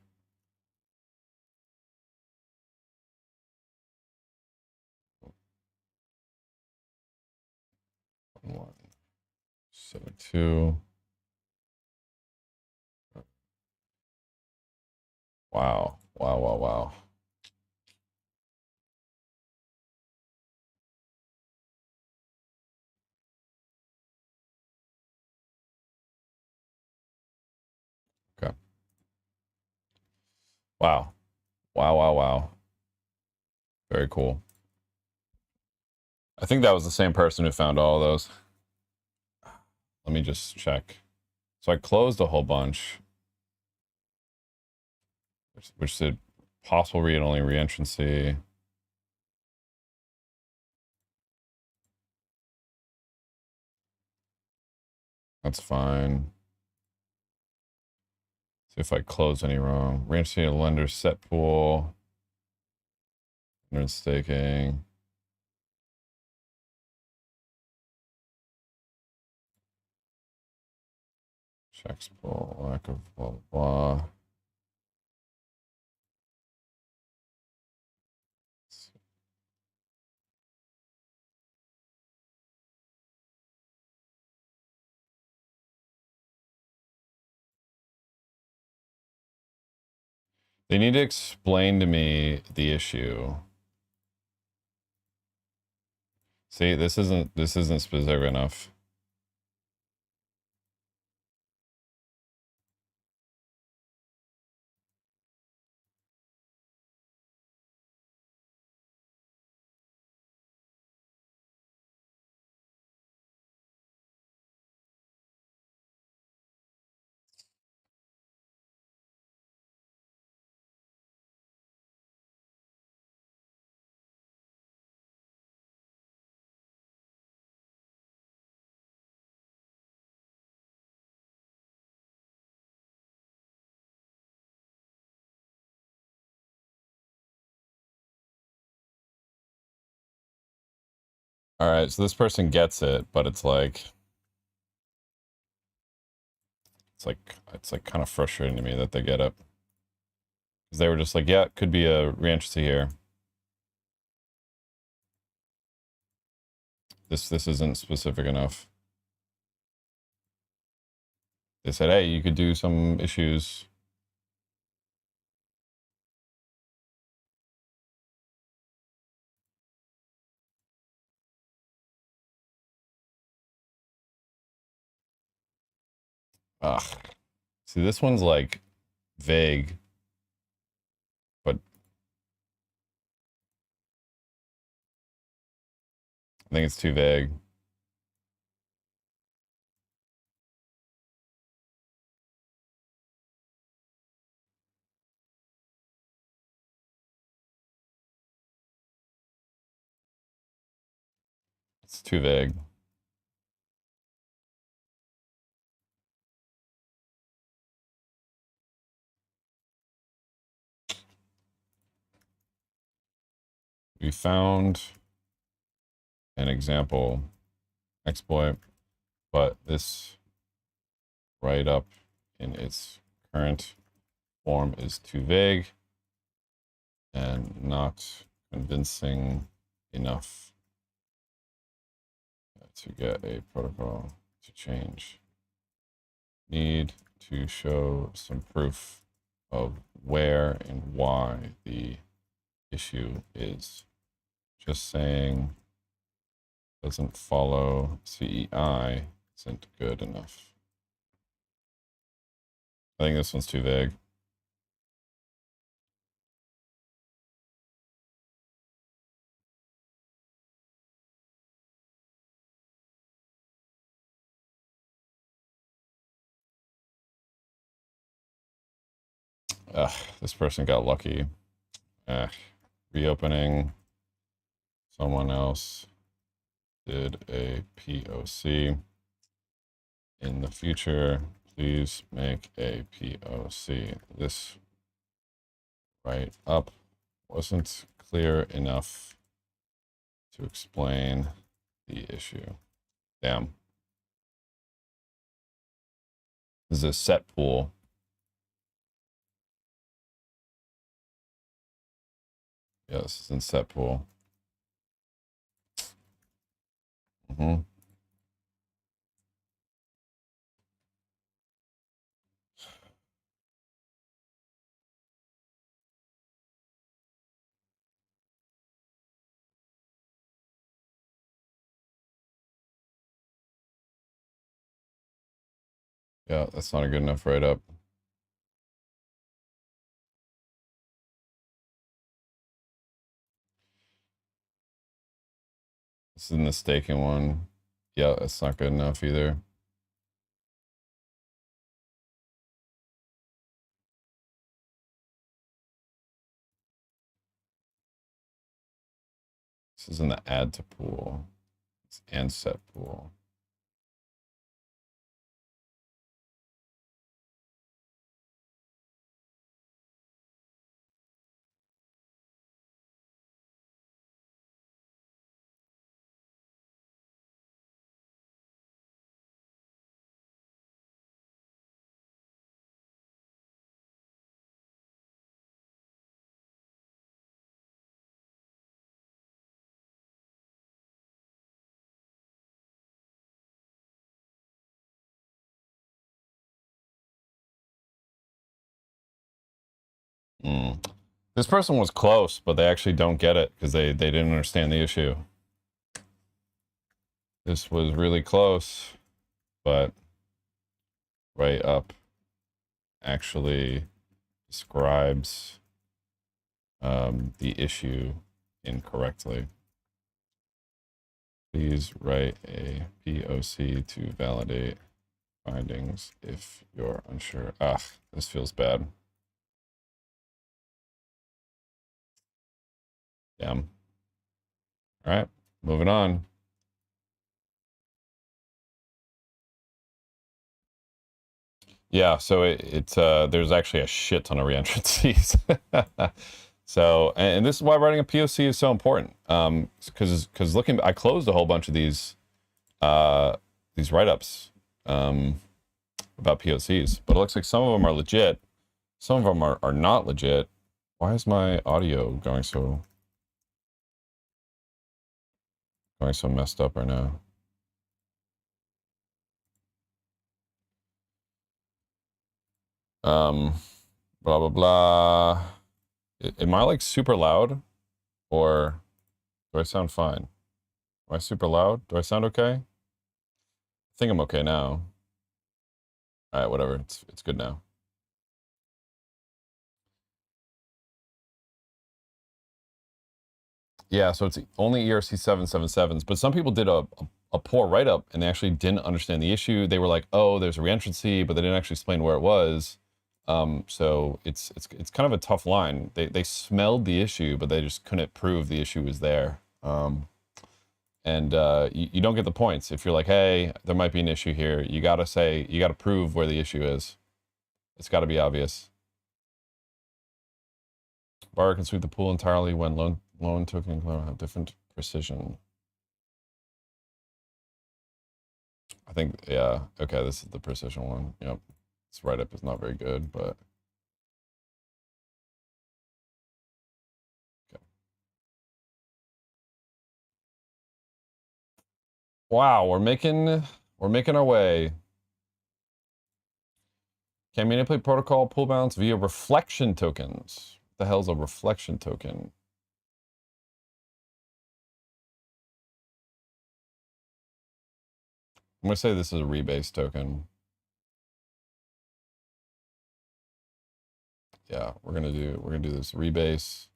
One, 7, 2. Wow. Wow, wow, wow. Okay. Wow. Wow, wow, wow. Very cool. I think that was the same person who found all of those. Let me just check. So I closed a whole bunch, which said possible read-only reentrancy. That's fine. See if I close any wrong. Reentrancy of lender set pool. Lender staking. Checks pool, lack of blah, blah, blah. They need to explain to me the issue. See, this isn't specific enough. All right, so this person gets it, but it's like kind of frustrating to me that they get it. Because they were just like, yeah, it could be a reentrancy here. This isn't specific enough. They said, hey, you could do some issues. Ugh. See, this one's like vague, but I think it's too vague. It's too vague. We found an example exploit, but this write-up in its current form is too vague and not convincing enough to get a protocol to change. Need to show some proof of where and why the issue is. Just saying doesn't follow CEI isn't good enough. I think this one's too vague. Ugh, this person got lucky. Reopening. Someone else did a POC. In the future, please make a POC. This write up wasn't clear enough to explain the issue. Damn. This is a set pool. Yeah, this is in set pool. Mm-hmm. Yeah, that's not a good enough write-up. This is the mistaken one. Yeah, that's not good enough either. This is in the add to pool. It's and set pool. This person was close, but they actually don't get it because they didn't understand the issue. This was really close, but right up actually describes the issue incorrectly. Please write a POC to validate findings if you're unsure. Ah, this feels bad. Damn. All right, moving on. Yeah, so it's there's actually a shit ton of reentrancies. So, and this is why writing a POC is so important. Because looking, I closed a whole bunch of these write-ups about POCs, but it looks like some of them are legit, some of them are not legit. Why is my audio going so messed up right now? Blah blah blah. Am I like super loud, or do I sound fine? Am I super loud? Do I sound okay? I think I'm okay now. All right, whatever. It's good now. Yeah, so it's only ERC 777s, but some people did a poor write-up and they actually didn't understand the issue. They were like, oh, there's a reentrancy, but they didn't actually explain where it was. So it's kind of a tough line. They smelled the issue, but they just couldn't prove the issue was there. And you don't get the points if you're like, hey, there might be an issue here. You gotta prove where the issue is. It's got to be obvious. Borrower can sweep the pool entirely when loan token and loan have different precision. I think, yeah, okay, this is the precision one. Yep, this write-up is not very good, but okay. Wow, we're making our way. Can manipulate protocol pool balance via reflection tokens. What the hell's a reflection token? I'm gonna say this is a rebase token. Yeah, we're gonna do this rebase.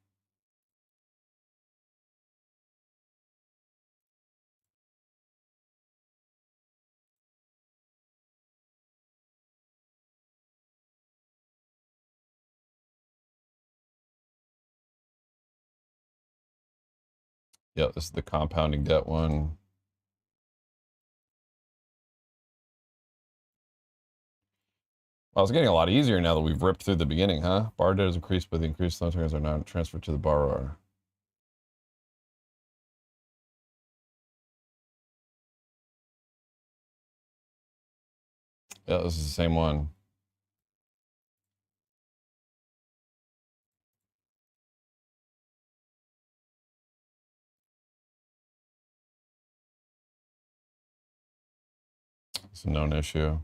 Yeah, this is the compounding debt one. Well, it's getting a lot easier now that we've ripped through the beginning, huh? Borrower debt has increased, but the increased loan tokens are now transferred to the borrower. Yeah, this is the same one. It's a known issue.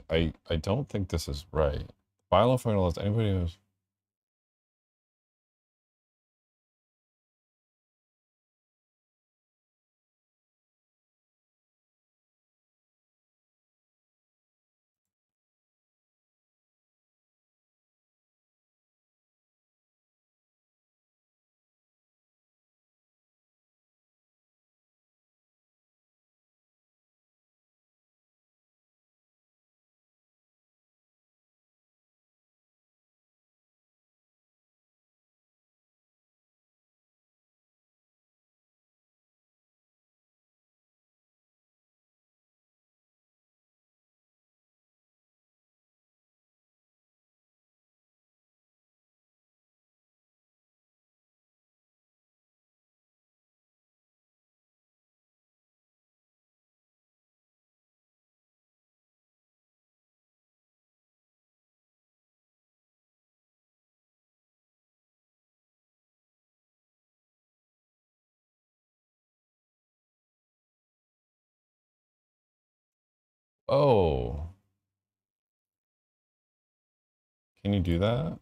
I don't think this is right. Violent finalist, anybody who's... Oh, can you do that?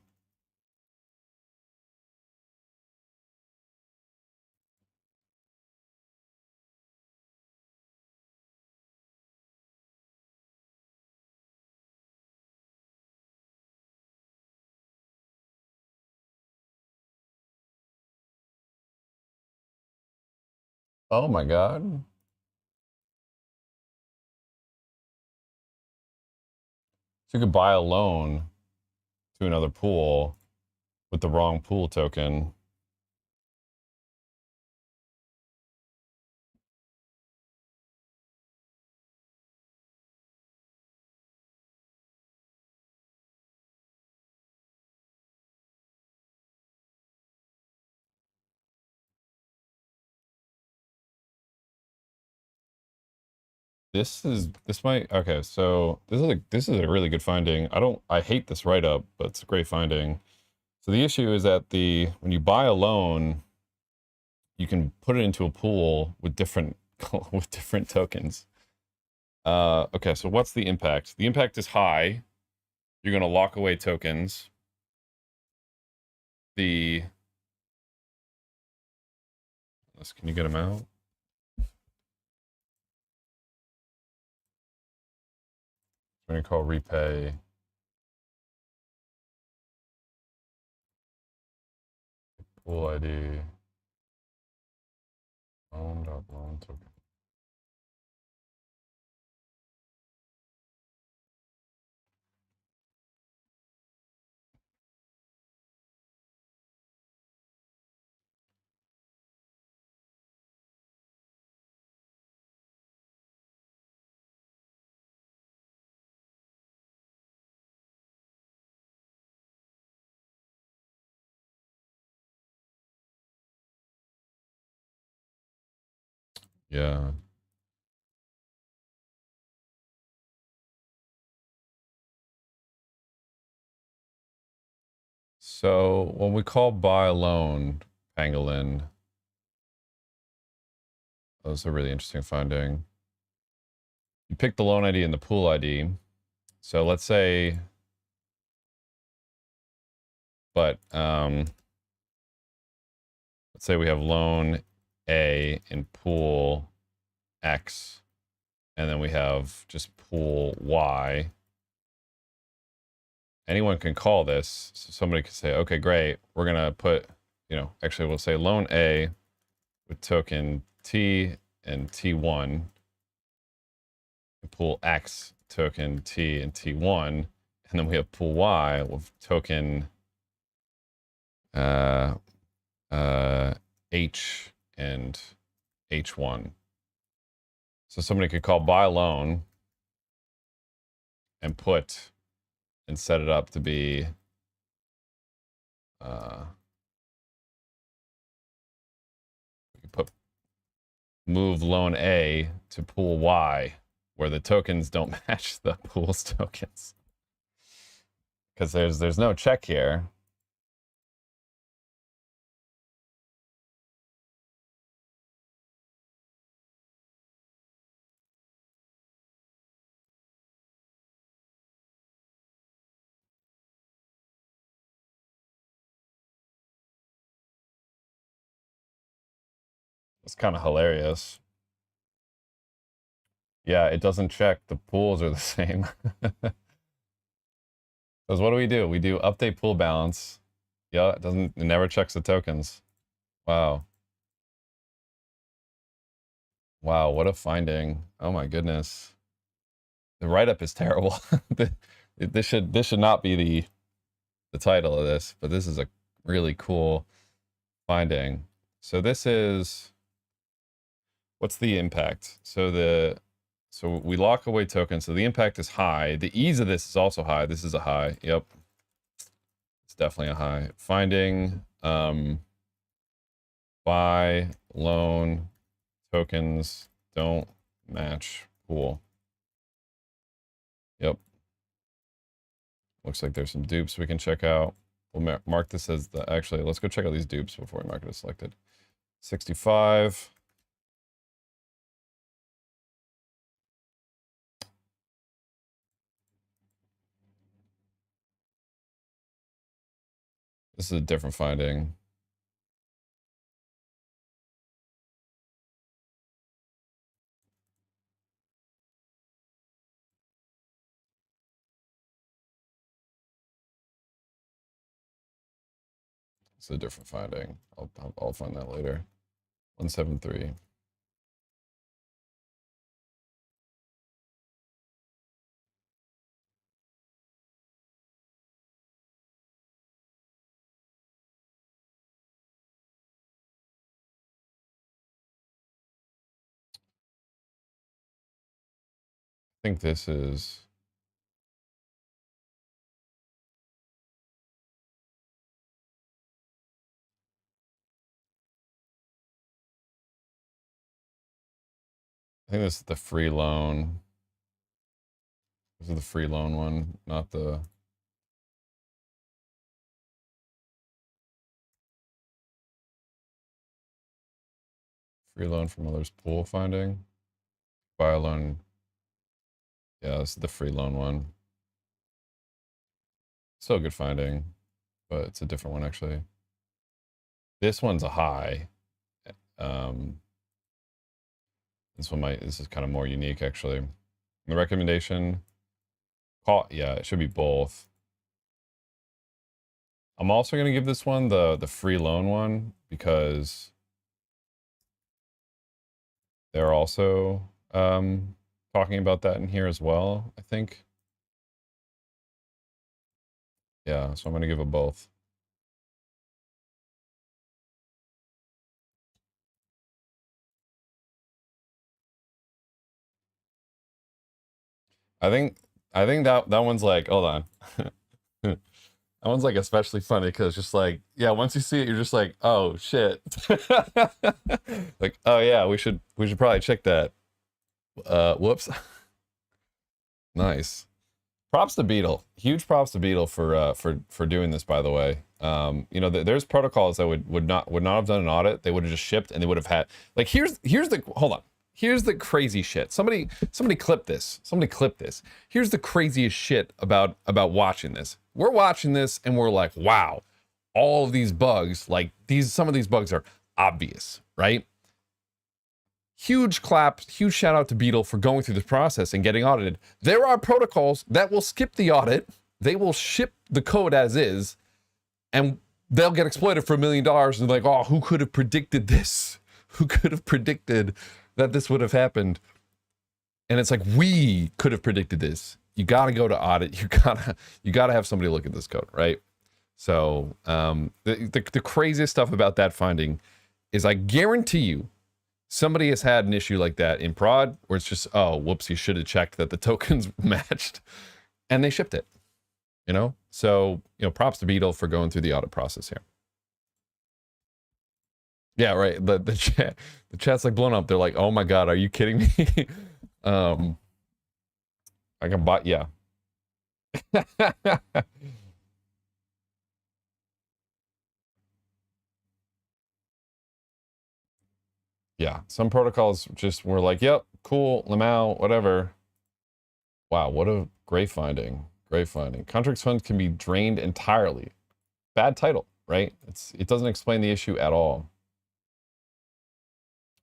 Oh my God. So you could buy a loan to another pool with the wrong pool token. This might, okay, so this is a really good finding. I hate this write-up, but it's a great finding. So the issue is that when you buy a loan, you can put it into a pool with different with different tokens. Okay, so what's the impact? The impact is high. You're going to lock away tokens. Can you get them out? I'm going to call repay. Pool ID. Loan token. Yeah. So when we call buy a loan, pangolin, that was a really interesting finding. You pick the loan ID and the pool ID. So let's say, but let's say we have loan A in pool X, and then we have just pool Y. anyone can call this. So somebody could say, okay, great. We're going to put, you know, actually we'll say loan A with token T and T1 and pool X token T and T1. And then we have pool Y with token H and H1. So somebody could call buy loan and put and set it up to be we could put move loan A to pool Y where the tokens don't match the pool's tokens. Because there's no check here. It's kind of hilarious. Yeah, it doesn't check. The pools are the same. Because what do? We do update pool balance. Yeah, it never checks the tokens. Wow. Wow, what a finding. Oh my goodness. The write-up is terrible. This should not be the title of this, but this is a really cool finding. So this is, what's the impact? So we lock away tokens, so the impact is high. The ease of this is also high. This is a high. Yep. It's definitely a high. Finding buy loan tokens don't match pool. Yep. Looks like there's some dupes we can check out. We'll mark this as the, actually, let's go check out these dupes before we mark it as selected. 65. This is a different finding. It's a different finding. I'll find that later. 173. I think this is, I think this is the free loan. This is the free loan one, not the, free loan from others pool finding. Buy loan. Yeah, this is the free loan one. Still a good finding, but it's a different one actually. This one's a high. This is kind of more unique actually. The recommendation, yeah, it should be both. I'm also going to give this one the free loan one because they're also talking about that in here as well, I think. Yeah, so I'm going to give it both. I think that one's like, hold on. That one's like especially funny because it's just like, yeah, once you see it, you're just like, oh shit. Like, oh yeah, we should probably check that. Whoops. Nice. Props to Beedle. Huge props to Beedle for doing this, by the way. You know, there's protocols that would not have done an audit. They would have just shipped and they would have had, like, here's the, hold on. Here's the crazy shit. Somebody clip this. Somebody clip this. Here's the craziest shit about watching this. We're watching this and we're like, wow, all of these bugs, like some of these bugs are obvious, right? Huge clap, huge shout out to Beedle for going through this process and getting audited. There are protocols that will skip the audit they will ship the code as is, and they'll get exploited for $1 million. And like, oh, who could have predicted this? Who could have predicted that this would have happened? And it's like, we could have predicted this. You got to go to audit. You gotta have somebody look at this code, right? So the craziest stuff about that finding is, I guarantee you, somebody has had an issue like that in prod where it's just, oh, whoops, you should have checked that the tokens matched, and they shipped it. You know, so props to Beedle for going through the audit process here. Yeah, right. The chat's like blown up. They're like, oh my god, are you kidding me? I can buy, yeah. Yeah, some protocols just were like, yep, cool, Lamau, whatever. Wow, what a great finding. Great finding. Contracts funds can be drained entirely. Bad title, right? It doesn't explain the issue at all.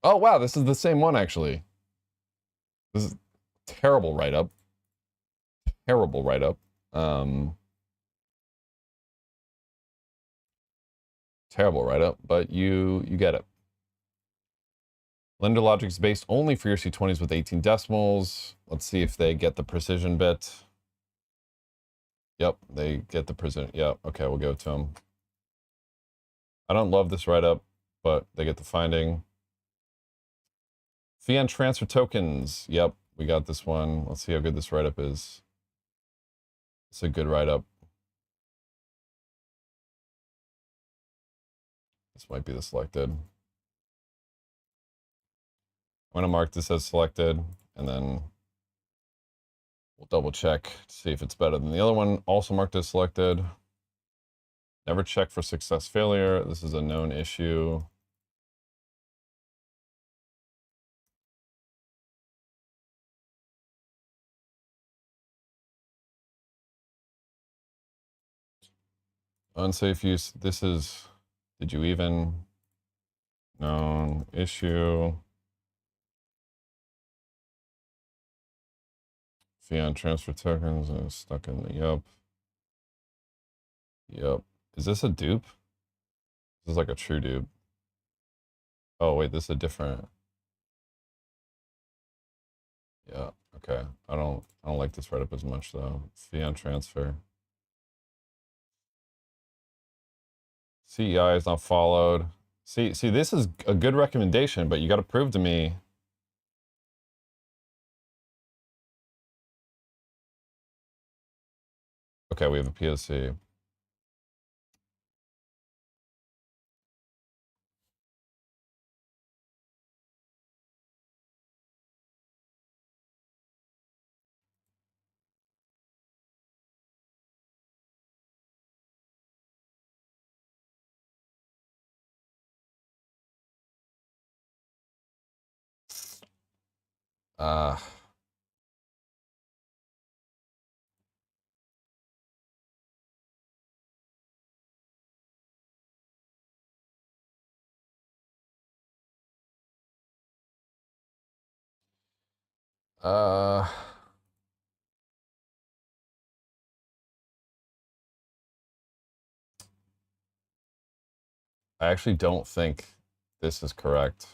Oh, wow, this is the same one, actually. This is terrible write-up. Terrible write-up. Terrible write-up, but you get it. Lender logic is based only for your C20s with 18 decimals. Let's see if they get the precision bit. Yep, they get the precision. Yep, okay, we'll go to them. I don't love this write-up, but they get the finding. Fee on transfer tokens. Yep, we got this one. Let's see how good this write-up is. It's a good write-up. This might be the selected. I'm going to mark this as selected, and then we'll double check to see if it's better than the other one. Also marked as selected. Never check for success failure. This is a known issue. Unsafe use. This is, did you even? Known issue. Fee on transfer tokens is stuck in the, yep. Yep. Is this a dupe? This is like a true dupe. Oh wait, this is a different. Yeah, okay. I don't like this write-up as much though. Fee on transfer. CEI is not followed. See, this is a good recommendation, but you got to prove to me. Okay, we have a POC. Uh, uh, I actually don't think this is correct.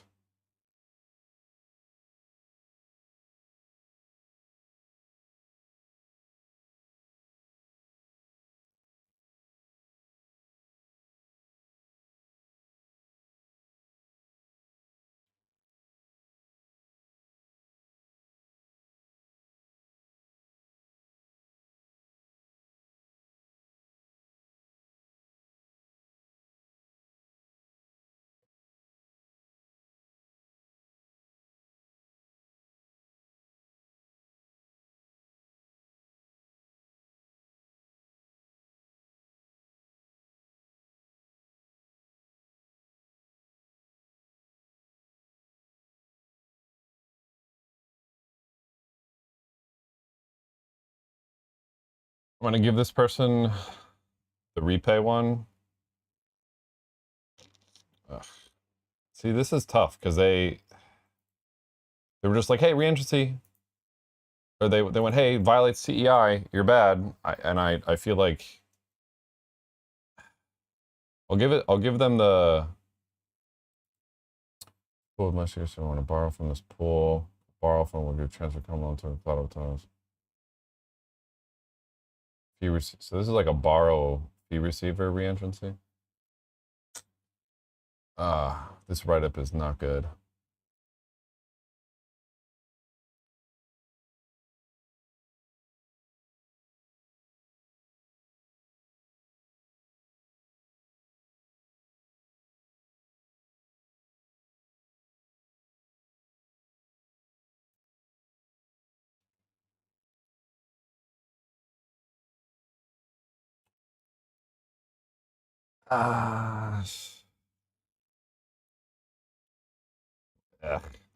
I'm gonna give this person the repay one. Ugh. See, this is tough because they were just like, hey, reentrancy. or they went, hey, violates CEI, you're bad. I feel like I'll give them the pool of my shares. So I want to borrow from this pool, borrow from will do transfer come on to cloud of times. So this is like a borrow fee receiver reentrancy. This write-up is not good.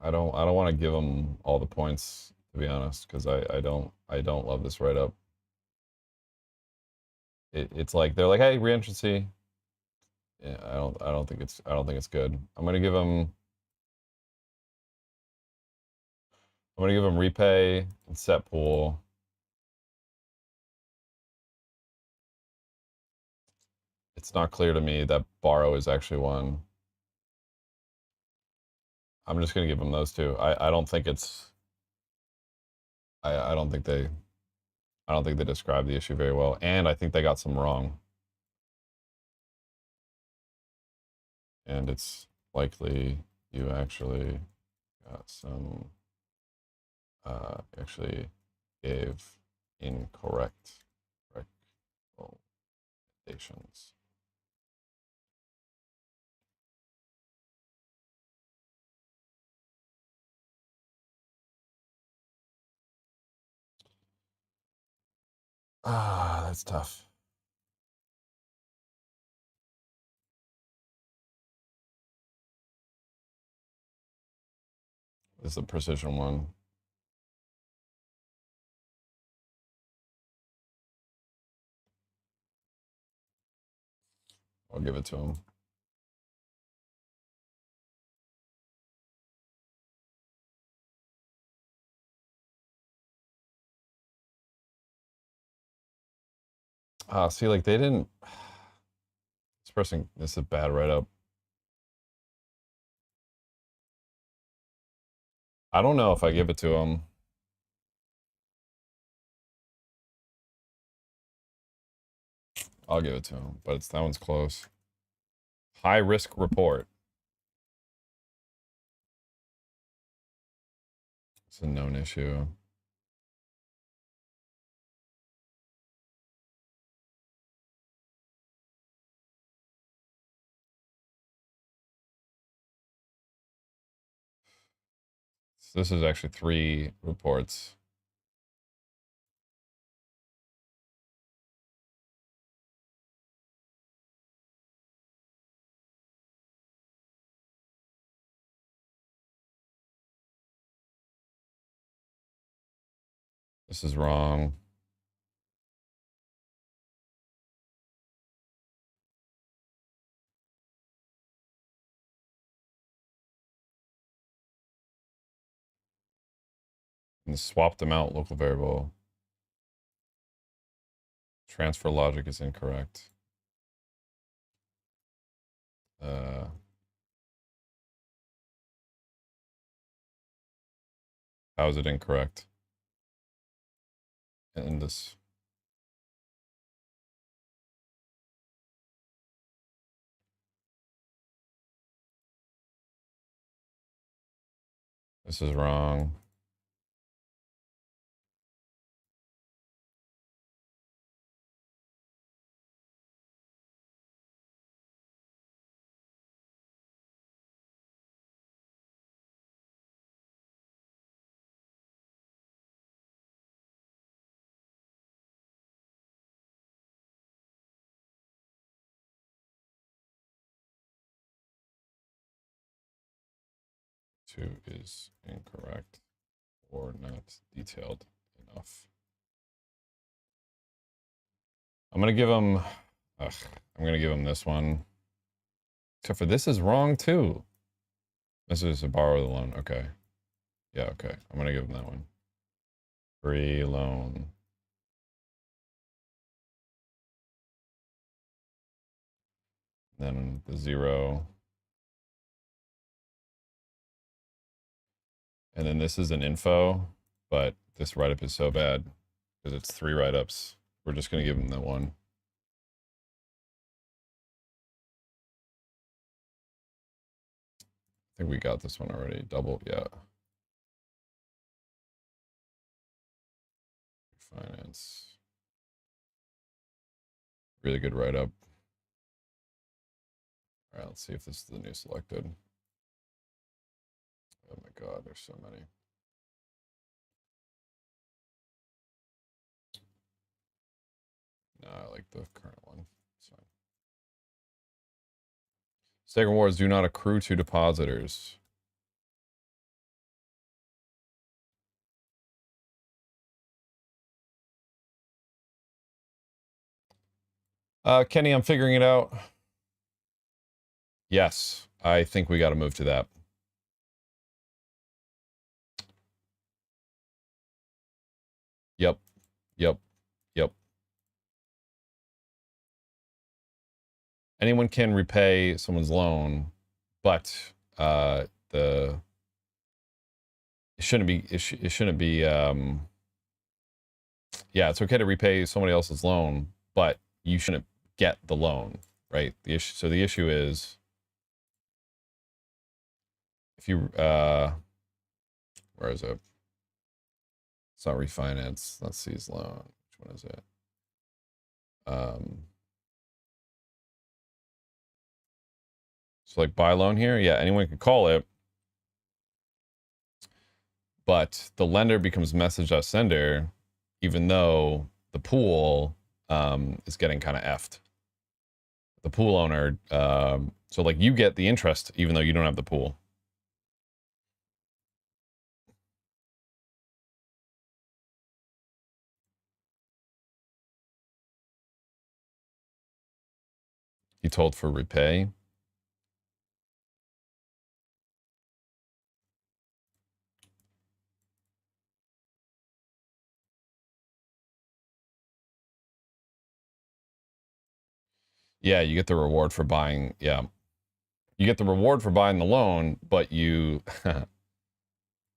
I don't want to give them all the points, to be honest, because I don't love this write-up. It's like they're like, hey, reentrancy. Yeah, I don't think it's good. I'm gonna give them repay and set pool. It's not clear to me that borrow is actually one. I'm just gonna give them those two. I don't think it's I don't think they describe the issue very well, and I think they got some wrong. And it's likely you actually got some actually gave incorrect recommendations. That's tough. This is a precision one. I'll give it to him. See, like they didn't. This is a bad write-up. I don't know if I give it to him. I'll give it to him, but that one's close. High risk report. It's a known issue. So this is actually 3 reports. This is wrong. And swapped them out, local variable. Transfer logic is incorrect. How is it incorrect? And this. This is wrong. Two is incorrect or not detailed enough. I'm gonna give him. I'm gonna give him this one. Except for this is wrong too. This is a borrow the loan. Okay. Yeah. Okay. I'm gonna give him that one. Free loan. Then the 0. And then this is an info, but this write-up is so bad because it's 3 write-ups. We're just going to give them the 1. I think we got this one already. Double, yeah. Finance. Really good write-up. All right, let's see if this is the new selected. Oh my God, there's so many. No, I like the current one. So. Stake rewards do not accrue to depositors. Kenny, I'm figuring it out. Yes, I think we got to move to that. Yep, yep, yep. Anyone can repay someone's loan, but it shouldn't be. It shouldn't be. Yeah, it's okay to repay somebody else's loan, but you shouldn't get the loan, right? The issue. So the issue is if you where is it? It's not refinance. Let's see his loan. Which one is it? So like buy loan here, yeah, anyone can call it, but the lender becomes message.sender, even though the pool is getting kind of effed. The pool owner, so like you get the interest even though you don't have the pool. He told for repay. Yeah, you get the reward for buying. Yeah, you get the reward for buying the loan, but you,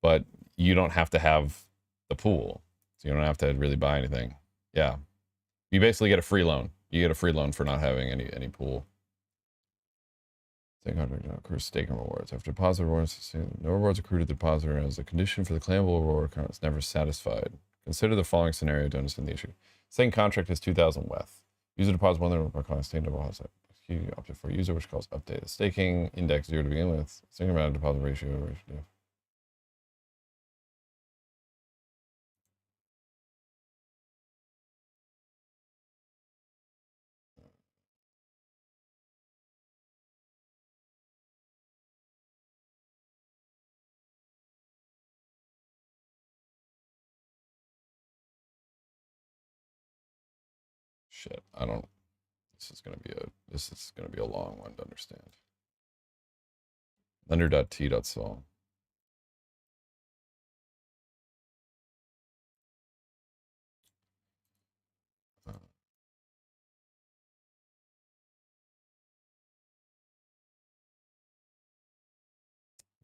but you don't have to have the pool, so you don't have to really buy anything. Yeah, you basically get a free loan. You get a free loan for not having any pool. Stake contract accrues staking rewards. After deposit rewards, no rewards accrue to the depositor as a condition for the claimable reward account is never satisfied. Consider the following scenario to understand the issue. Staking contract is 2,000 WETH. User deposits 1 by calling staking deposit. Opted for user, which calls update the staking index 0 to begin with. Staking amount of deposit ratio. Shit, I don't. This is gonna be a long one to understand. Lender.t.sol.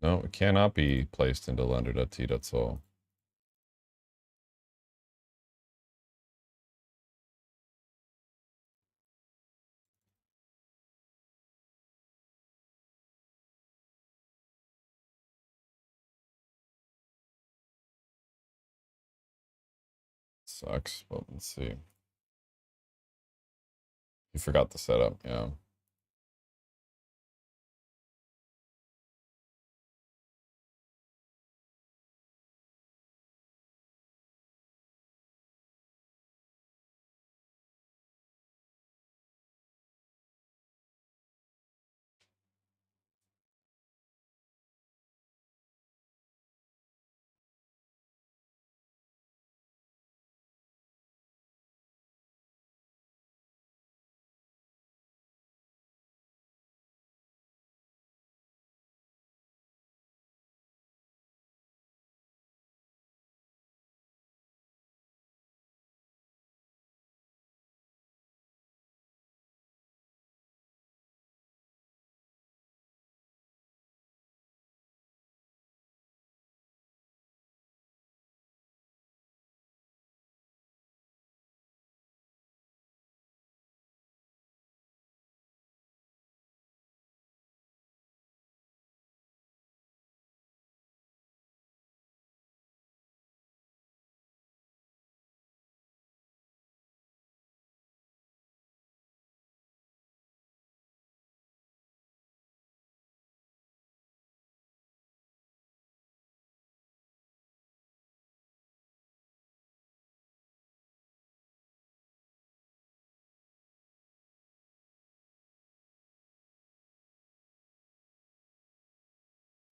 No, it cannot be placed into lender.t.sol. Sucks, but let's see. You forgot the setup, yeah.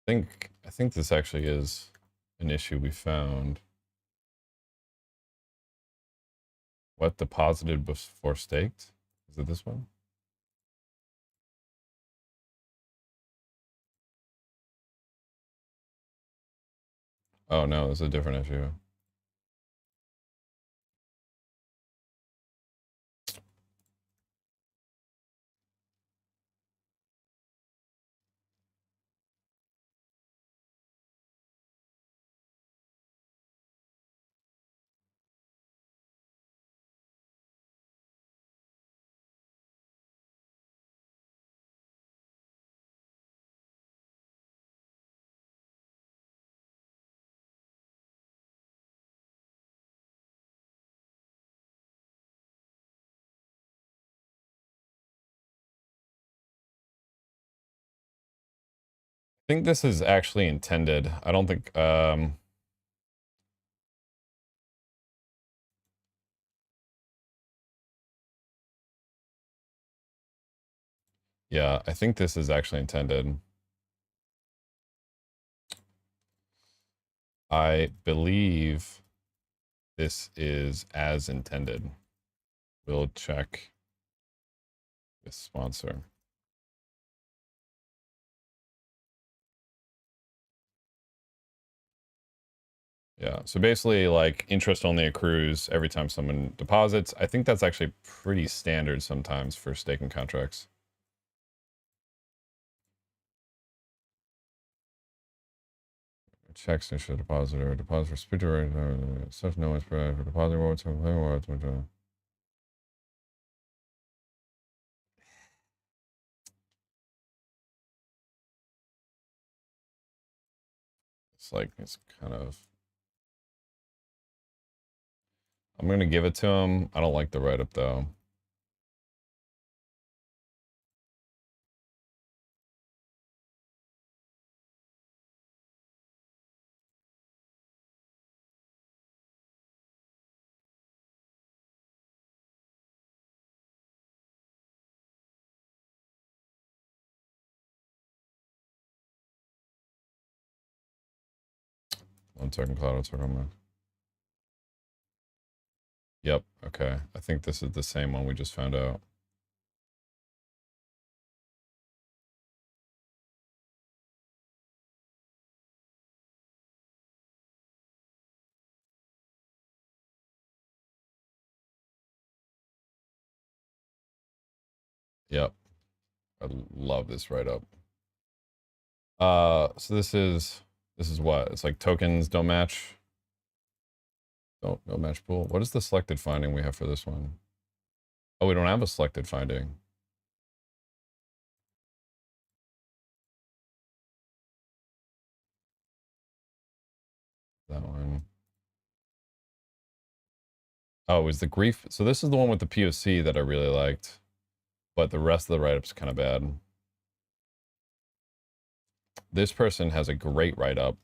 I think this actually is an issue we found. What deposited before staked? Is it this one? Oh no, it's a different issue. I think this is actually intended. I don't think, yeah, I think this is actually intended. I believe this is as intended. We'll check this sponsor. Yeah, so basically like interest only accrues every time someone deposits. I think that's actually pretty standard sometimes for staking contracts. Checks into the depositor, deposit for speaker, such no one's for deposit rewards, it's like, it's kind of, I'm going to give it to him. I don't like the write-up though. One second, Cloud, let's work on that. Yep, okay. I think this is the same one we just found out. Yep. I love this write-up. So this is what? It's like tokens don't match. Don't match pool. What is the selected finding we have for this one? Oh, we don't have a selected finding. That one. Oh, it was the grief. So this is the one with the POC that I really liked, but the rest of the write-up's kind of bad. This person has a great write-up.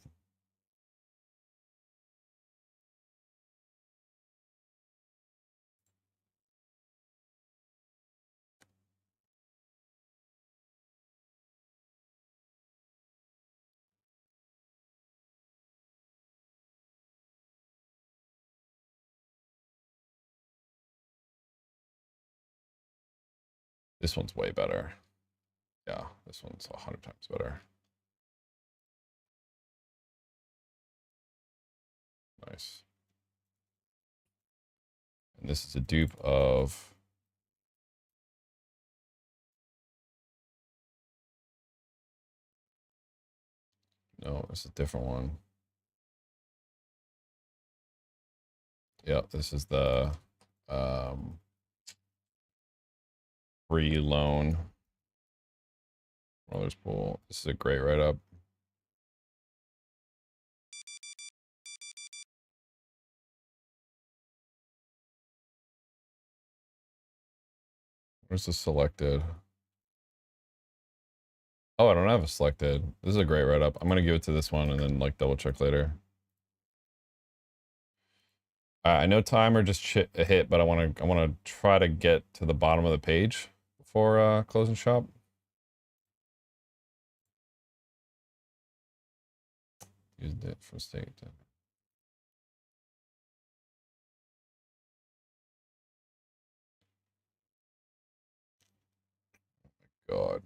This one's way better. Yeah, this one's 100 times better. Nice. And this is a dupe of... No, it's a different one. Yeah, this is the free loan. Brothers pool. This is a great write-up. Where's the selected? Oh, I don't have a selected. This is a great write-up. I'm gonna give it to this one and then like double check later. I know timer just hit, but I want to try to get to the bottom of the page before closing shop. Used it for state. God.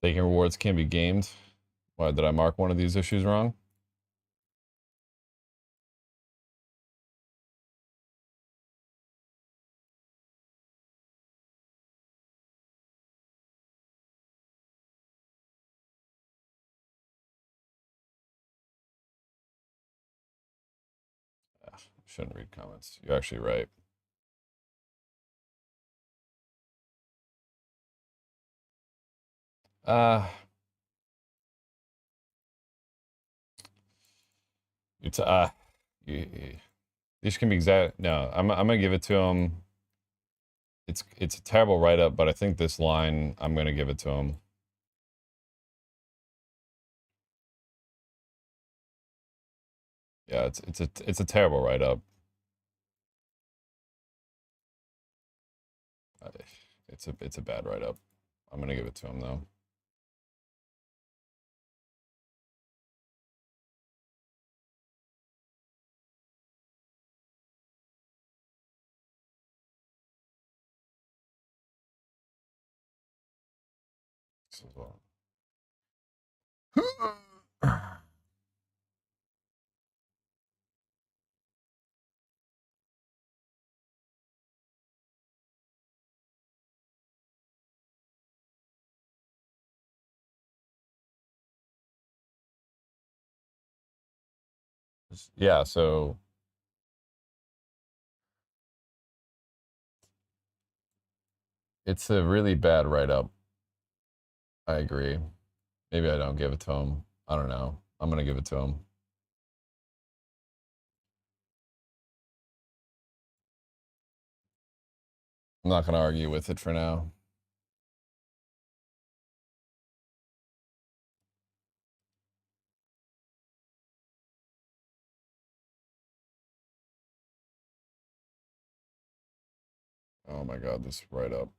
Staking rewards can be gamed. Why did I mark one of these issues wrong? Shouldn't read comments. You're actually right. It's these can be exact. No, I'm gonna give it to him. It's a terrible write up, but I think this line I'm gonna give it to him. Yeah, it's a terrible write up. It's a bad write up. I'm gonna give it to him though. Yeah, so it's a really bad write up. I agree. Maybe I don't give it to him. I don't know. I'm gonna give it to him. I'm not gonna argue with it for now. Oh my god, this write up.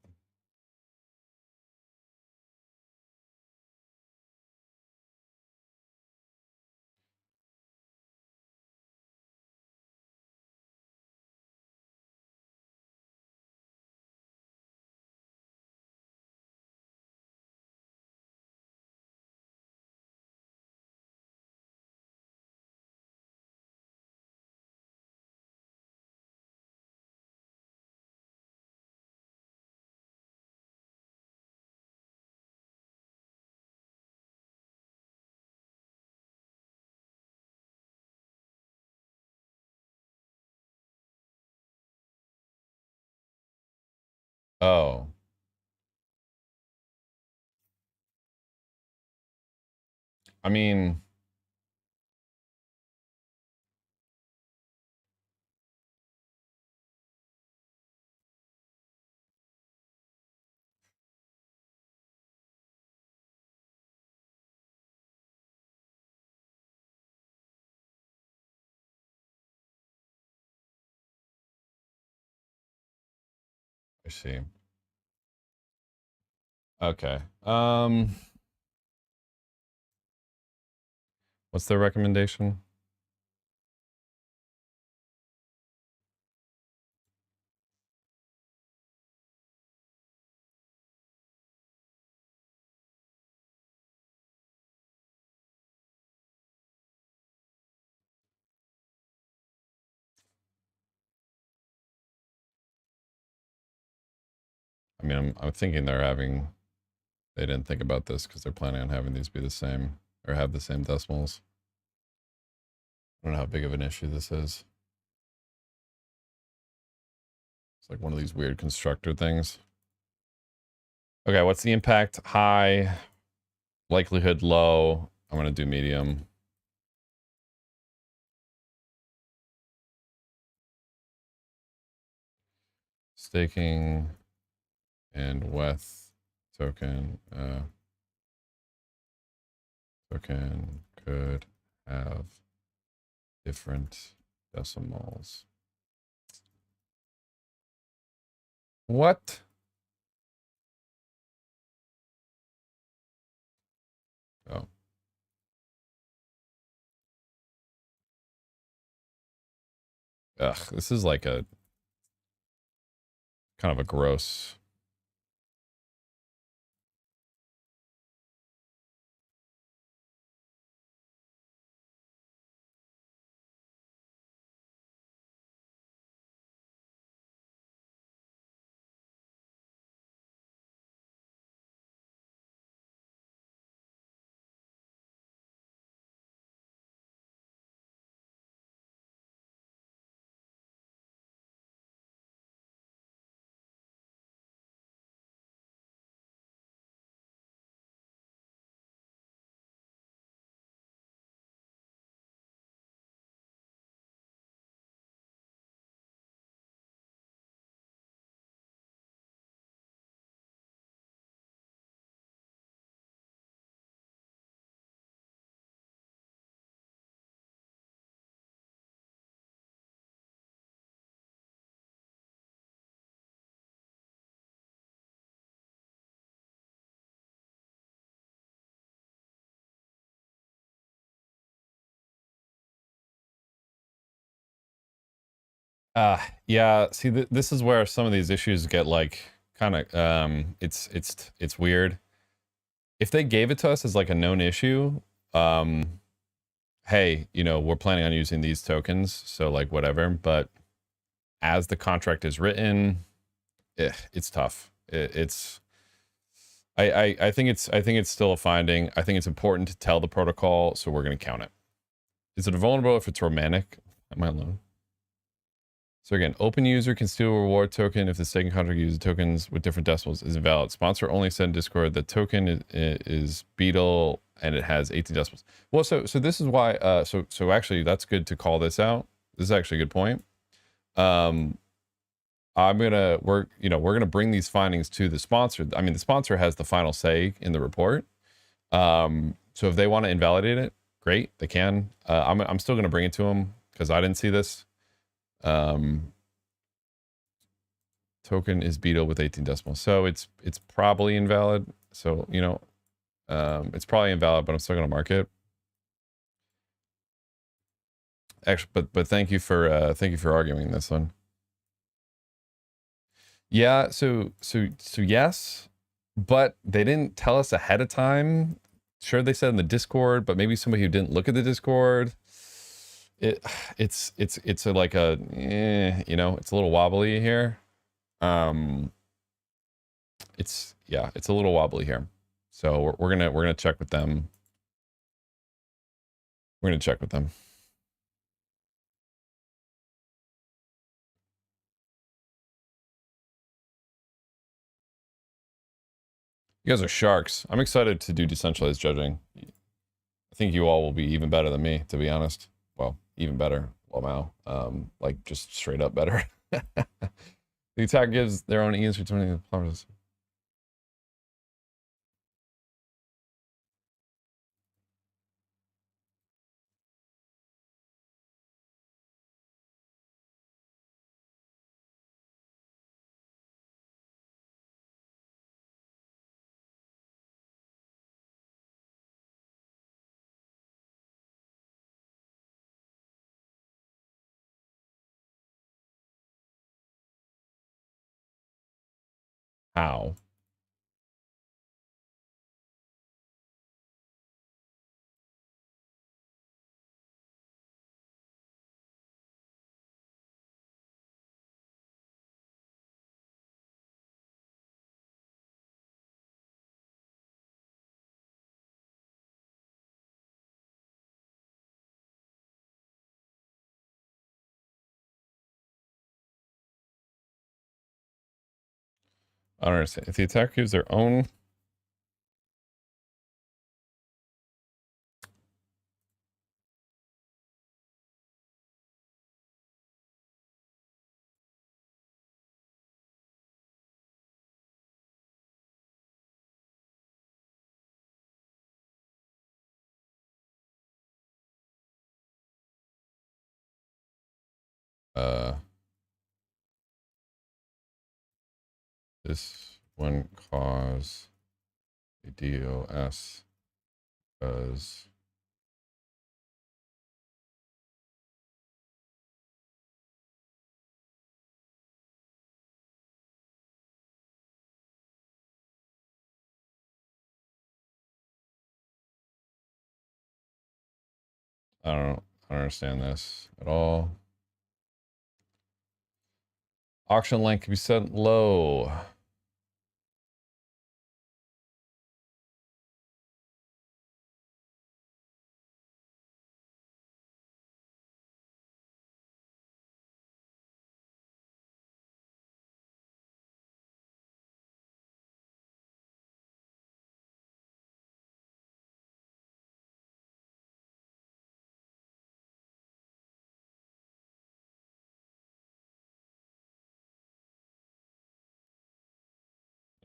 Oh. I mean, I see. Okay. What's the recommendation? I mean, I'm thinking they're having They didn't think about this because they're planning on having these be the same or have the same decimals. I don't know how big of an issue this is. It's like one of these weird constructor things. Okay, what's the impact? High, likelihood low. I'm going to do medium. Staking and WETH token could have different decimals. What? Oh. Ugh, this is like a kind of a gross. Yeah, see this is where some of these issues get like kind of it's weird. If they gave it to us as like a known issue, hey, you know, we're planning on using these tokens, so like whatever, but as the contract is written, it's tough. It's I think it's still a finding. I think it's important to tell the protocol, so we're going to count it. Is it vulnerable if it's romantic? Am I alone? So again, open user can steal a reward token if the staking contract uses tokens with different decimals is invalid. Sponsor only said in Discord the token is Beedle and it has 18 decimals. Well, so this is why. So actually, that's good to call this out. This is actually a good point. We're gonna bring these findings to the sponsor. I mean, the sponsor has the final say in the report. So if they want to invalidate it, great, they can. I'm still gonna bring it to them because I didn't see this. Token is Beedle with 18 decimals, so it's probably invalid. So you know, it's probably invalid, but I'm still gonna mark it. Actually, but thank you for arguing this one. Yeah, so yes, but they didn't tell us ahead of time. Sure, they said in the Discord, but maybe somebody who didn't look at the Discord. It's like a you know, it's a little wobbly here. It's a little wobbly here. So we're gonna check with them. We're gonna check with them. You guys are sharks. I'm excited to do decentralized judging. I think you all will be even better than me, to be honest. Well, even better. Well, now, like just straight up better. The attack gives their own ease for 20 plumbers. How? I don't understand. If the attacker gives their own... This one cause a DOS because I don't understand this at all. Auction length can be set low.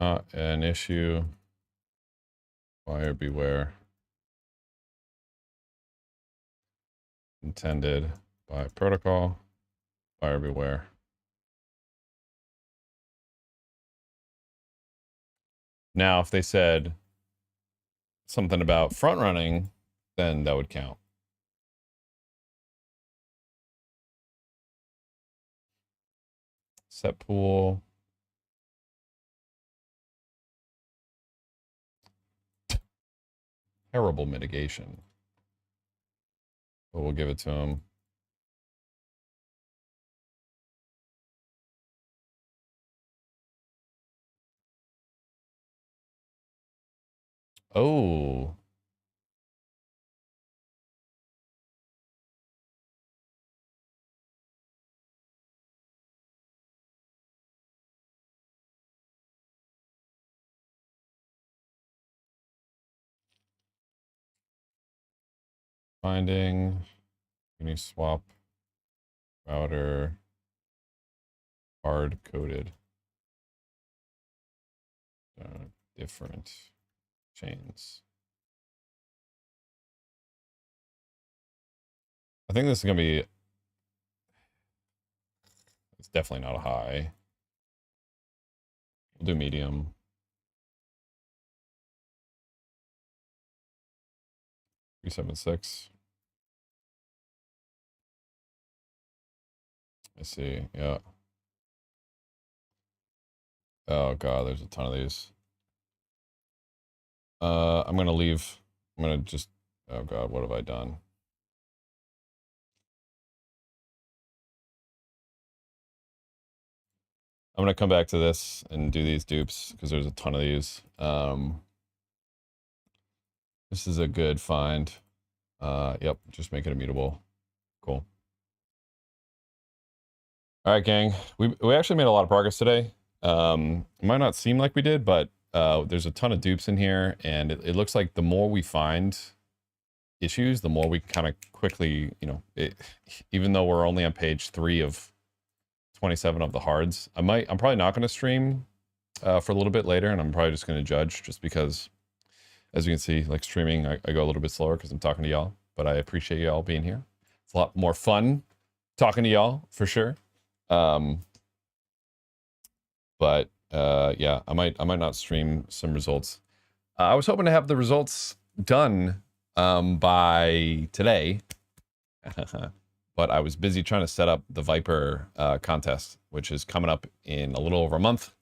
Not an issue. Buyer beware. Intended by protocol. Buyer beware. Now, if they said something about front running, then that would count. Set pool. Terrible mitigation. But we'll give it to him. Oh. Finding. Uni swap. Router. Hard coded. Different chains. I think this is going to be... It's definitely not a high. We'll do medium. $376. I see. Yeah. Oh god, there's a ton of these. I'm gonna leave. I'm gonna just... Oh god, what have I done? I'm gonna come back to this and do these dupes because there's a ton of these. This is a good find. Yep, just make it immutable. Cool. All right, gang. We actually made a lot of progress today. It might not seem like we did, but there's a ton of dupes in here, and it looks like the more we find issues, the more we kind of quickly, you know, even though we're only on page 3 of 27 of the hards, I'm probably not going to stream for a little bit later, and I'm probably just going to judge, just because, as you can see, like streaming, I go a little bit slower because I'm talking to y'all, but I appreciate y'all being here. It's a lot more fun talking to y'all, for sure. But yeah, I might not stream some results. I was hoping to have the results done by today, but I was busy trying to set up the Viper contest, which is coming up in a little over a month.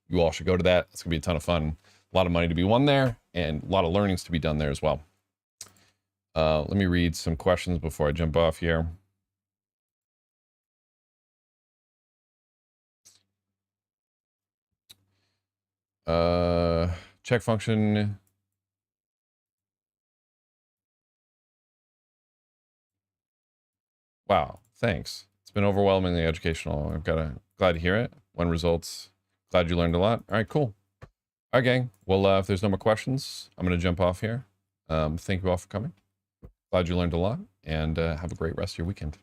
You all should go to that. It's gonna be a ton of fun. A lot of money to be won there, and a lot of learnings to be done there as well. Let me read some questions before I jump off here. Check function. Wow, thanks. It's been overwhelmingly educational. Glad to hear it. When results, Glad you learned a lot. All right, cool. All right, gang. Well, if there's no more questions, I'm going to jump off here. Thank you all for coming. Glad you learned a lot, and have a great rest of your weekend.